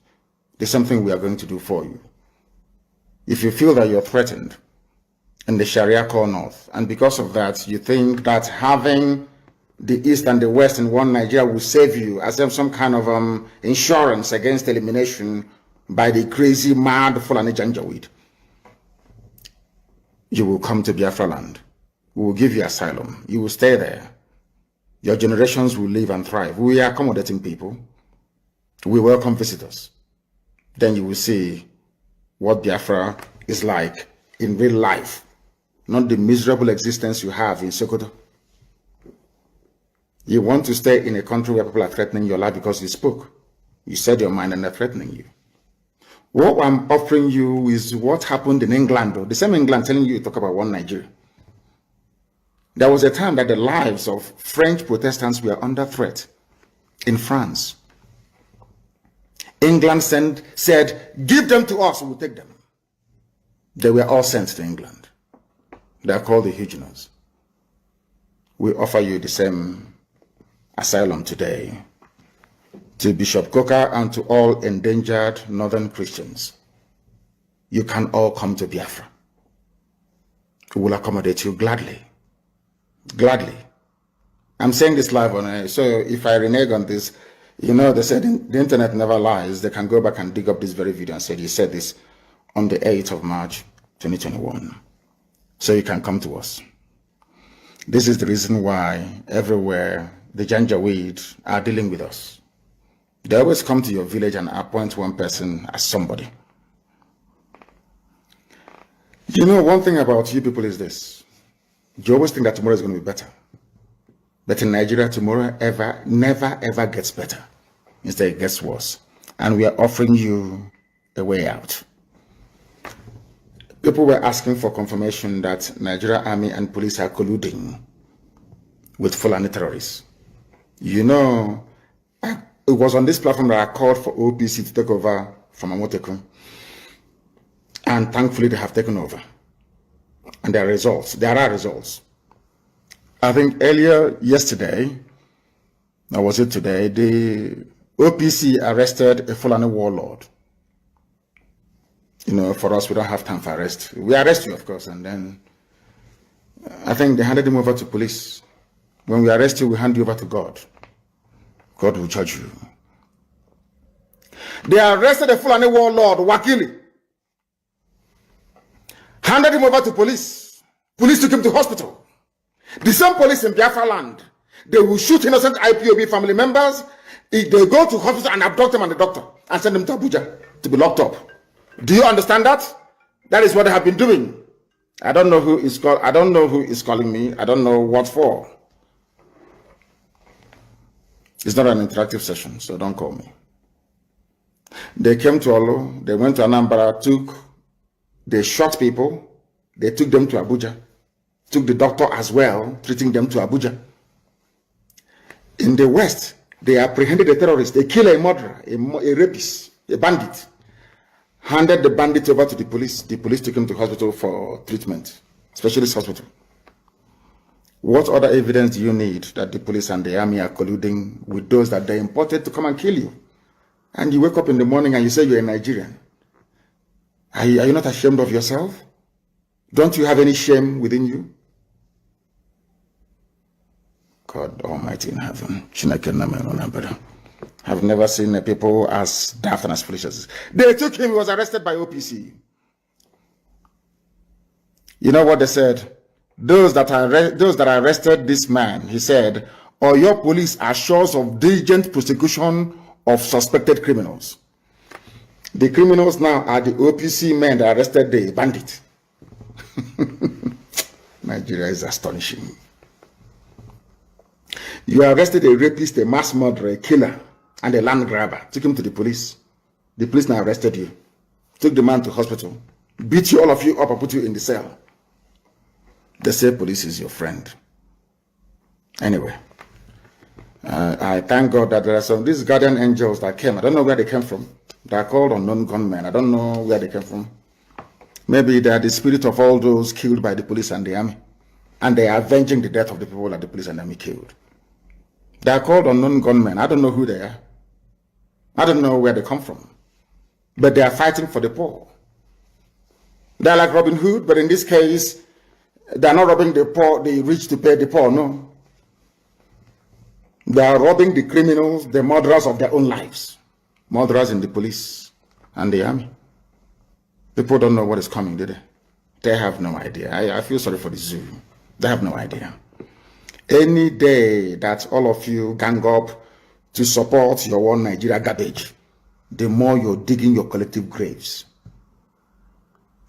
The same thing we are going to do for you. If you feel that you're threatened in the Sharia core north, and because of that, you think that having the East and the West in one Nigeria will save you as if some kind of insurance against elimination by the crazy, mad Fulani Janjaweed, you will come to Biafra land. We will give you asylum. You will stay there. Your generations will live and thrive. We are accommodating people. We welcome visitors. Then you will see what Biafra is like in real life, not the miserable existence you have in Sokoto. You want to stay in a country where people are threatening your life because you spoke. You said your mind and they're threatening you. What I'm offering you is what happened in England, though. The same England telling you to talk about one Nigeria. There was a time that the lives of French Protestants were under threat in France. England said, give them to us, we'll take them. They were all sent to England. They are called the Huguenots. We offer you the same asylum today to Bishop Coker and to all endangered northern Christians. You can all come to Biafra. We will accommodate you gladly. Gladly. I'm saying this live on air, so if I renege on this, you know, they said the internet never lies. They can go back and dig up this very video and say, he said this on the 8th of March, 2021. So you can come to us. This is the reason why everywhere the Janjaweed are dealing with us. They always come to your village and appoint one person as somebody. You know, one thing about you people is this. You always think that tomorrow is going to be better. But in Nigeria, tomorrow never ever gets better. Instead, it gets worse. And we are offering you a way out. People were asking for confirmation that Nigeria Army and police are colluding with Fulani terrorists. You know, it was on this platform that I called for OPC to take over from Amotekun. And thankfully, they have taken over. And there are results. There are results. I think earlier yesterday, or was it today, the OPC arrested a Fulani warlord. You know, for us, we don't have time for arrest. We arrest you, of course, and then I think they handed him over to police When we arrest you, we hand you over to God. God will judge you. They arrested the Fulani warlord, Wakili. Handed him over to police. Police took him to hospital. The same police in Biafra land, they will shoot innocent IPOB family members. If they go to hospital and abduct them and the doctor and send them to Abuja to be locked up. Do you understand that? That is what they have been doing. I don't know who is called. I don't know who is calling me. I don't know what for. It's not an interactive session, so don't call me. They came to Olo. They went to Anambra. They shot people. They took them to Abuja. Took the doctor as well, treating them to Abuja. In the West, they apprehended a terrorist. They killed a murderer, a rapist, a bandit. Handed the bandit over to the police. The police took him to hospital for treatment, specialist hospital. What other evidence do you need that the police and the army are colluding with those that they imported to come and kill you? And you wake up in the morning and you say you're a Nigerian. Are you not ashamed of yourself? Don't you have any shame within you? God Almighty in heaven. I've never seen people as daft and as foolish as this. They took him, he was arrested by OPC. You know what they said? Those that arrested this man, he said, or your police assures of diligent prosecution of suspected criminals. The criminals now are the OPC men that arrested the bandit. Nigeria is astonishing. You arrested a rapist, a mass murderer, a killer, and a land grabber. Took him to the police. The police now arrested you. Took the man to hospital. Beat you, all of you up, and put you in the cell. They say police is your friend. Anyway, I thank God that there are some these guardian angels that came. I don't know where they came from. They are called unknown gunmen. I don't know where they came from. Maybe they are the spirit of all those killed by the police and the army. And they are avenging the death of the people that the police and the army killed. They are called unknown gunmen. I don't know who they are. I don't know where they come from. But they are fighting for the poor. They are like Robin Hood, but in this case, they are not robbing the poor, the rich to pay the poor, no. They are robbing the criminals, the murderers of their own lives. Murderers in the police and the army. People don't know what is coming, do they? They have no idea. I feel sorry for the zoo. They have no idea. Any day that all of you gang up to support your one Nigeria garbage, the more you're digging your collective graves.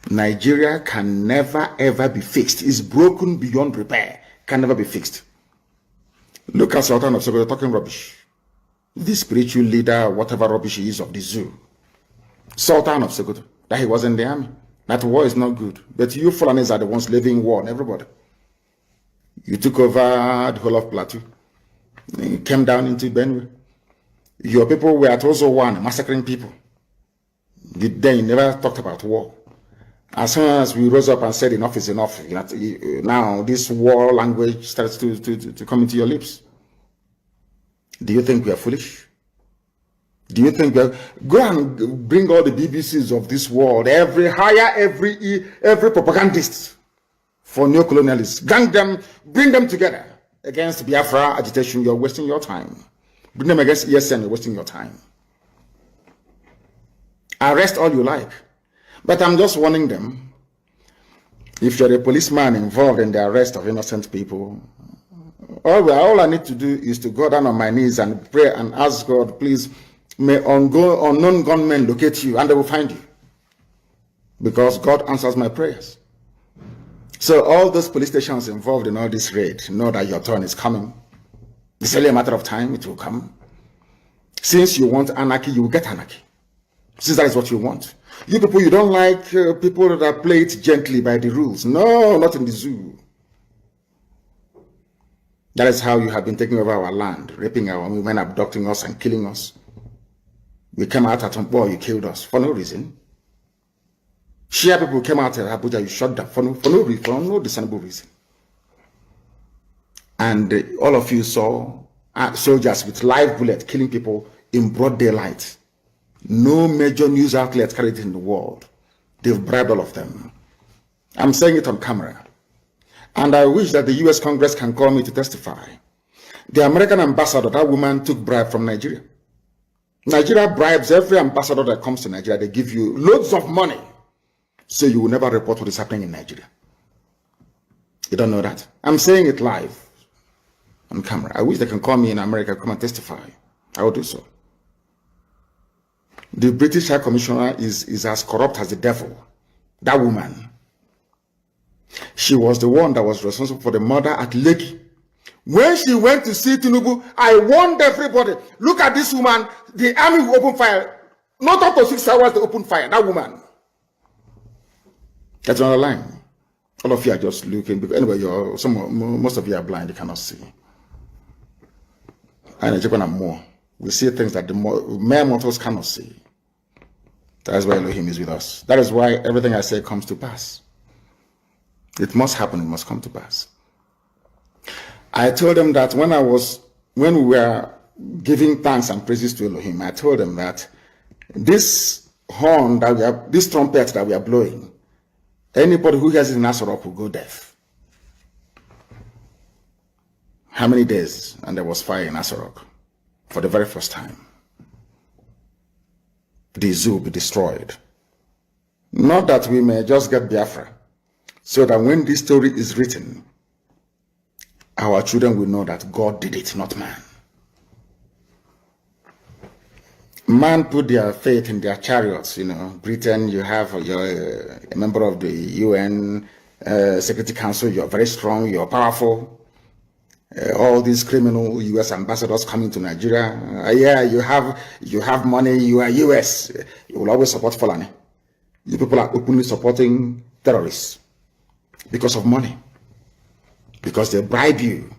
Nigeria can never ever be fixed. It's broken beyond repair. Can never be fixed. Look at Sultan of Sokoto talking rubbish. The spiritual leader, whatever rubbish he is of the zoo. Sultan of Sokoto, that he was in the army. That war is not good. But you Fulanis are the ones living war on everybody. You took over the whole of Plateau. You came down into Benue. Your people were at also one, massacring people. Then you never talked about war. As soon as we rose up and said enough is enough, now this war language starts to come into your lips. Do you think we are foolish? Do you think we are... Go and bring all the BBCs of this world, every propagandist for neocolonialists. Gang them, bring them together against Biafra agitation. You're wasting your time. Bring them against ESN, you're wasting your time. Arrest all you like. But I'm just warning them, if you're a policeman involved in the arrest of innocent people, all I need to do is to go down on my knees and pray and ask God, please, may unknown gunmen locate you and they will find you. Because God answers my prayers. So all those police stations involved in all this raid know that your turn is coming. It's only a matter of time, it will come. Since you want anarchy, you will get anarchy. Since that is what you want. You people, you don't like people that play it gently by the rules. No, not in the zoo. That is how you have been taking over our land, raping our women, abducting us and killing us. We came out at Hamburg, you killed us for no reason. Shia people came out at Abuja, you shot them for no discernible reason. And all of you saw soldiers with live bullets killing people in broad daylight. No major news outlet carried it in the world. They've bribed all of them. I'm saying it on camera. And I wish that the US Congress can call me to testify. The American ambassador, that woman took bribe from Nigeria. Nigeria bribes every ambassador that comes to Nigeria. They give you loads of money, so you will never report what is happening in Nigeria. You don't know that? I'm saying it live on camera. I wish they can call me in America, come and testify. I will do so. The British High Commissioner is as corrupt as the devil. That woman. She was the one that was responsible for the murder at Lekki. When she went to see Tinubu, I warned everybody, look at this woman, the army will open fire. Not up to 6 hours they open fire, that woman. That's another line. All of you are just looking, because anyway, most of you are blind, you cannot see. And Japan and more. We see things that the mere mortals cannot see. That is why Elohim is with us. That is why everything I say comes to pass. It must happen, it must come to pass. I told them that when we were giving thanks and praises to Elohim, I told them that this horn this trumpet that we are blowing, anybody who hears it in Asorok will go deaf. How many days? And there was fire in Asorok for the very first time. The zoo will be destroyed. Not that we may just get Biafra, so that when this story is written, our children will know that God did it, not man. Man put their faith in their chariots. You know, Britain, you have a member of the UN Security Council. You're very strong. You're powerful. All these criminal US ambassadors coming to Nigeria. Yeah, you have money. You are US. You will always support Fulani. You people are openly supporting terrorists because of money. Because they bribe you,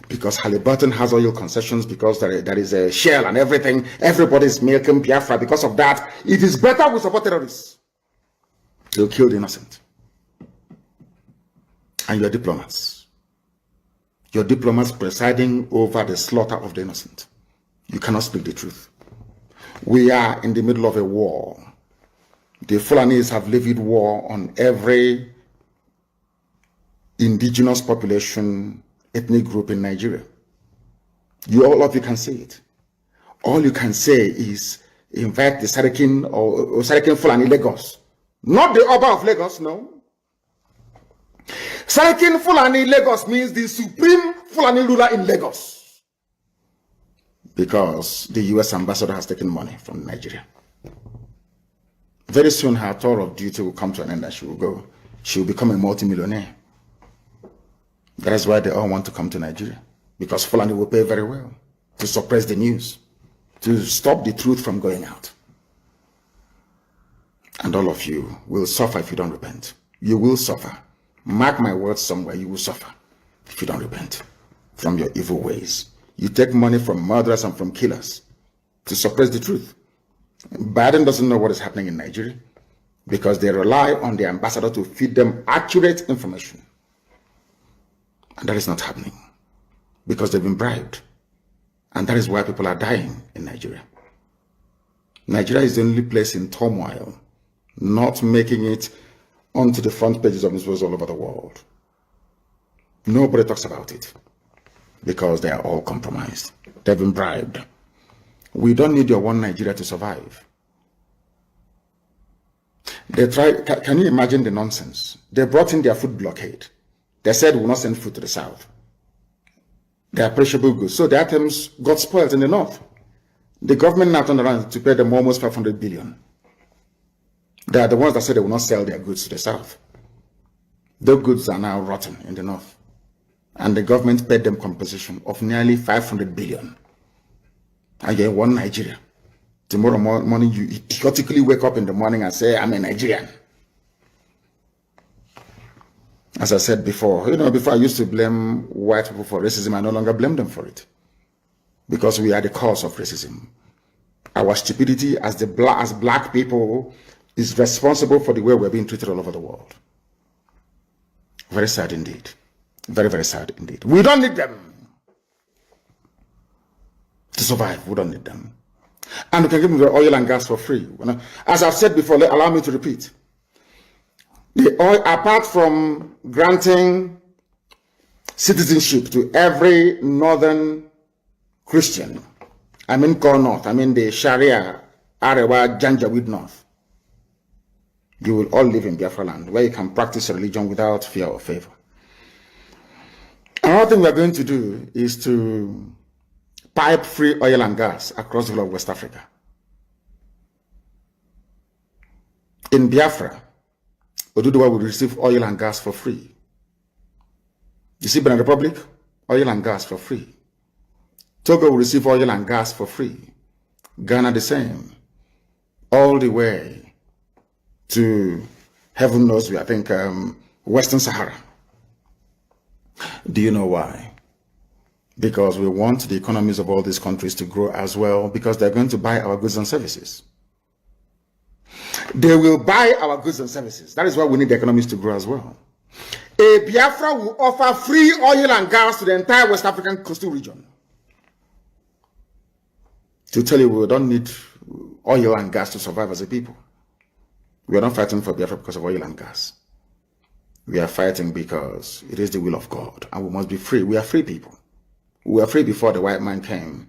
because Halliburton has oil concessions, because there is a Shell and everything, everybody's milking Biafra. Because of that, it is better we support terrorists. They'll kill the innocent. And your diplomats. Your diplomats presiding over the slaughter of the innocent. You cannot speak the truth. We are in the middle of a war. The Fulanis have levied war on every indigenous population, ethnic group in Nigeria. All of you can say it. All you can say is invite the Sarakin or Sarakin Fulani Lagos. Not the Oba of Lagos, no. Sarakin Fulani Lagos means the supreme Fulani ruler in Lagos. Because the US ambassador has taken money from Nigeria. Very soon her tour of duty will come to an end and she will go. She will become a multimillionaire. That is why they all want to come to Nigeria. Because Fulani will pay very well to suppress the news, to stop the truth from going out. And all of you will suffer if you don't repent. You will suffer. Mark my words somewhere, you will suffer if you don't repent from your evil ways. You take money from murderers and from killers to suppress the truth. Biden doesn't know what is happening in Nigeria because they rely on the ambassador to feed them accurate information. And that is not happening because they've been bribed. And that is why people are dying in Nigeria. Nigeria is the only place in turmoil, not making it onto the front pages of newspapers all over the world. Nobody talks about it because they are all compromised. They've been bribed. We don't need your one Nigeria to survive. They tried, can you imagine the nonsense? They brought in their food blockade. They said we will not send food to the south. They are perishable goods. So the items got spoiled in the north. The government now turned around to pay them almost 500 billion. They are the ones that said they will not sell their goods to the south. Their goods are now rotten in the north. And the government paid them compensation of nearly 500 billion. And you're in one Nigeria. Tomorrow morning, you idiotically wake up in the morning and say, I'm a Nigerian. As I said before, before I used to blame white people for racism, I no longer blame them for it. Because we are the cause of racism. Our stupidity as black people is responsible for the way we're being treated all over the world. Very sad indeed. Very, very sad indeed. We don't need them to survive. We don't need them. And we can give them the oil and gas for free. As I've said before, allow me to repeat. The oil, apart from granting citizenship to every northern Christian, I mean Core North, I mean the Sharia, Arewa, Janjaweed North, you will all live in Biafra land, where you can practice religion without fear or favor. Another thing we are going to do is to pipe free oil and gas across the whole of West Africa. In Biafra, Oduduwa will receive oil and gas for free. You see, Benin Republic, oil and gas for free. Togo will receive oil and gas for free. Ghana the same. All the way to, heaven knows, I think, Western Sahara. Do you know why? Because we want the economies of all these countries to grow as well, because they're going to buy our goods and services. They will buy our goods and services. That is why we need the economies to grow as well. A Biafra will offer free oil and gas to the entire West African coastal region. To tell you, we don't need oil and gas to survive as a people. We are not fighting for Biafra because of oil and gas. We are fighting because it is the will of God, and we must be free. We are free people. We were free before the white man came,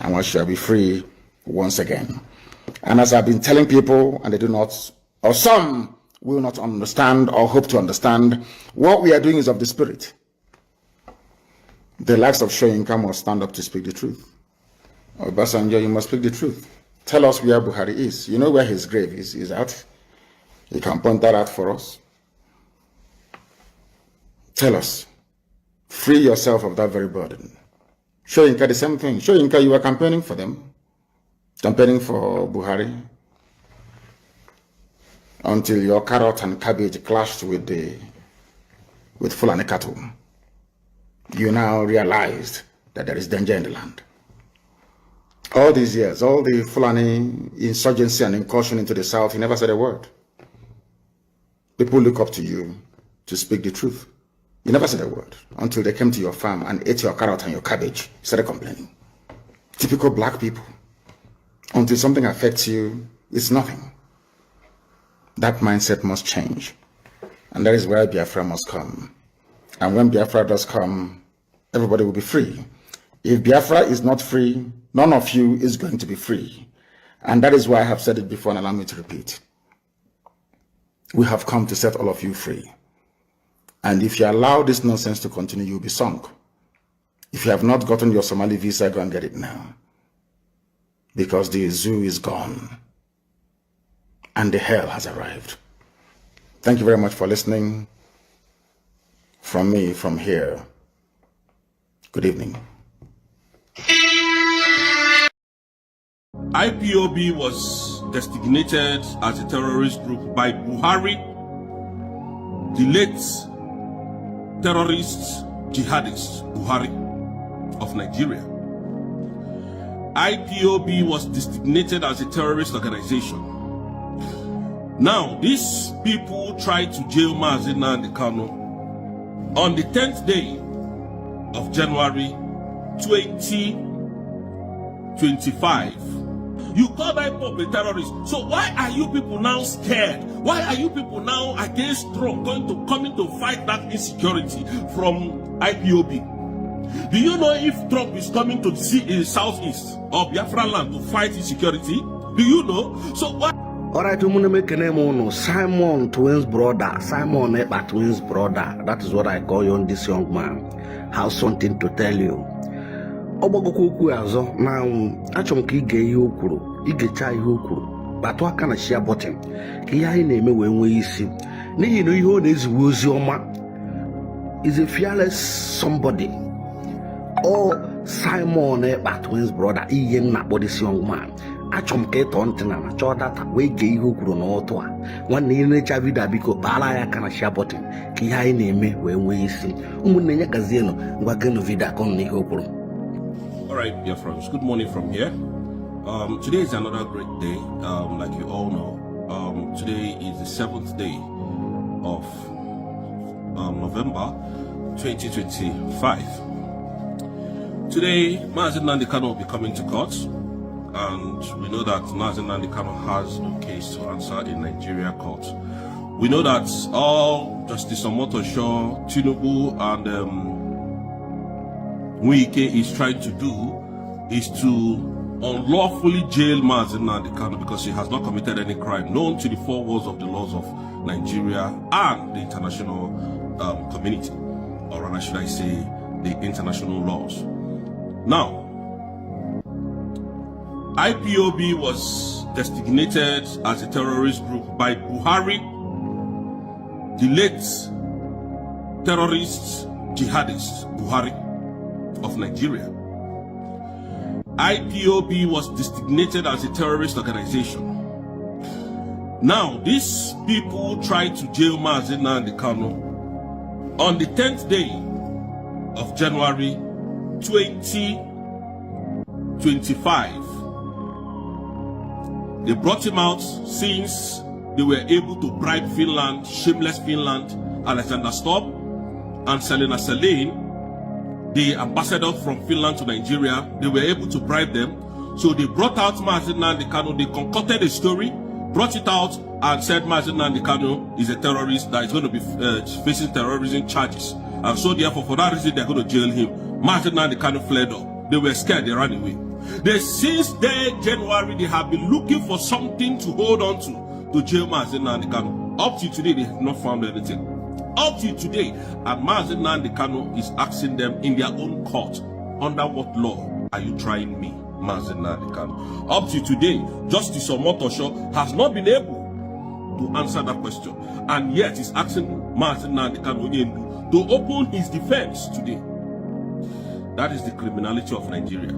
and we shall be free once again. And as I've been telling people, and they do not, or some will not understand or hope to understand, what we are doing is of the spirit. The likes of Shoyinka must stand up to speak the truth. Obasanjo, you must speak the truth. Tell us where Buhari is. You know where his grave is? He's out. You can point that out for us. Tell us. Free yourself of that very burden. Shoyinka, the same thing. Shoyinka, you were campaigning for them. Campaigning for Buhari. Until your carrot and cabbage clashed with Fulani cattle. You now realized that there is danger in the land. All these years, all the Fulani insurgency and incursion into the south, you never said a word. People look up to you to speak the truth. You never said a word until they came to your farm and ate your carrot and your cabbage. You started complaining. Typical black people. Until something affects you, it's nothing. That mindset must change. And that is where Biafra must come. And when Biafra does come, everybody will be free. If Biafra is not free, none of you is going to be free. And that is why I have said it before, and allow me to repeat. We have come to set all of you free. And if you allow this nonsense to continue, you'll be sunk. If you have not gotten your Somali visa, go and get it now. Because the zoo is gone. And the hell has arrived. Thank you very much for listening. From me, from here. Good evening. IPOB was designated as a terrorist group by Buhari, the late terrorist jihadist Buhari of Nigeria. IPOB was designated as a terrorist organization. Now, these people tried to jail Mazi Nnamdi on the 10th day of January 2025. You call IPOB a terrorist. So why are you people now scared? Why are you people now against Trump coming to fight that insecurity from IPOB? Do you know if Trump is coming to the southeast of Biafra land to fight insecurity? Do you know? So why? Alright, I'm going to make a name on Simon Twins brother. Simon Epa Twins brother. That is what I call you on this young man. Have something to tell you. Obogoku azo na achom ka ige ihe okwuru igecha ihe okwuru batụ aka na share button ka ihe anyị na-eme wee nwee isi n'ihi na ihe ọ na-eziwe ozi ọma is a fearless somebody. Oh, Simon Epa Twins brother ihe na akpọ this young man. Achom ka ịtọ ntị na chọọ data wee gee ihe okwuru n'ọtụ a nwanne ihe na-echa vidio biko kpara ya aka na share button ka ihe anyị na-eme wee nwee isi ụmụnne ya gazienụ ngwa geenụ vidio aka ọnụ n'ihe okwuru. All right, dear friends, good morning from here. Today is another great day, like you all know. Today is the 7th day of November 2025. Today, Mazi Nnamdi will be coming to court, and we know that Mazi Nnamdi has a case to answer in Nigeria court. We know that all Justice Omotosho, Tinubu, and Wike is trying to do is to unlawfully jail Mazi Nnamdi because he has not committed any crime known to the four walls of the laws of Nigeria and the international community, or rather should I say the international laws. Now, IPOB was designated as a terrorist group by Buhari, the late terrorist jihadist Buhari of Nigeria. IPOB was designated as a terrorist organization. Now, these people tried to jail Mazi Nnamdi on the 10th day of January 2025. They brought him out since they were able to bribe Finland, shameless Finland, Alexander Stubb, and Selena Selene, the ambassador from Finland to Nigeria. They were able to bribe them. So they brought out Mazi Nnamdi, they concocted a story, brought it out, and said Mazi Nnamdi is a terrorist that is going to be facing terrorism charges. And so therefore, for that reason, they're going to jail him. Mazi Nnamdi fled up. They were scared, they ran away. Since January, they have been looking for something to hold on to jail Mazi Nnamdi. Up to today, they have not found anything. Up to today, and Mazi Nnamdi is asking them in their own court, under what law are you trying me, Mazi Nnamdi? Up to today, Justice Omotosho has not been able to answer that question, and yet he's asking Mazi Nnamdi to open his defense today. That is the criminality of Nigeria.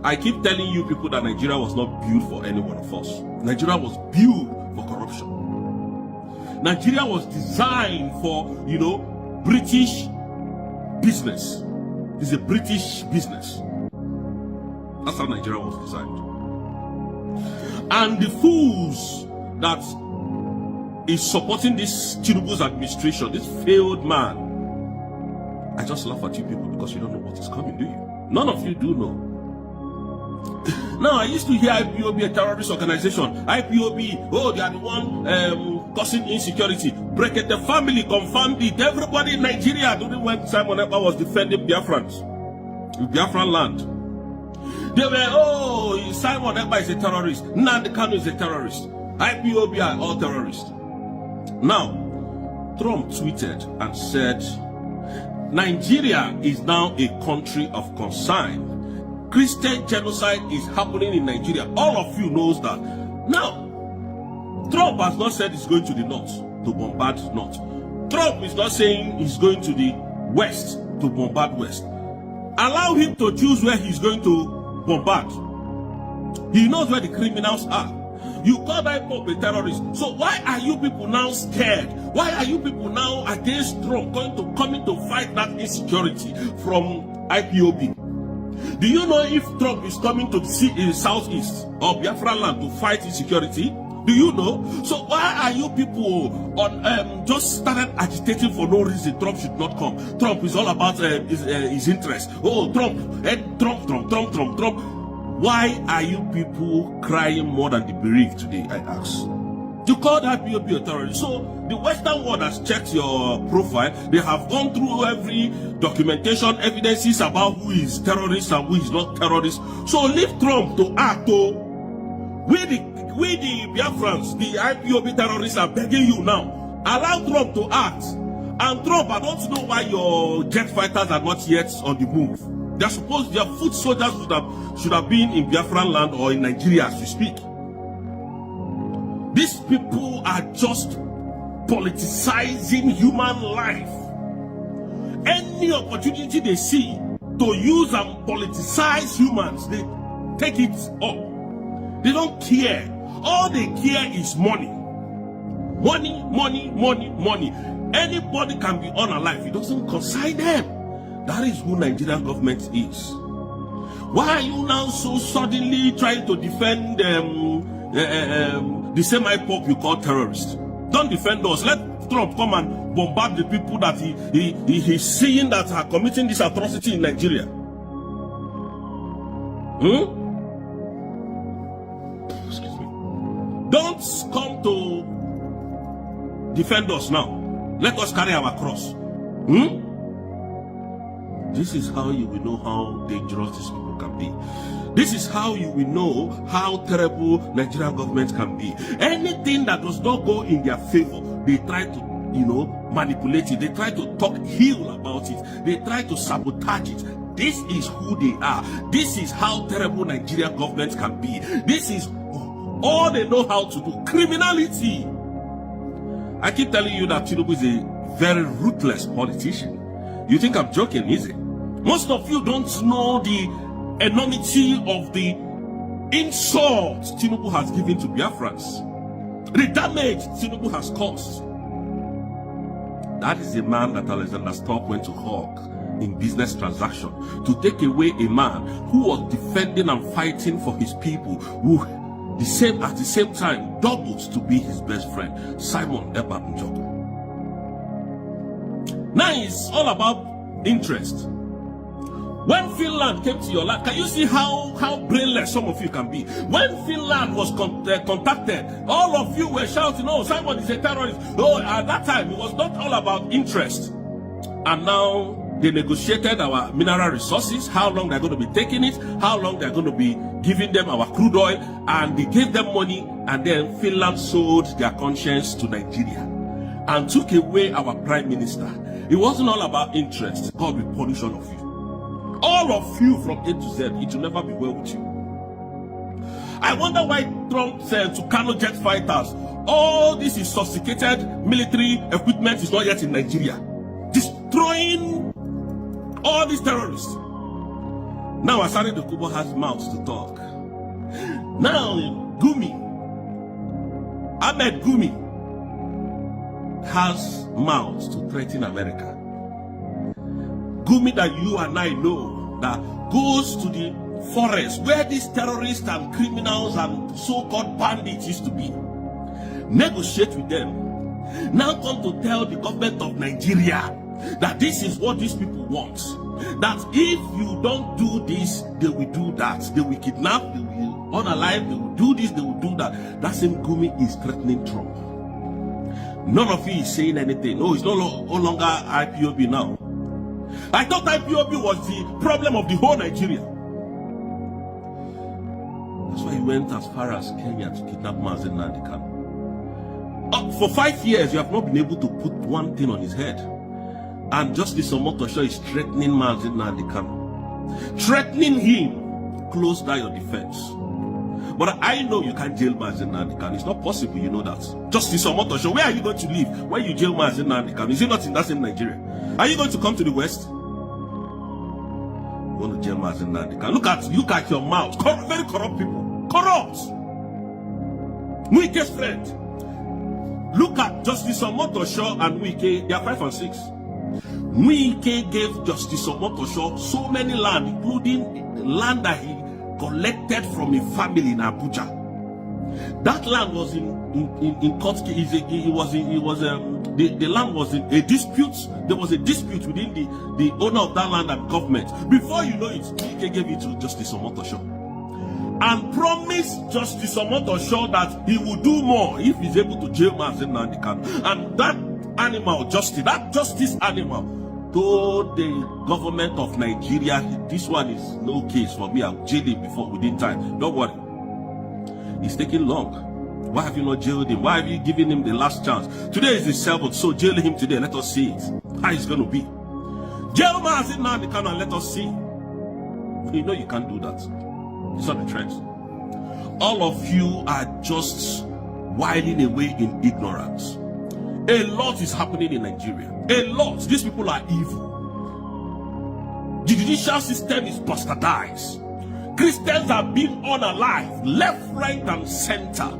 I keep telling you people that Nigeria was not built for any one of us. Nigeria was built for corruption. Nigeria was designed for, British business. It's a British business. That's how Nigeria was designed. And the fools that is supporting this Tinubu's administration, this failed man, I just laugh at you people because you don't know what is coming, do you? None of you do know. Now, I used to hear IPOB a terrorist organization. IPOB, oh, they are the one causing insecurity. Break it, the family confirmed it. Everybody in Nigeria, during when Simon Ekpa was defending Biafrans, Biafran land, they were, oh, Simon Ekpa is a terrorist. Nnamdi Kanu is a terrorist. IPOB are all terrorists. Now, Trump tweeted and said, Nigeria is now a country of concern. Christian genocide is happening in Nigeria. All of you knows that. Now, Trump has not said he's going to the north to bombard north. Trump is not saying he's going to the west to bombard west. Allow him to choose where he's going to bombard. He knows where the criminals are. You call IPOB a terrorist. So why are you people now scared? Why are you people now against Trump coming to fight that insecurity from IPOB? Do you know if Trump is coming to the southeast of Biafra land to fight insecurity? Do you know? So why are you people just started agitating for no reason? Trump should not come. Trump is all about his interest. Oh, Trump. Why are you people crying more than the bereaved today, I ask? You call that IPOB a terrorist. So the Western world has checked your profile. They have gone through every documentation, evidences about who is terrorist and who is not terrorist. So leave Trump to act. We the Biafrans, the IPOB terrorists are begging you now. Allow Trump to act. And Trump, I don't know why your jet fighters are not yet on the move. They're supposed, their foot soldiers should have been in Biafran land or in Nigeria as we speak. These people are just politicizing human life. Any opportunity they see to use and politicize humans, they take it up. They don't care. All they care is money. Money, money, money, money. Anybody can be unalive. It doesn't concern them. That is who Nigerian government is. Why are you now so suddenly trying to defend the same IPOB you call terrorists? Don't defend us. Let Trump come and bombard the people that he's seeing that are committing this atrocity in Nigeria. Excuse me. Don't come to defend us now. Let us carry our cross. This is how you will know how dangerous these people can be. This is how you will know how terrible Nigerian government can be. Anything that does not go in their favor, they try to, manipulate it. They try to talk ill about it. They try to sabotage it. This is who they are. This is how terrible Nigerian government can be. This is all they know how to do. Criminality. I keep telling you that Tinubu is a very ruthless politician. You think I'm joking, is it? Most of you don't know the enormity of the insult Tinubu has given to Biafrans. The damage Tinubu has caused. That is a man that Alexander Stock went to hug in business transaction, to take away a man who was defending and fighting for his people, who at the same time doubles to be his best friend, Simon Ekpa Njoku. Now it's all about interest. When Finland came to your land, can you see how brainless some of you can be? When Finland was contacted, all of you were shouting, "Oh, Simon is a terrorist." Oh, at that time, it was not all about interest. And now they negotiated our mineral resources, how long they're going to be taking it, how long they're going to be giving them our crude oil, and they gave them money, and then Finland sold their conscience to Nigeria and took away our prime minister. It wasn't all about interest. God will punish all of you. All of you from A to Z, it will never be well with you. I wonder why Trump said to Kano jet fighters, all this is sophisticated military equipment is not yet in Nigeria. Destroying all these terrorists. Now Asari Dokubo has mouths to talk. Now Ahmed Gumi has mouths to threaten America. Gumi that you and I know, that goes to the forest where these terrorists and criminals and so-called bandits used to be. Negotiate with them. Now come to tell the government of Nigeria that this is what these people want. That if you don't do this, they will do that. They will kidnap, they will unalive, they will do this, they will do that. That same Gumi is threatening Trump. None of you is saying anything. Oh, it's no longer IPOB now. I thought IPOB was the problem of the whole Nigeria. That's why he went as far as Kenya to kidnap Mazi Nnamdi. For 5 years, you have not been able to put one thing on his head. And Justice Omotosho is threatening Mazi Nnamdi. Threatening him, close down your defense. But I know you can't jail Mazi Nnamdi. It's not possible, you know that. Justice Omotosho, where are you going to live when you jail Mazi Nnamdi? Is it not in that same Nigeria? Are you going to come to the West? You want to jail Mazi Nnamdi? Look at your mouth. Very corrupt people. Corrupt. Nwike's friend. Look at Justice Omotosho and Nwike. They are 5 and 6. Nwike gave Justice Omotosho so many land, including land that he collected from a family in Abuja. That land was in court. The land was in a dispute. There was a dispute within the owner of that land and government. Before you know it, Nwike gave it to Justice Omotosho and promised Justice Omotosho that he will do more if he's able to jail Mazi Nnamdi. And that animal, that justice animal, told the government of Nigeria, this one is no case for me, I'll jail him within time. Don't worry. It's taking long. Why have you not jailed him? Why have you given him the last chance? Today is the 7th, so jail him today. Let us see it. How it's going to be. Jail Mazi Nnamdi and let us see. You know you can't do that. It's not a trend. All of you are just whiling away in ignorance. A lot is happening in Nigeria. A lot. These people are evil. The judicial system is bastardized. Christians are being unalive, left, right, and center.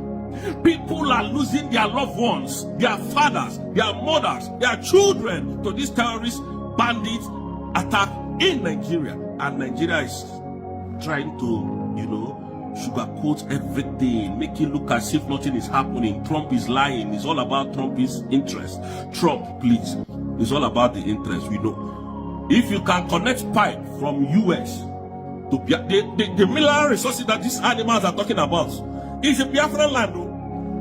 People are losing their loved ones, their fathers, their mothers, their children to this terrorist bandit attack in Nigeria. And Nigeria is trying to, sugarcoat everything, make it look as if nothing is happening. Trump is lying. It's all about Trump's interest. Trump, please. It's all about the interest, we know. If you can connect pipe from US to the mineral resources that these animals are talking about, is a Biafran land.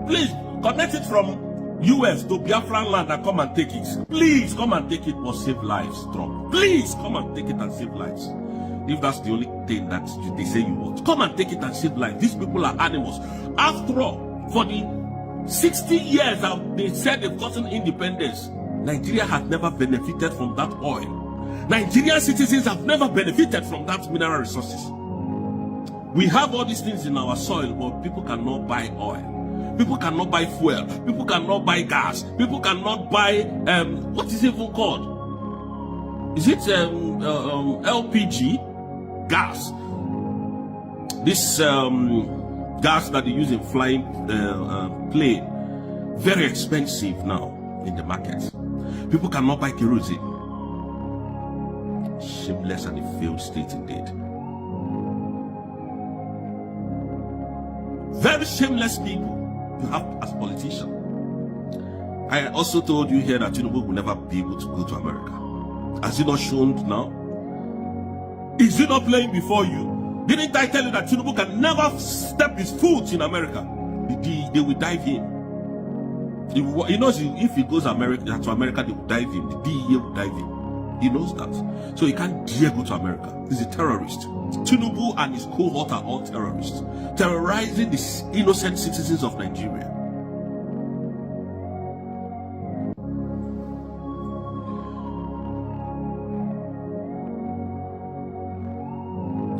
Please connect it from US to Biafran land and come and take it. Please come and take it or save lives, Trump. Please come and take it and save lives. If that's the only thing that they say you want, come and take it and save lives. These people are animals. After all, for the 60 years that they said they've gotten independence, Nigeria has never benefited from that oil. Nigerian citizens have never benefited from that mineral resources. We have all these things in our soil, but people cannot buy oil. People cannot buy fuel. People cannot buy gas. People cannot buy, what is it even called? Is it LPG? Gas. This gas that they use in flying plane. Very expensive now in the market. People cannot buy kerosene. Shameless and a failed state indeed. Very shameless people you have as politicians. I also told you here that Tinubu will never be able to go to America. Has it not shown now? Is he not playing before you? Didn't I tell you that Tinubu can never step his foot in America? They will dive in. He knows if he goes to America, they will dive in. The DEA will dive in. He knows that. So he can't dare go to America. He's a terrorist. Tinubu and his cohort are all terrorists. Terrorizing the innocent citizens of Nigeria.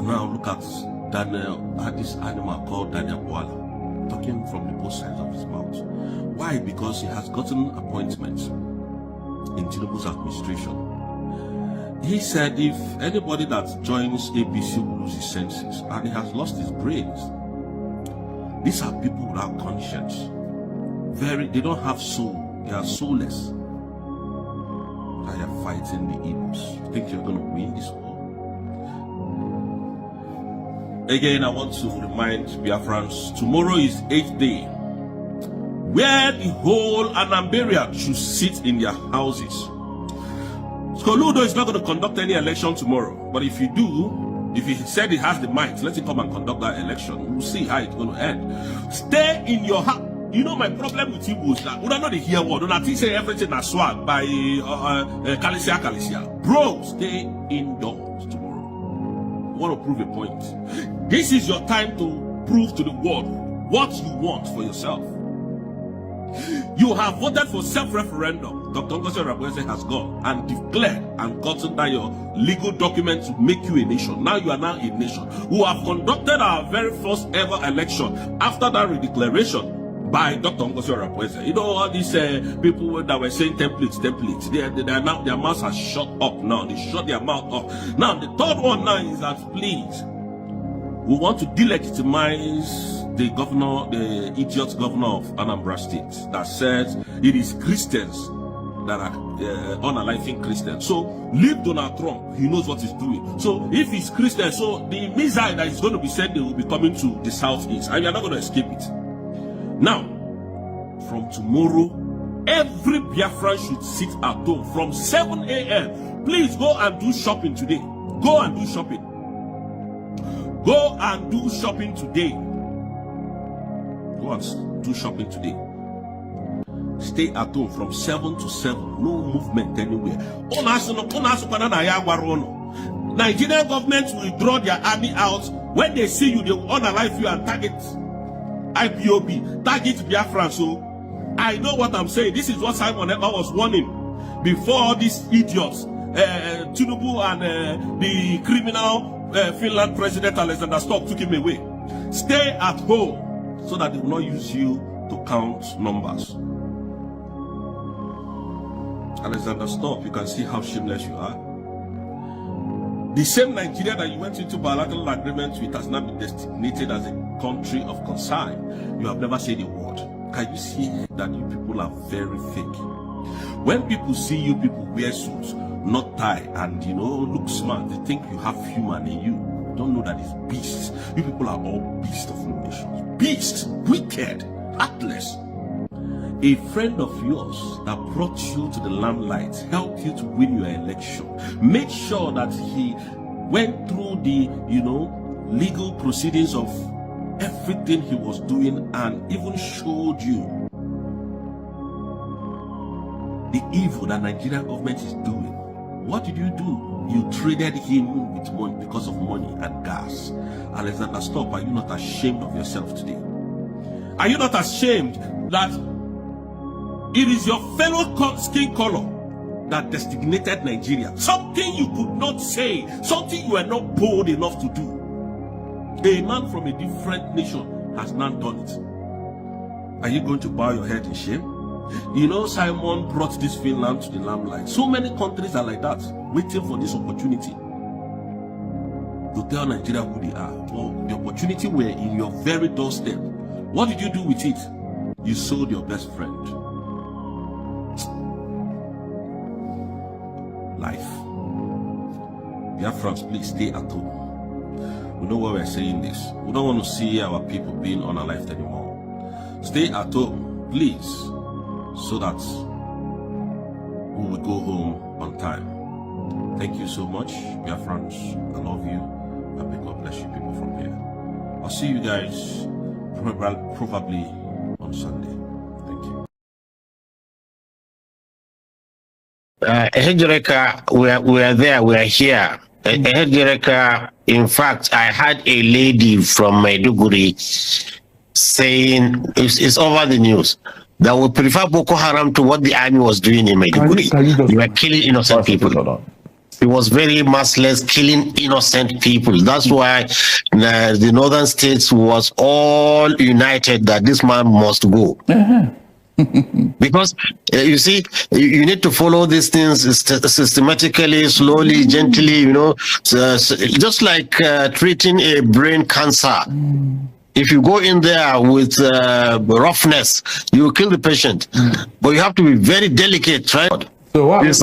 Now look at Daniel, this animal called Daniel Boala, talking from the both sides of his mouth. Why? Because he has gotten appointments in Tinubu's administration. He said if anybody that joins ABC will lose his senses, and he has lost his brains. These are people without conscience. They don't have soul. They are soulless. They are fighting the Igbos. You think you're going to win this war? Again, I want to remind Biafrans, tomorrow is 8th day, where the whole Anambra should sit in their houses. Soludo is not going to conduct any election tomorrow, but if you do, if he said he has the might, let him come and conduct that election. We'll see how it's going to end. Stay in your house. You know my problem with Igbo is that we don't know the hear word. I think say everything is swag by Kalisia. Bro, stay indoors tomorrow. You want to prove a point. This is your time to prove to the world what you want for yourself. You have voted for self-referendum. Dr. Ngozi Orakwe has gone and declared and gotten that your legal document to make you a nation. Now you are now a nation. We have conducted our very first ever election after that redeclaration by Dr. Ngozi Orakwe. You know all these people that were saying templates. They are now, their mouths are shut up now. They shut their mouth up. Now the third one now is that please, we want to delegitimize the governor, the idiot governor of Anambra State that says it is Christians that are unaliving Christians. So leave Donald Trump. He knows what he's doing. So if he's Christian, so the missile that is going to be sent, they will be coming to the southeast, and you're not going to escape it. Now, from tomorrow, every Biafran should sit at home from 7 a.m. Please go and do shopping today. Go and do shopping. Go and do shopping today. Go and do shopping today. Stay at home from 7 to 7. No movement anywhere. Nigerian government will draw their army out. When they see you, they will unalive you and target IPOB, target Biafran. So I know what I'm saying. This is what Simon Ekpa was warning before these idiots, Tinubu and the criminal Finland President Alexander Stubb took him away. Stay at home so that they will not use you to count numbers. Alexander Stubb, you can see how shameless you are. The same Nigeria that you went into bilateral agreement with has now been designated as a country of concern. You have never said a word. Can you see that you people are very fake? When people see you people wear suits, not tie, and look smart, they think you have human in you. Don't know that it's beasts. You people are all beasts of no nations. Beasts, wicked, heartless. A friend of yours that brought you to the limelight, helped you to win your election, made sure that he went through the, legal proceedings of everything he was doing, and even showed you evil that Nigerian government is doing, what did you do? You traded him with money because of money and gas. Alexander Stop, are you not ashamed of yourself today? Are you not ashamed that it is your fellow skin color that designated Nigeria? Something you could not say, something you were not bold enough to do. A man from a different nation has now done it. Are you going to bow your head in shame? You know, Simon brought this Finland to the limelight. So many countries are like that, waiting for this opportunity to tell Nigeria who they are. Well, the opportunity were in your very doorstep. What did you do with it? You sold your best friend. Life. Dear friends, please stay at home. We know why we're saying this. We don't want to see our people being unalived anymore. Stay at home, please, so that we will go home on time. Thank you so much, dear friends. I love you, and may God bless you people from here. I'll see you guys probably on Sunday. Thank you. Hedgereka, we are there, we are here. Hedgereka, in fact, I had a lady from Maiduguri saying, it's over the news, that would prefer Boko Haram to what the army was doing in Maiduguri. They were killing innocent people. It was very merciless, killing innocent people. That's why the northern states was all united that this man must go. Because you see, you need to follow these things systematically, slowly, gently, you know, just like treating a brain cancer. If you go in there with roughness, you will kill the patient. But you have to be very delicate, right? So what?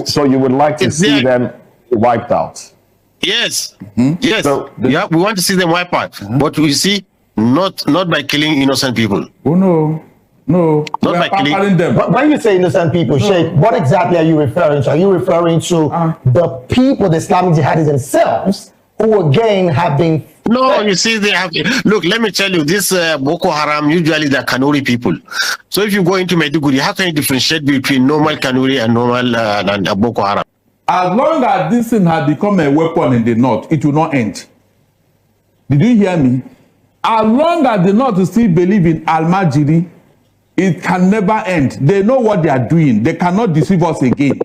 So you would like to see them wiped out? Yes, yes. So we want to see them wiped out, but you see, not by killing innocent people. Oh no. No, not by killing them. But when you say innocent people, Sheikh, what exactly are you referring to? Are you referring to the people, the Islamic jihadis themselves, who again have been... No, you see, they have... Look, let me tell you, this Boko Haram, usually they're Kanuri people. So if you go into Maiduguri, how can you differentiate between normal Kanuri and normal and Boko Haram? As long as this thing has become a weapon in the north, it will not end. Did you hear me? As long as the north still believe in Al-Majiri, it can never end. They know what they are doing. They cannot deceive us again.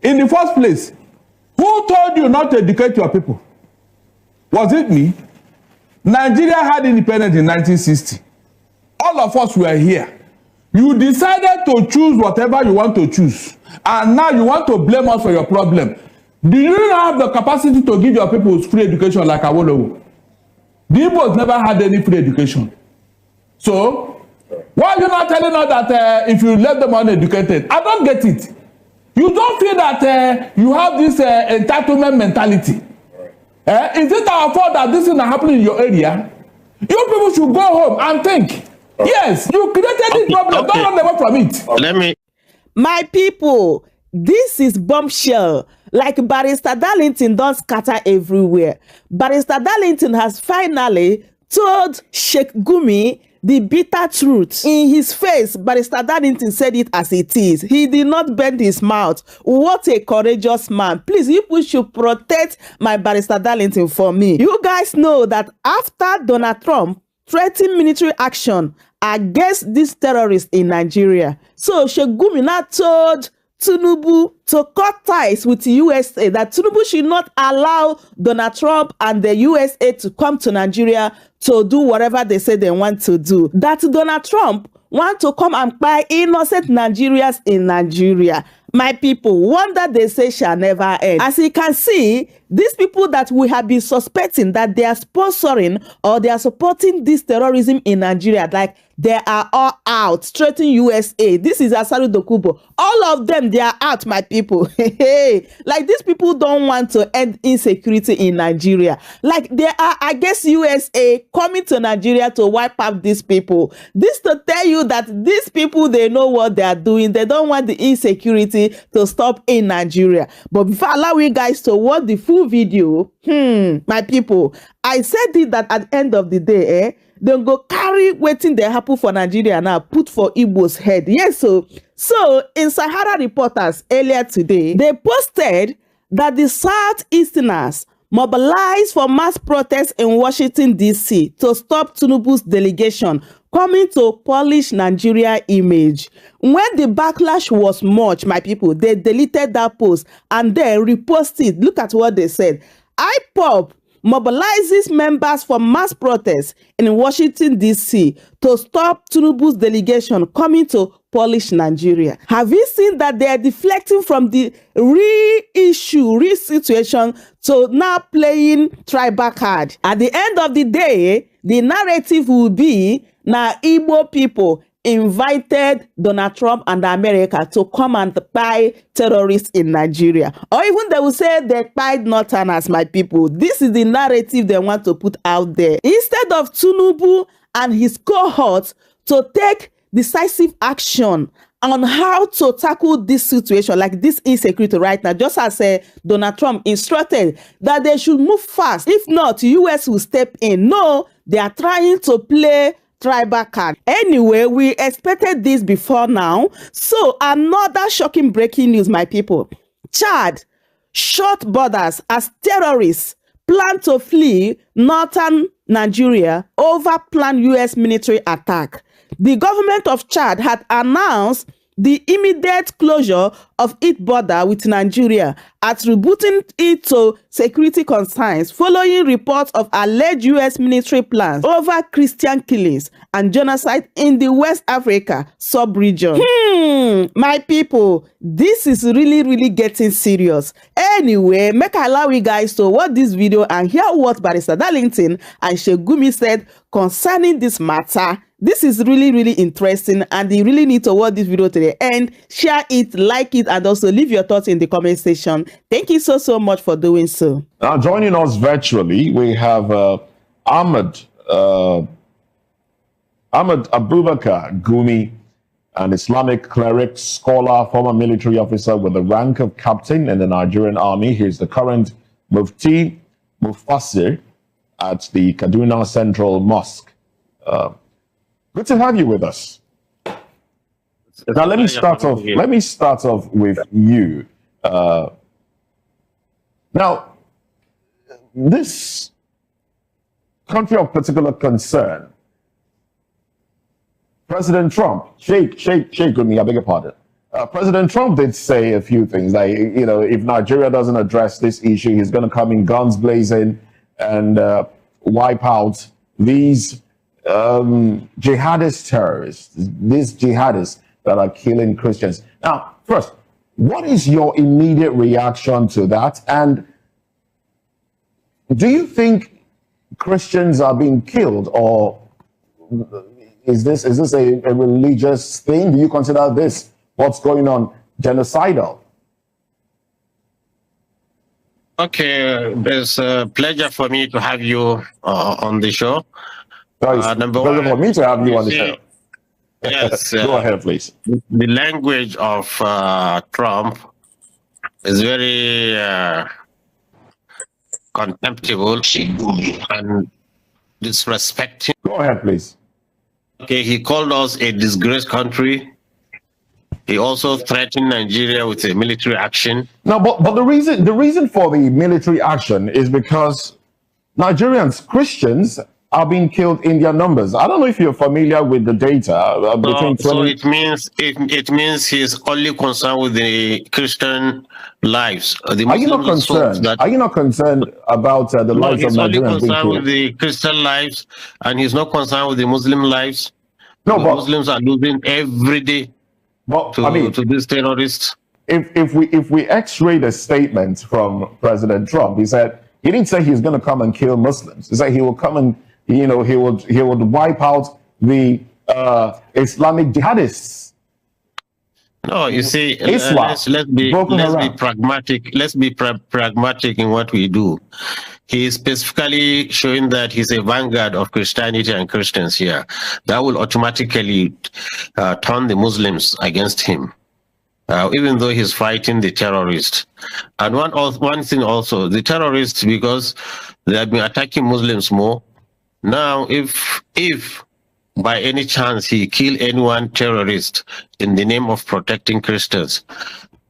In the first place, who told you not to educate your people? Was it me? Nigeria had independence in 1960. All of us were here. You decided to choose whatever you want to choose. And now you want to blame us for your problem. Do you not have the capacity to give your people free education like Awolowo? The Igbos never had any free education. So, why are you not telling us that if you let them uneducated? I don't get it. You don't feel that you have this entitlement mentality. Is it our fault that this is not happening in your area? You people should go home and think. Yes, you created this problem. Don't run away from it. Let me. My people, this is bombshell. Like Barrister Darlington don't scatter everywhere. Barrister Darlington has finally told Sheikh Gumi the bitter truth. In his face, Barrister Darlington said it as it is. He did not bend his mouth. What a courageous man. Please, you should protect my Barrister Darlington for me. You guys know that after Donald Trump threatened military action against these terrorists in Nigeria, so Sheikh Gumi now told Tinubu to cut ties with the USA, that Tinubu should not allow Donald Trump and the USA to come to Nigeria to do whatever they say they want to do. That Donald Trump want to come and buy innocent Nigerians in Nigeria. My people, wonder they say shall never end. As you can see, these people that we have been suspecting that they are sponsoring or they are supporting this terrorism in Nigeria, like they are all out, straight in USA. This is Asaru Dokubo. All of them, they are out, my people. Like these people don't want to end insecurity in Nigeria. Like they are against USA coming to Nigeria to wipe out these people. This to tell you that these people, they know what they are doing. They don't want the insecurity to stop in Nigeria. But before I allow you guys to watch the full video, my people, I said it that at the end of the day, then go carry waiting they happen for Nigeria now, put for Igbo's head. Yes, so in Sahara Reporters earlier today, they posted that the Southeasterners mobilized for mass protests in Washington, D.C. to stop Tinubu's delegation coming to polish Nigeria image. When the backlash was much, my people, they deleted that post and then reposted. Look at what they said. IPOB mobilizes members for mass protests in Washington, D.C. to stop Tinubu's delegation coming to polish Nigeria. Have you seen that they are deflecting from the real situation to now playing tribal card? At the end of the day, the narrative will be now Igbo people invited Donald Trump and America to come and buy terrorists in Nigeria. Or even they will say they buy Northerners, my people. This is the narrative they want to put out there. Instead of Tinubu and his cohorts to take decisive action on how to tackle this situation, like this insecurity right now, just as Donald Trump instructed that they should move fast. If not, US will step in. No, they are trying to play tribal card. Anyway, we expected this before now. So another shocking breaking news, my people. Chad shut borders as terrorists plan to flee northern Nigeria over planned US military attack. The government of Chad had announced the immediate closure of its border with Nigeria, attributing it to security concerns following reports of alleged U.S. military plans over Christian killings and genocide in the West Africa sub-region. My people, this is really getting serious. Anyway, make I allow you guys to watch this video and hear what Barrister Darlington and Sheikh Gumi said concerning this matter. This is really interesting, and you really need to watch this video to the end. Share it, like it, and also leave your thoughts in the comment section. Thank you so much for doing so. Now, joining us virtually, we have Ahmed Abubakar Gumi, an Islamic cleric, scholar, former military officer with the rank of captain in the Nigerian army. He is the current Mufti Mufassir at the Kaduna Central Mosque. Good to have you with us. Now, let me start off with you. Now, this country of particular concern, President Trump, Sheikh Gumi, I beg your pardon. President Trump did say a few things, like, you know, if Nigeria doesn't address this issue, he's going to come in guns blazing and wipe out these jihadist terrorists, these jihadists that are killing Christians. Now, first, what is your immediate reaction to that? And do you think Christians are being killed, or is this a religious thing? Do you consider this, what's going on, genocidal? Okay, it's a pleasure for me to have you on the show. Number one, for me to have you on the show. Yes. Go ahead, please. The language of Trump is very contemptible and disrespecting. Go ahead, please. Okay, he called us a disgraced country. He also threatened Nigeria with a military action. No, but the reason for the military action is because Nigerians, Christians, are being killed in their numbers. I don't know if you're familiar with the data between 20... So it means he's only concerned with the Christian lives. The are you not concerned? Are you not concerned about the lives of Nigerians? He's only concerned with the Christian lives, and he's not concerned with the Muslim lives. No, but Muslims are losing every day to these terrorists. If we X-ray the statement from President Trump, he said he didn't say he's going to come and kill Muslims. He said he will come and he would wipe out the Islamic jihadists. No, you see, let's be pragmatic. Let's be pragmatic in what we do. He is specifically showing that he's a vanguard of Christianity and Christians here. That will automatically turn the Muslims against him, even though he's fighting the terrorists. And one thing also, the terrorists, because they have been attacking Muslims more, Now, if by any chance he kill anyone terrorist in the name of protecting Christians,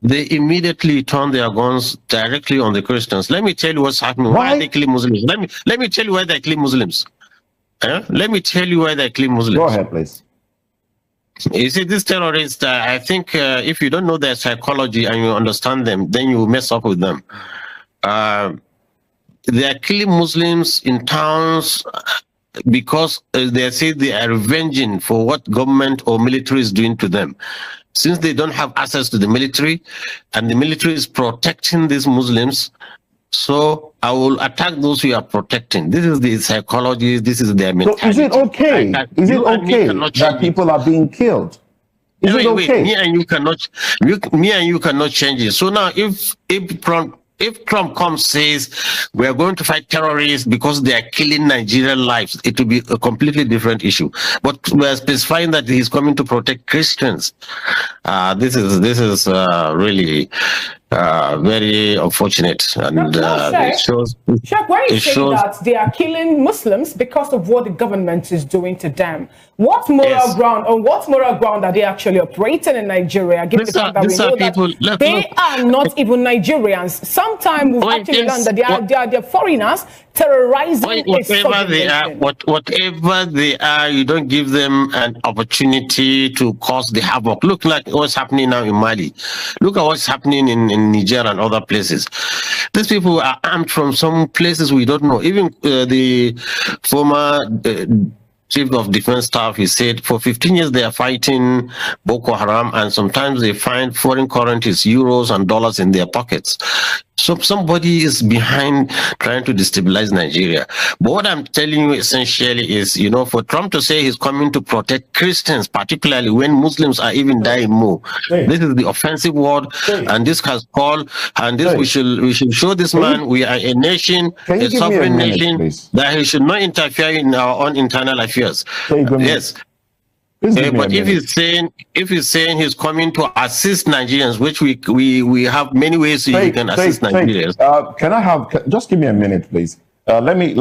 they immediately turn their guns directly on the Christians. Let me tell you what's happening. Why they kill Muslims? Let me tell you why they kill Muslims. Let me tell you why they kill Muslims. Go ahead, please. You see, these terrorists, I think if you don't know their psychology and you understand them, then you mess up with them. They are killing Muslims in towns because they say they are revenging for what government or military is doing to them. Since they don't have access to the military, and the military is protecting these Muslims, so I will attack those who are protecting. This is the psychology, this is their mentality. So is it okay? Is it okay that people are being killed? Is it okay? Me and you cannot change it. So now if Trump comes says we are going to fight terrorists because they are killing Nigerian lives, it will be a completely different issue. But we are specifying that he's coming to protect Christians. This is really very unfortunate, and it shows. Sheikh, when you say that they are killing Muslims because of what the government is doing to them, what moral ground are they actually operating in Nigeria? Given the fact that we know that they are not even Nigerians. Sometimes we actually learn that they are foreigners terrorizing whatever they are, you don't give them an opportunity to cause the havoc. Look like what's happening now in Mali. Look at what's happening in Niger and other places. These people are armed from some places we don't know. Even the former Chief of Defense Staff, he said for 15 years they are fighting Boko Haram, and sometimes they find foreign currencies, euros and dollars in their pockets. So somebody is behind trying to destabilize Nigeria. But what I'm telling you essentially is, you know, for Trump to say he's coming to protect Christians, particularly when Muslims are even dying more, this is the offensive word, and this has called, and this we should show this man we are a nation, a sovereign nation, that he should not interfere in our own internal affairs. Yes. But if he's saying he's coming to assist Nigerians, which we have many ways he can assist Nigerians. Can I have just give me a minute, please? Let me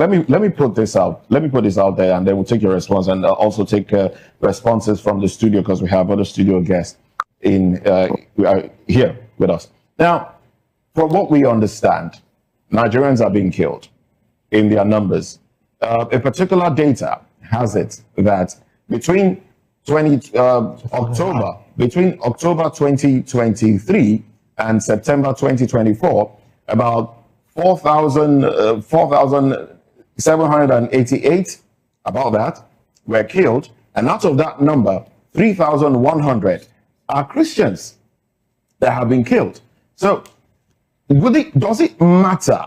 put this out. Let me put this out there, and then we'll take your response, and also take responses from the studio, because we have other studio guests in here with us. Now, from what we understand, Nigerians are being killed in their numbers. A particular data has it that between October 2023 and September 2024, about 4,788, about that, were killed. And out of that number, 3,100 are Christians that have been killed. So does it matter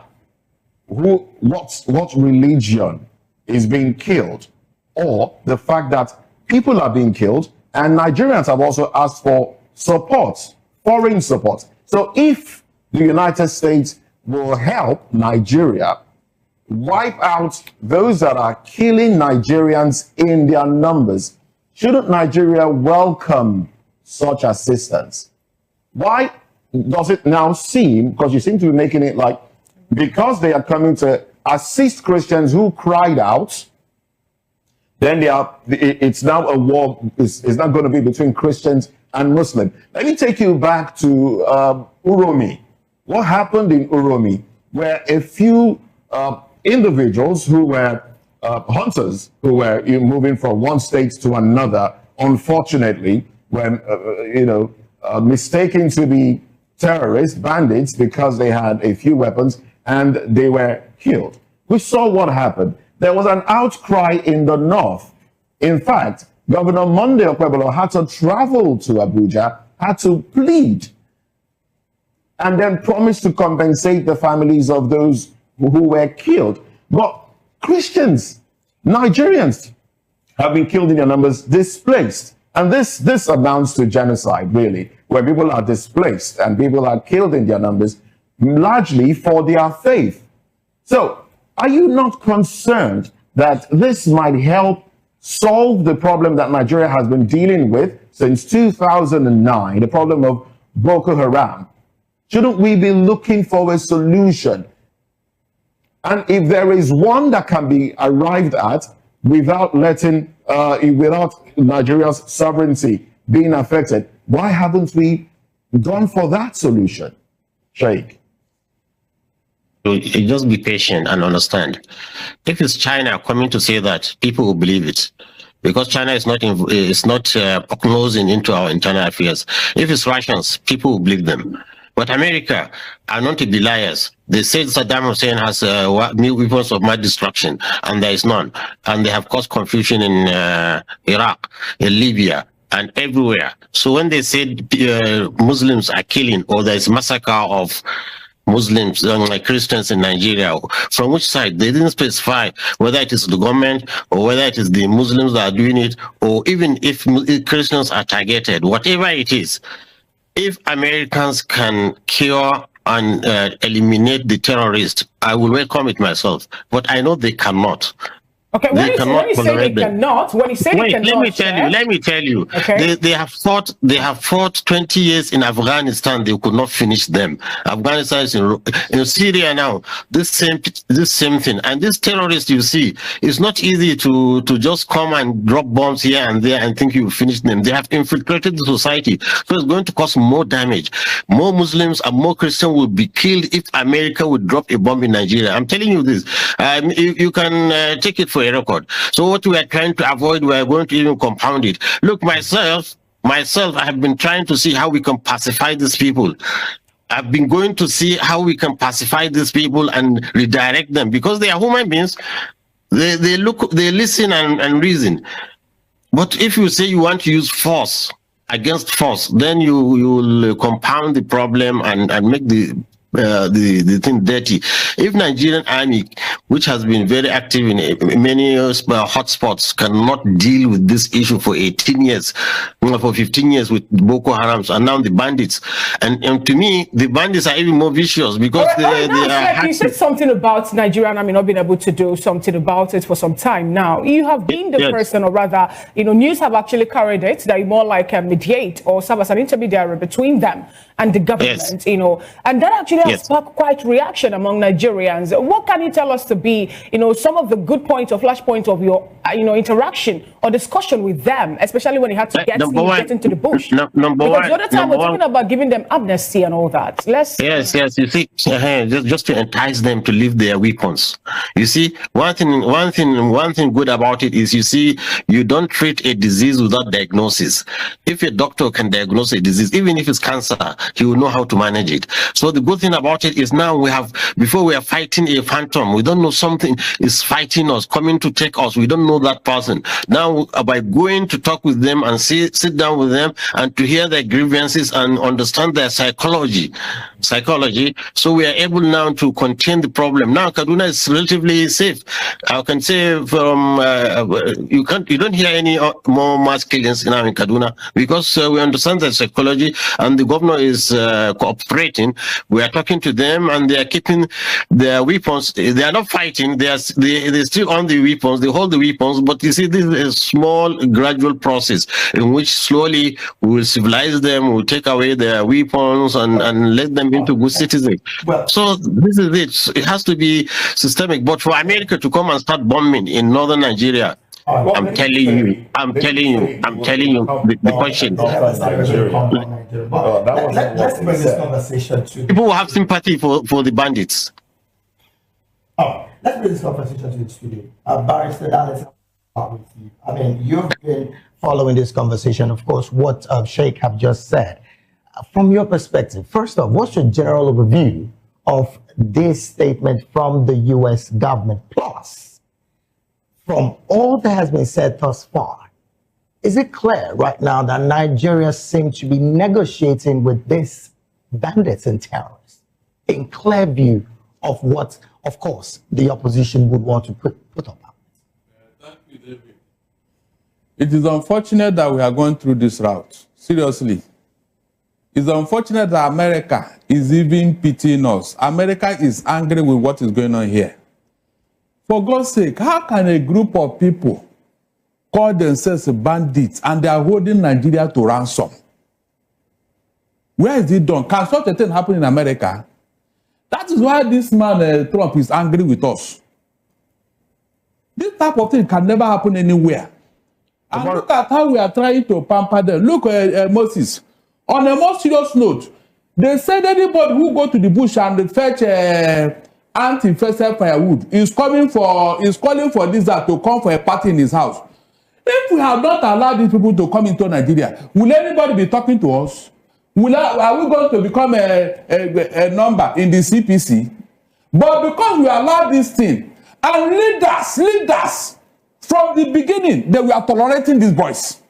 what religion is being killed, or the fact that people are being killed, and Nigerians have also asked for support, foreign support? So if the United States will help Nigeria wipe out those that are killing Nigerians in their numbers, shouldn't Nigeria welcome such assistance? Why does it now seem, because you seem to be making it like, because they are coming to assist Christians who cried out, then it's now a war, it's not going to be between Christians and Muslims. Let me take you back to Uromi. What happened in Uromi, where a few individuals who were hunters, who were moving from one state to another, unfortunately, were mistaken to be terrorists, bandits, because they had a few weapons, and they were killed. We saw what happened. There was an outcry in the north. In fact, Governor Monday Okwebolo had to travel to Abuja, had to plead, and then promise to compensate the families of those who were killed. But Christians, Nigerians, have been killed in their numbers, displaced. And this amounts to genocide, really, where people are displaced and people are killed in their numbers, largely for their faith. So, are you not concerned that this might help solve the problem that Nigeria has been dealing with since 2009, the problem of Boko Haram? Shouldn't we be looking for a solution? And if there is one that can be arrived at without letting, without Nigeria's sovereignty being affected, why haven't we gone for that solution, Sheikh? Just be patient and understand. If it's China coming to say that, people will believe it, because China is not closing into our internal affairs. If it's Russians, people will believe them. But America are not to be liars. They said Saddam Hussein has weapons of mass destruction, and there is none. And they have caused confusion in Iraq, in Libya, and everywhere. So when they said Muslims are killing, or there is massacre of Muslims, like Christians in Nigeria, from which side? They didn't specify whether it is the government or whether it is the Muslims that are doing it, or even if Christians are targeted. Whatever it is, if Americans can cure and eliminate the terrorists, I will welcome it myself. But I know they cannot. Okay, when you say they cannot, let me tell you. Okay. They have fought 20 years in Afghanistan. They could not finish them. Afghanistan is in Syria now. This same thing. And this terrorist you see, it's not easy to just come and drop bombs here and there and think you finish them. They have infiltrated the society, so it's going to cause more damage. More Muslims and more Christians will be killed if America would drop a bomb in Nigeria. I'm telling you this. You can take it for a record. So what we are trying to avoid, we are going to even compound it. Look, myself, I have been trying to see how we can pacify these people. I've been going to see how we can pacify these people and redirect them, because they are human beings. They listen and reason. But if you say you want to use force against force, then you will compound the problem and make the thing dirty. If Nigerian army, which has been very active in many hotspots, cannot deal with this issue for 18 years, for 15 years with Boko Haram, and now the bandits, and to me, the bandits are even more vicious, because they are. You said something about Nigerian army not being able to do something about it for some time now. You have been the person, or rather, news have actually carried it, that you more like mediate or serve as an intermediary between them and the government, and that actually has sparked quite reaction among Nigerians. What can you tell us to be, some of the good points or flash points of your, interaction or discussion with them, especially when you had to get into the bush? Because the other time we're talking about giving them amnesty and all that. Yes. You see, just to entice them to leave their weapons. You see, one thing good about it is, you see, you don't treat a disease without diagnosis. If a doctor can diagnose a disease, even if it's cancer, he will know how to manage it. So the good thing about it is, now before we are fighting a phantom, we don't know something is fighting us, coming to take us. We don't know that person. Now, by going to talk with them and sit down with them and to hear their grievances and understand their psychology, so we are able now to contain the problem. Now Kaduna is relatively safe. I can say from you don't hear any more mass killings now in Kaduna, because we understand their psychology, and the governor is cooperating. We are talking to them, and they are keeping their weapons. They are not fighting. They're still on the weapons. They hold the weapons. But you see, this is a small, gradual process in which slowly we will civilize them. We will take away their weapons and let them into good citizens. So this is it. It has to be systemic. But for America to come and start bombing in northern Nigeria, I'm telling you, the question. Let's bring this conversation to people who have sympathy for the bandits. Let's bring this conversation to the studio. Barrister, I mean, you've been following this conversation, of course, what Sheikh have just said. From your perspective, first off, what's your general overview of this statement from the U.S. government? Plus, from all that has been said thus far, is it clear right now that Nigeria seems to be negotiating with these bandits and terrorists in clear view of what, of course, the opposition would want to put up? Thank you, David. It is unfortunate that we are going through this route. Seriously. It's unfortunate that America is even pitying us. America is angry with what is going on here. For God's sake, how can a group of people call themselves bandits and they are holding Nigeria to ransom? Where is it done? Can such a thing happen in America? That is why this man, Trump, is angry with us. This type of thing can never happen anywhere. And look at how we are trying to pamper them. Look at Moses. On a more serious note, they said anybody who go to the bush and fetch anti-infested firewood is calling for this to come for a party in his house. If we have not allowed these people to come into Nigeria, will anybody be talking to us? Are we going to become a number in the CPC? But because we allow this thing, and leaders, from the beginning, they were tolerating these boys.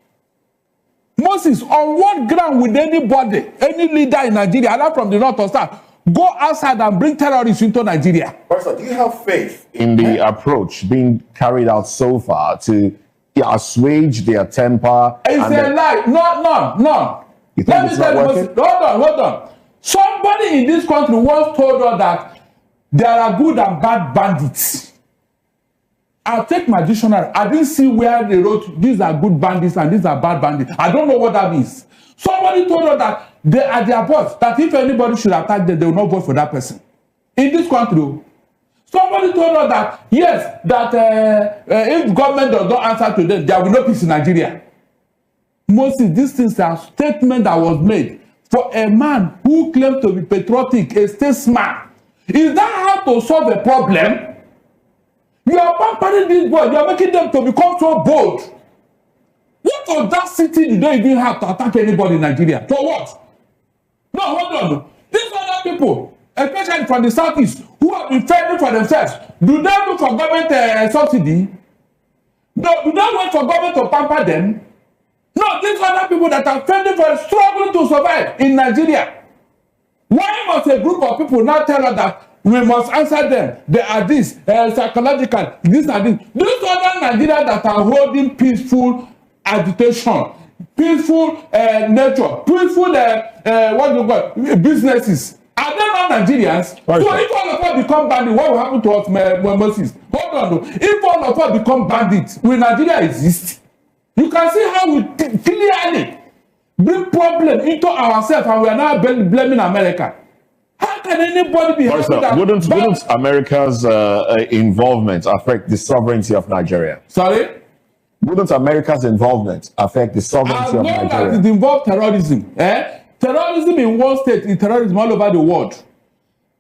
Moses, on what ground would anybody, any leader in Nigeria, either from the north or south, go outside and bring terrorists into Nigeria? Barrister, do you have faith in the approach being carried out so far to assuage their temper? It's a lie. None. Let me tell you, Moses, hold on. Somebody in this country once told us that there are good and bad bandits. I'll take my dictionary. I didn't see where they wrote these are good bandits and these are bad bandits. I don't know what that means. Somebody told us that they are their boss, that if anybody should attack them, they will not vote for that person. In this country, somebody told us that, yes, that if government does not answer to them, there will be no peace in Nigeria. Mostly, these things are statement that was made for a man who claimed to be patriotic, a statesman. Is that how to solve a problem? You are pampering these boys. You are making them to become so bold. What audacity do they even have to attack anybody in Nigeria? For what? No, hold on. These other people, especially from the southeast, who have been fending for themselves, do they look for government subsidy? No, do they wait for government to pamper them? No, these other people that are fending for struggling to survive in Nigeria. Why must a group of people now tell us that we must answer them? They are this, psychological, this and this. These other Nigerians that are holding peaceful agitation, peaceful nature, peaceful businesses, are they not Nigerians? Right. So if all of us become bandits, what will happen to us, Moses? Hold on. If all of us become bandits, will Nigeria exist? You can see how we clearly bring problem into ourselves and we are now blaming America. How can anybody be happy that... Wouldn't America's involvement affect the sovereignty of Nigeria? Sorry? Wouldn't America's involvement affect the sovereignty of Nigeria? As long as it involves terrorism. Terrorism in one state is terrorism all over the world.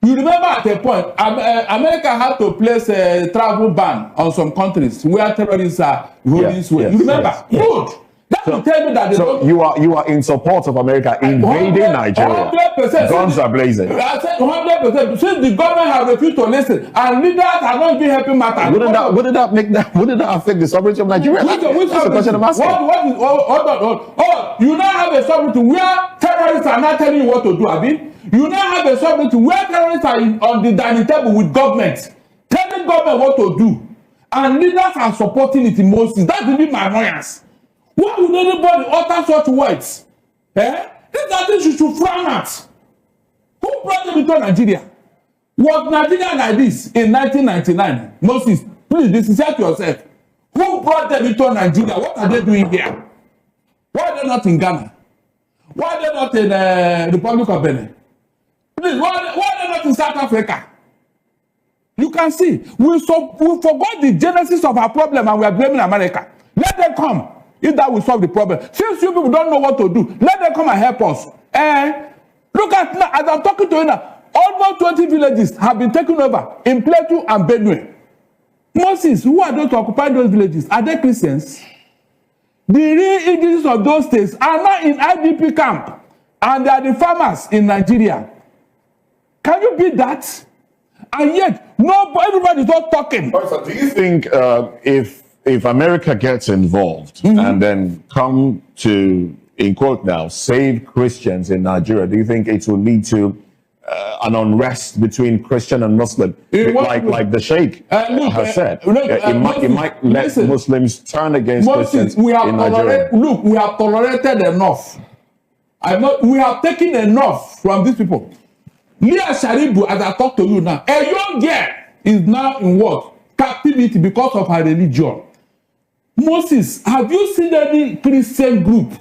You remember at a point, America had to place a travel ban on some countries where terrorists are going this way. You remember? Yes. Good. That will tell me that you are in support of America invading Nigeria. 100%. Guns are blazing. I said 100%. Since the government has refused to listen and leaders are not even helping matters. Wouldn't that affect the sovereignty of Nigeria? That's the question I'm asking. You now have a sovereignty where terrorists are not telling you what to do, Abi. You now have a sovereignty where terrorists are on the dining table with government, telling government what to do, and leaders are supporting it in most. That will be my annoyance. Why would anybody utter such words? These are things you should frown at. Who brought them into Nigeria? Was Nigeria like this in 1999? Moses, please be sincere to yourself. Who brought them into Nigeria? What are they doing here? Why are they not in Ghana? Why are they not in the Republic of Benin? Please, why are they not in South Africa? You can see, we forgot the genesis of our problem and we are blaming America. Let them come. If that will solve the problem. Since you people don't know what to do, let them come and help us. Look at now, as I'm talking to you now, almost 20 villages have been taken over in Plateau and Benue. Moses, who are those occupying those villages? Are they Christians? The real indigenous of those states are now in IDP camp, and they are the farmers in Nigeria. Can you beat that? And yet, everybody is not talking. So do you think if America gets involved and then come to, in quote now, save Christians in Nigeria, do you think it will lead to an unrest between Christian and Muslim, like the Sheikh has said? It might let Muslims turn against Christians in Nigeria. Look, we have tolerated enough. We have taken enough from these people. Leah Sharibu, as I talk to you now, a young girl is now in what? Captivity because of her religion. Moses, have you seen any Christian group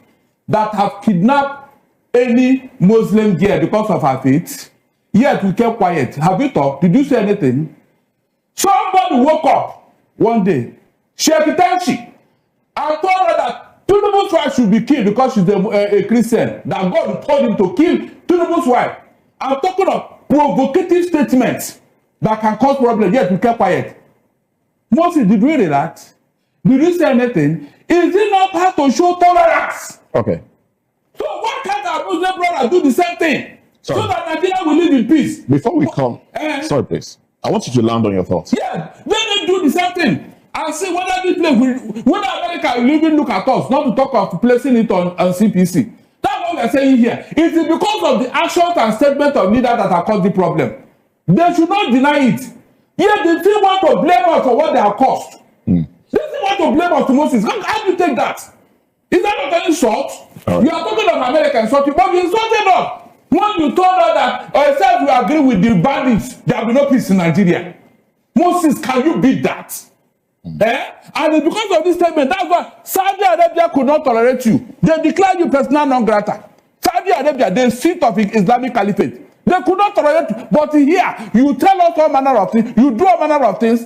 that have kidnapped any Muslim girl because of her faith? Yet we kept quiet. Have you talked? Did you say anything? Somebody woke up one day, Sheikh Tanshi, and told her that Tinubu's wife should be killed because she's a Christian. That God told him to kill Tinubu's wife. I'm talking of provocative statements that can cause problems. Yet we kept quiet. Moses, did we read that? Did you say anything? Is it not hard to show tolerance? Okay. So why can't our Muslim brothers do the same thing? Sorry. So that Nigeria will live in peace. Before we come, sorry, please. I want you to land on your thoughts. Yeah, let them do the same thing. And see whether this place whether America will even look at us, not to talk of placing it on CPC. That's what we're saying here. It is because of the actions and statements of leaders that have caused the problem. They should not deny it. Yet they still want to blame us for what they have caused. They still want to blame us to Moses. How do you take that? Is that not an insult? Right. You are talking of America insulting, but you insulted us. When you told us that, or except you agree with the bandits, there will be no peace in Nigeria. Moses, can you beat that? And it's because of this statement, that's why Saudi Arabia could not tolerate you. They declared you persona non grata. Saudi Arabia, the seat of Islamic Caliphate. They could not tolerate you. But here, you tell us all manner of things, you do all manner of things,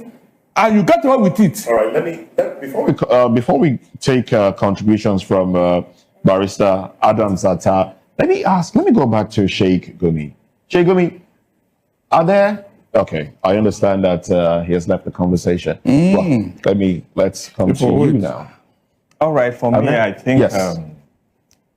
and you get away with it. All right, before we take contributions from Barrister Adam Zata, let me go back to Sheikh Gumi. Sheikh Gumi, are there, okay, I understand that he has left the conversation. Well, let's come to you now. All right, for me, I think yes.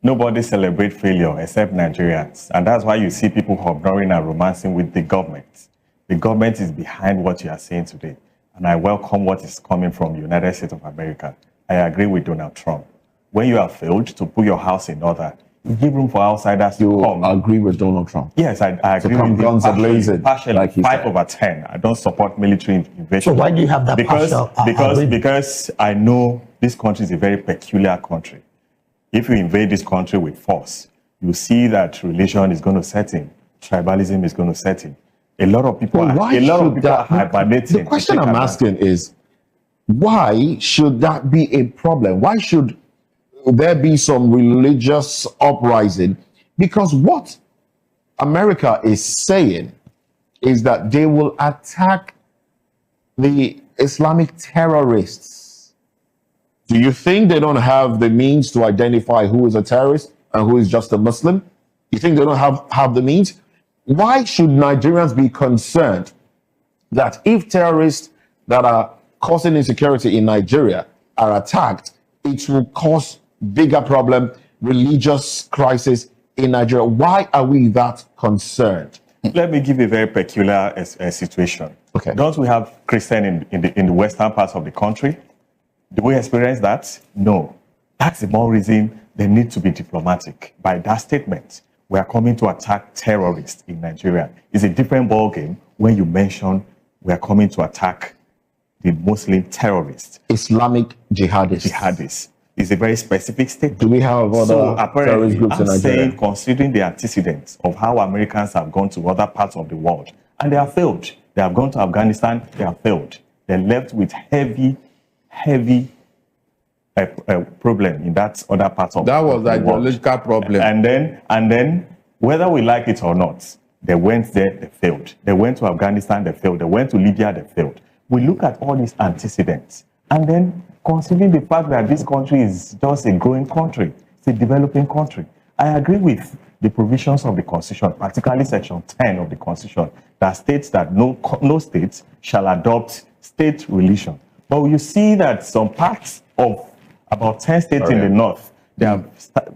Nobody celebrates failure except Nigerians. And that's why you see people ignoring and romancing with the government. The government is behind what you are saying today. And I welcome what is coming from the United States of America. I agree with Donald Trump. When you have failed to put your house in order, you give room for outsiders to come. You agree with Donald Trump? Yes, I agree with guns him. Partially, like 5/10. I don't support military invasion. So why do you have that because I know this country is a very peculiar country. If you invade this country with force, you see that religion is going to set in, tribalism is going to set in. A lot of people are hibernating. The question I'm asking is, why should that be a problem? Why should there be some religious uprising? Because what America is saying is that they will attack the Islamic terrorists. Do you think they don't have the means to identify who is a terrorist and who is just a Muslim? You think they don't have the means? Why should Nigerians be concerned that if terrorists that are causing insecurity in Nigeria are attacked, it will cause bigger problem, religious crisis in Nigeria? Why are we that concerned? Let me give a very peculiar situation. Okay. Don't we have Christians in the western parts of the country? Do we experience that? No. That's the more reason they need to be diplomatic. By that statement, we are coming to attack terrorists in Nigeria. It's a different ballgame when you mention we are coming to attack the Muslim terrorists. Islamic jihadists. Jihadists. It's a very specific statement. Do we have other terrorist groups in Nigeria? I'm saying, considering the antecedents of how Americans have gone to other parts of the world, and they have failed. They have gone to Afghanistan, they have failed. They're left with heavy problem in that other part of that was the world. Ideological problem. And then, whether we like it or not, they went there, they failed. They went to Afghanistan, they failed. They went to Libya, they failed. We look at all these antecedents, and then considering the fact that this country is just a growing country, it's a developing country. I agree with the provisions of the Constitution, particularly Section 10 of the Constitution, that states that no state shall adopt state religion. But you see that some parts of about 10 states in the north, they have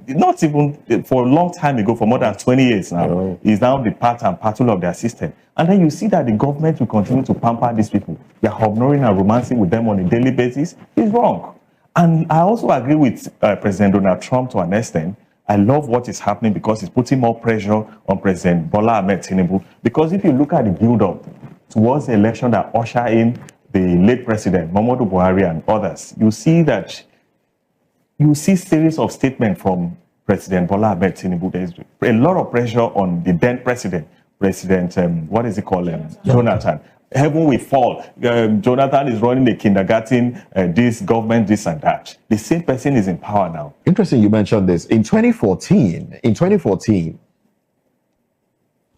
not even for a long time ago, for more than 20 years now, is now the part and parcel of their system. And then you see that the government will continue to pamper these people. They are ignoring and romancing with them on a daily basis. It's wrong. And I also agree with President Donald Trump to an extent. I love what is happening because it's putting more pressure on President Bola Ahmed Tinubu. Because if you look at the build-up towards the election that ushered in the late President Muhammadu Buhari and others, you see that series of statements from President Bola Ahmed Tinubu. There's a lot of pressure on the then President Jonathan. Heaven will fall. Jonathan is running the kindergarten, this government, this and that. The same person is in power now. Interesting you mentioned this. In 2014,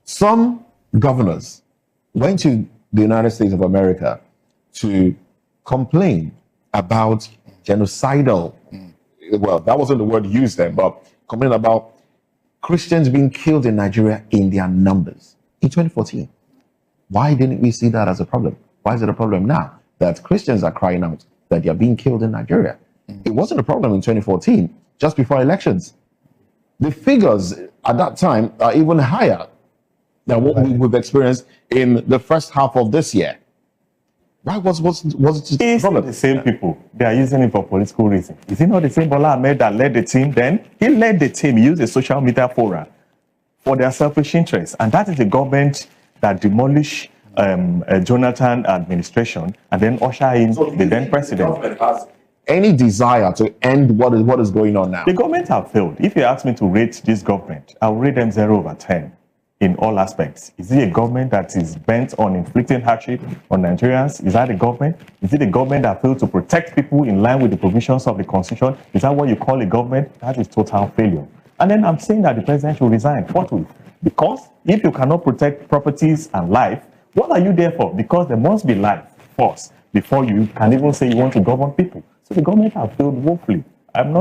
some governors went to the United States of America to complain about genocidal, well, that wasn't the word used then, but complain about Christians being killed in Nigeria in their numbers in 2014. Why didn't we see that as a problem? Why is it a problem now that Christians are crying out that they are being killed in Nigeria? It wasn't a problem in 2014, just before elections. The figures at that time are even higher than what we've experienced in the first half of this year. Why was it it's not the same people? They are using it for political reasons. Is it not the same Bola Ahmed that led the team then? He led the team, he used the social media fora for their selfish interests. And that is the government that demolished Jonathan administration and then usher in the then president. The government has any desire to end what is going on now? The government have failed. If you ask me to rate this government, I will rate them 0 over 10 in all aspects. Is it a government that is bent on inflicting hardship on Nigerians? Is that a government? Is it a government that failed to protect people in line with the provisions of the Constitution? Is that what you call a government? That is total failure. And then I'm saying that the president should resign forthwith. Because if you cannot protect properties and life, what are you there for? Because there must be life first before you can even say you want to govern people. So the government have failed woefully. I'm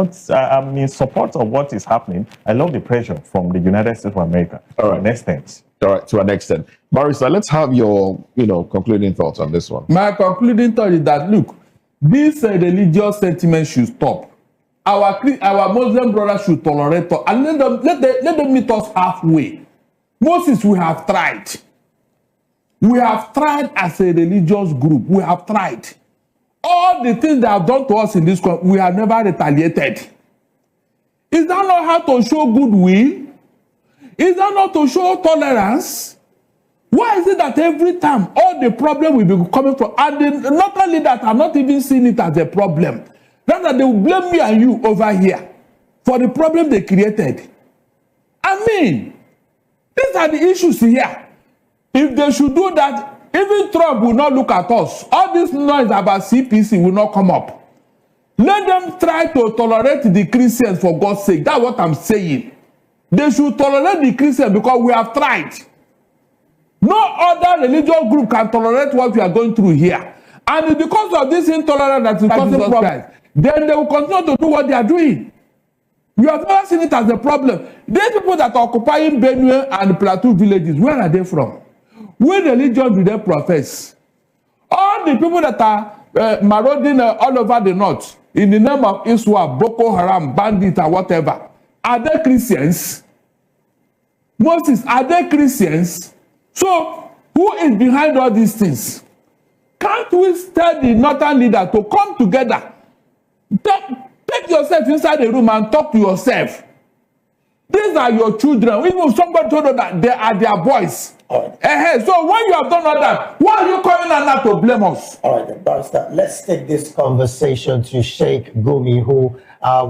in support of what is happening. I love the pressure from the United States of America. All right. To an extent. All right, to an extent. Barrister, let's have your, concluding thoughts on this one. My concluding thought is that, look, this religious sentiment should stop. Our Muslim brothers should tolerate us and let them meet us halfway. Moses, we have tried. We have tried as a religious group. We have tried. All the things they have done to us in this country, we have never retaliated. Is that not how to show goodwill? Is that not to show tolerance? Why is it that every time all the problem will be coming from, and not only that, I'm not even seeing it as a problem, rather they will blame me and you over here for the problem they created. I mean, these are the issues here. If they should do that, even Trump will not look at us. All this noise about CPC will not come up. Let them try to tolerate the Christians for God's sake. That's what I'm saying. They should tolerate the Christians because we have tried. No other religious group can tolerate what we are going through here. And because of this intolerance that is causing problems, then they will continue to do what they are doing. You have never seen it as a problem. These people that are occupying Benue and Plateau villages, where are they from? What religion do they profess? All the people that are marauding all over the north in the name of Iswa, Boko Haram, bandits, or whatever, are they Christians? Moses, are they Christians? So, who is behind all these things? Can't we tell the northern leader to come together? Take yourself inside the room and talk to yourself. These are your children. Even somebody told you that they are their boys. So when you have done all that, why are you coming and not to blame us? All right, then, Barrister, let's take this conversation to Sheikh Gumi, who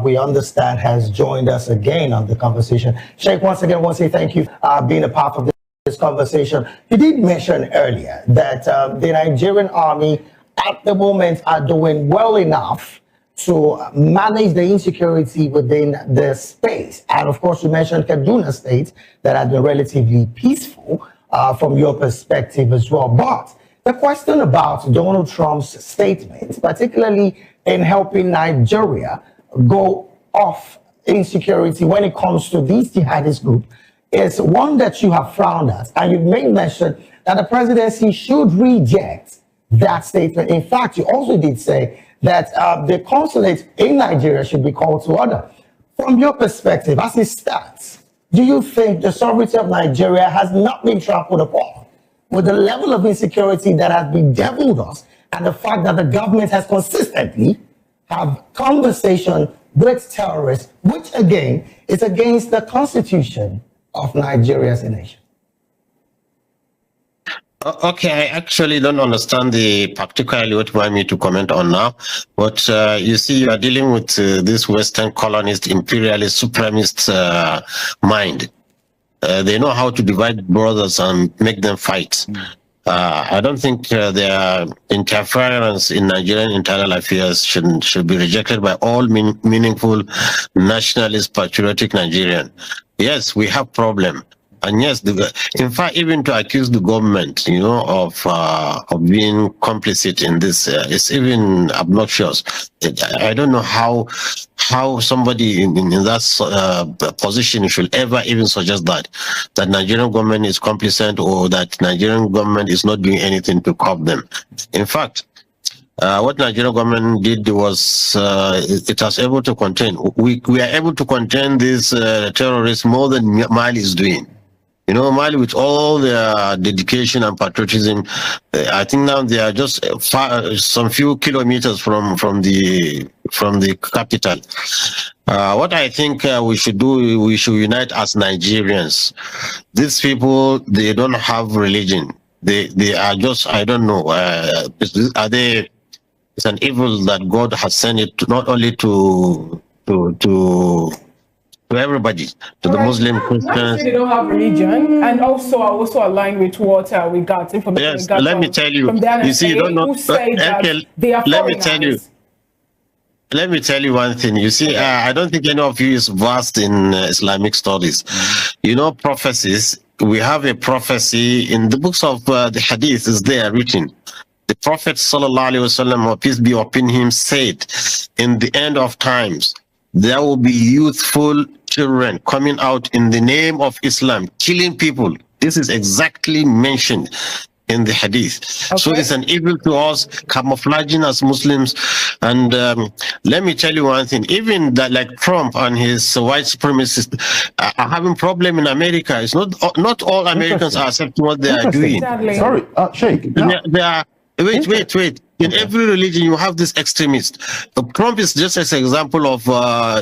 we understand has joined us again on the conversation. Sheikh, once again, I want to say thank you for being a part of this conversation. You did mention earlier that the Nigerian army at the moment are doing well enough to manage the insecurity within the space. And of course, you mentioned Kaduna State that has been relatively peaceful from your perspective as well. But the question about Donald Trump's statements, particularly in helping Nigeria go off insecurity when it comes to these jihadist groups, is one that you have frowned at. And you've made mention that the presidency should reject that statement. In fact, you also did say that the consulate in Nigeria should be called to order. From your perspective, as it stands, do you think the sovereignty of Nigeria has not been trampled upon with the level of insecurity that has bedeviled us and the fact that the government has consistently have conversation with terrorists, which again is against the constitution of Nigeria as a nation? Okay, I actually don't understand particularly what you want me to comment on now, but you see, you are dealing with this Western colonist, imperialist, supremacist mind. They know how to divide brothers and make them fight. I don't think their interference in Nigerian internal affairs should be rejected by all meaningful nationalist, patriotic Nigerian. Yes, we have problem. And yes, in fact, even to accuse the government, you know, of being complicit in this, it's even obnoxious. I don't know how somebody in that position should ever even suggest that Nigerian government is complicit or that Nigerian government is not doing anything to curb them. In fact, what Nigerian government did was it was able to contain. We are able to contain these terrorists more than Mali is doing. You know, Mali, with all their dedication and patriotism, I think now they are just some few kilometers from the capital. What I think we should do, we should unite as Nigerians. These people, they don't have religion. They are just, I don't know, are they? It's an evil that God has sent it not only to everybody, to the Muslim, Christians. They don't have religion, and also I also align with what we got information. Yes, let me tell you. You see, you don't know. Let me tell you one thing. You see, I don't think any of you is versed in Islamic studies. You know, prophecies. We have a prophecy in the books of the Hadith. Is there written? The Prophet sallallahu alaihi wasallam, peace be upon him, said, "In the end of times, there will be youthful children coming out in the name of Islam, killing people." This is exactly mentioned in the Hadith. Okay. So it's an evil to us, camouflaging as Muslims. And let me tell you one thing, even that, like Trump and his white supremacists are having problem in America. It's not all Americans are accepting what they are doing. Exactly. Sorry, Sheikh. They are, wait. In every religion, you have this extremist. Trump is just as an example of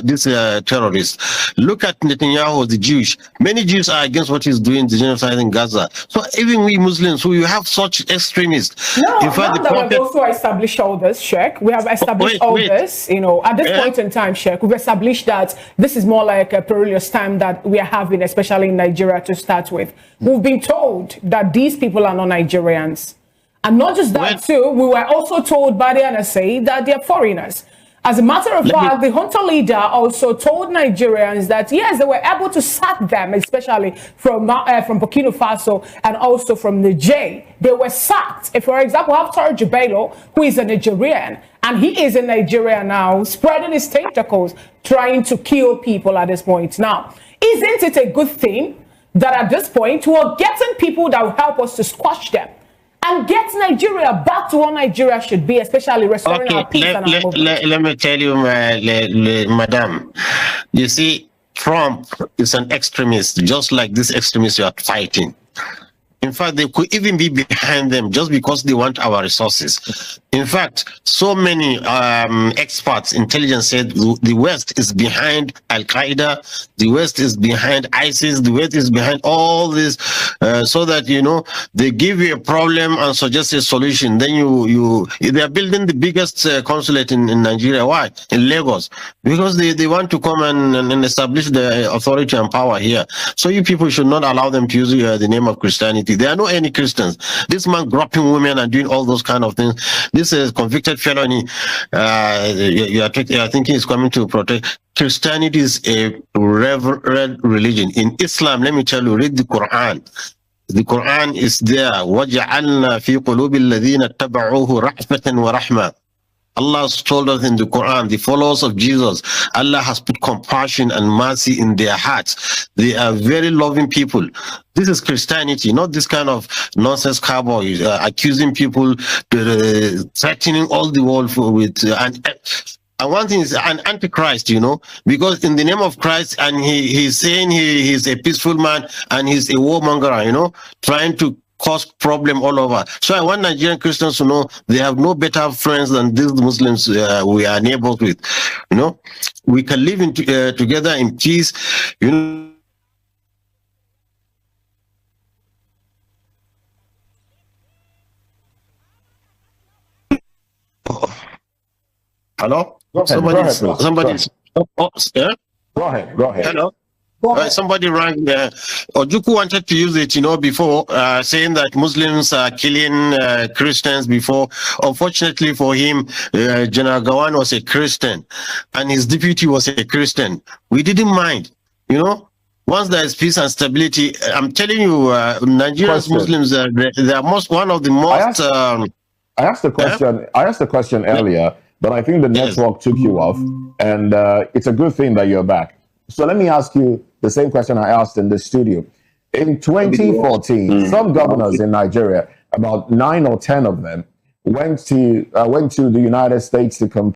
this terrorist. Look at Netanyahu, the Jewish. Many Jews are against what he's doing, the genocide in Gaza. So even we Muslims, who you have such extremists. No, in fact, we've also established all this, Sheikh. We have established this, you know, at this point in time, Sheikh, we've established that this is more like a perilous time that we are having, especially in Nigeria to start with. We've been told that these people are not Nigerians. And not just that, too, we were also told by the NSA that they're foreigners. As a matter of fact, the junta leader also told Nigerians that, yes, they were able to sack them, especially from Burkina Faso and also from Niger. They were sacked. If, for example, we have Torji Bello, who is a Nigerian, and he is in Nigeria now, spreading his tentacles, trying to kill people at this point. Now, isn't it a good thing that at this point, we're getting people that will help us to squash them and get Nigeria back to what Nigeria should be, especially restoring our peace and our movement? Let me tell you, madam. You see, Trump is an extremist, just like this extremist you are fighting. In fact, they could even be behind them just because they want our resources. In fact, so many experts, intelligence said the West is behind Al-Qaeda, the West is behind ISIS, the West is behind all this, so that, you know, they give you a problem and suggest a solution. Then they are building the biggest consulate in Nigeria. Why? In Lagos. Because they want to come and establish the authority and power here. So you people should not allow them to use the name of Christianity. There are no any Christians. This man groping women and doing all those kind of things. This is convicted felony. You are thinking is coming to protect. Christianity is a reverend religion. In Islam, let me tell you, read the Quran. The Quran is there. وَجَعَلْنَا فِي قُلُوبِ الَّذِينَ اتَّبَعُوهُ رَحْمَةً وَرَحْمَةً. Allah has told us in the Quran, the followers of Jesus, Allah has put compassion and mercy in their hearts. They are very loving people. This is Christianity, not this kind of nonsense cowboys accusing people, threatening all the world with. And one thing is an antichrist, you know, because in the name of Christ, and he's saying he's a peaceful man and he's a warmonger, you know, trying to cause problem all over. So I want Nigerian Christians to know they have no better friends than these Muslims we are neighbors with. You know, we can live together in peace. You know. Hello? Somebody. Yeah? Go ahead. Hello? Somebody rang. Ojukwu wanted to use it, you know, before, saying that Muslims are killing Christians before. Unfortunately for him, General Gawan was a Christian and his deputy was a Christian. We didn't mind, you know. once there is peace and stability, I'm telling you, Nigeria's Muslims, they are one of the most... I asked the question. I asked the question earlier, but I think the network took you off, and it's a good thing that you're back. So let me ask you the same question I asked in the studio. In 2014, some governors in Nigeria, about 9 or 10 of them, went to the United States to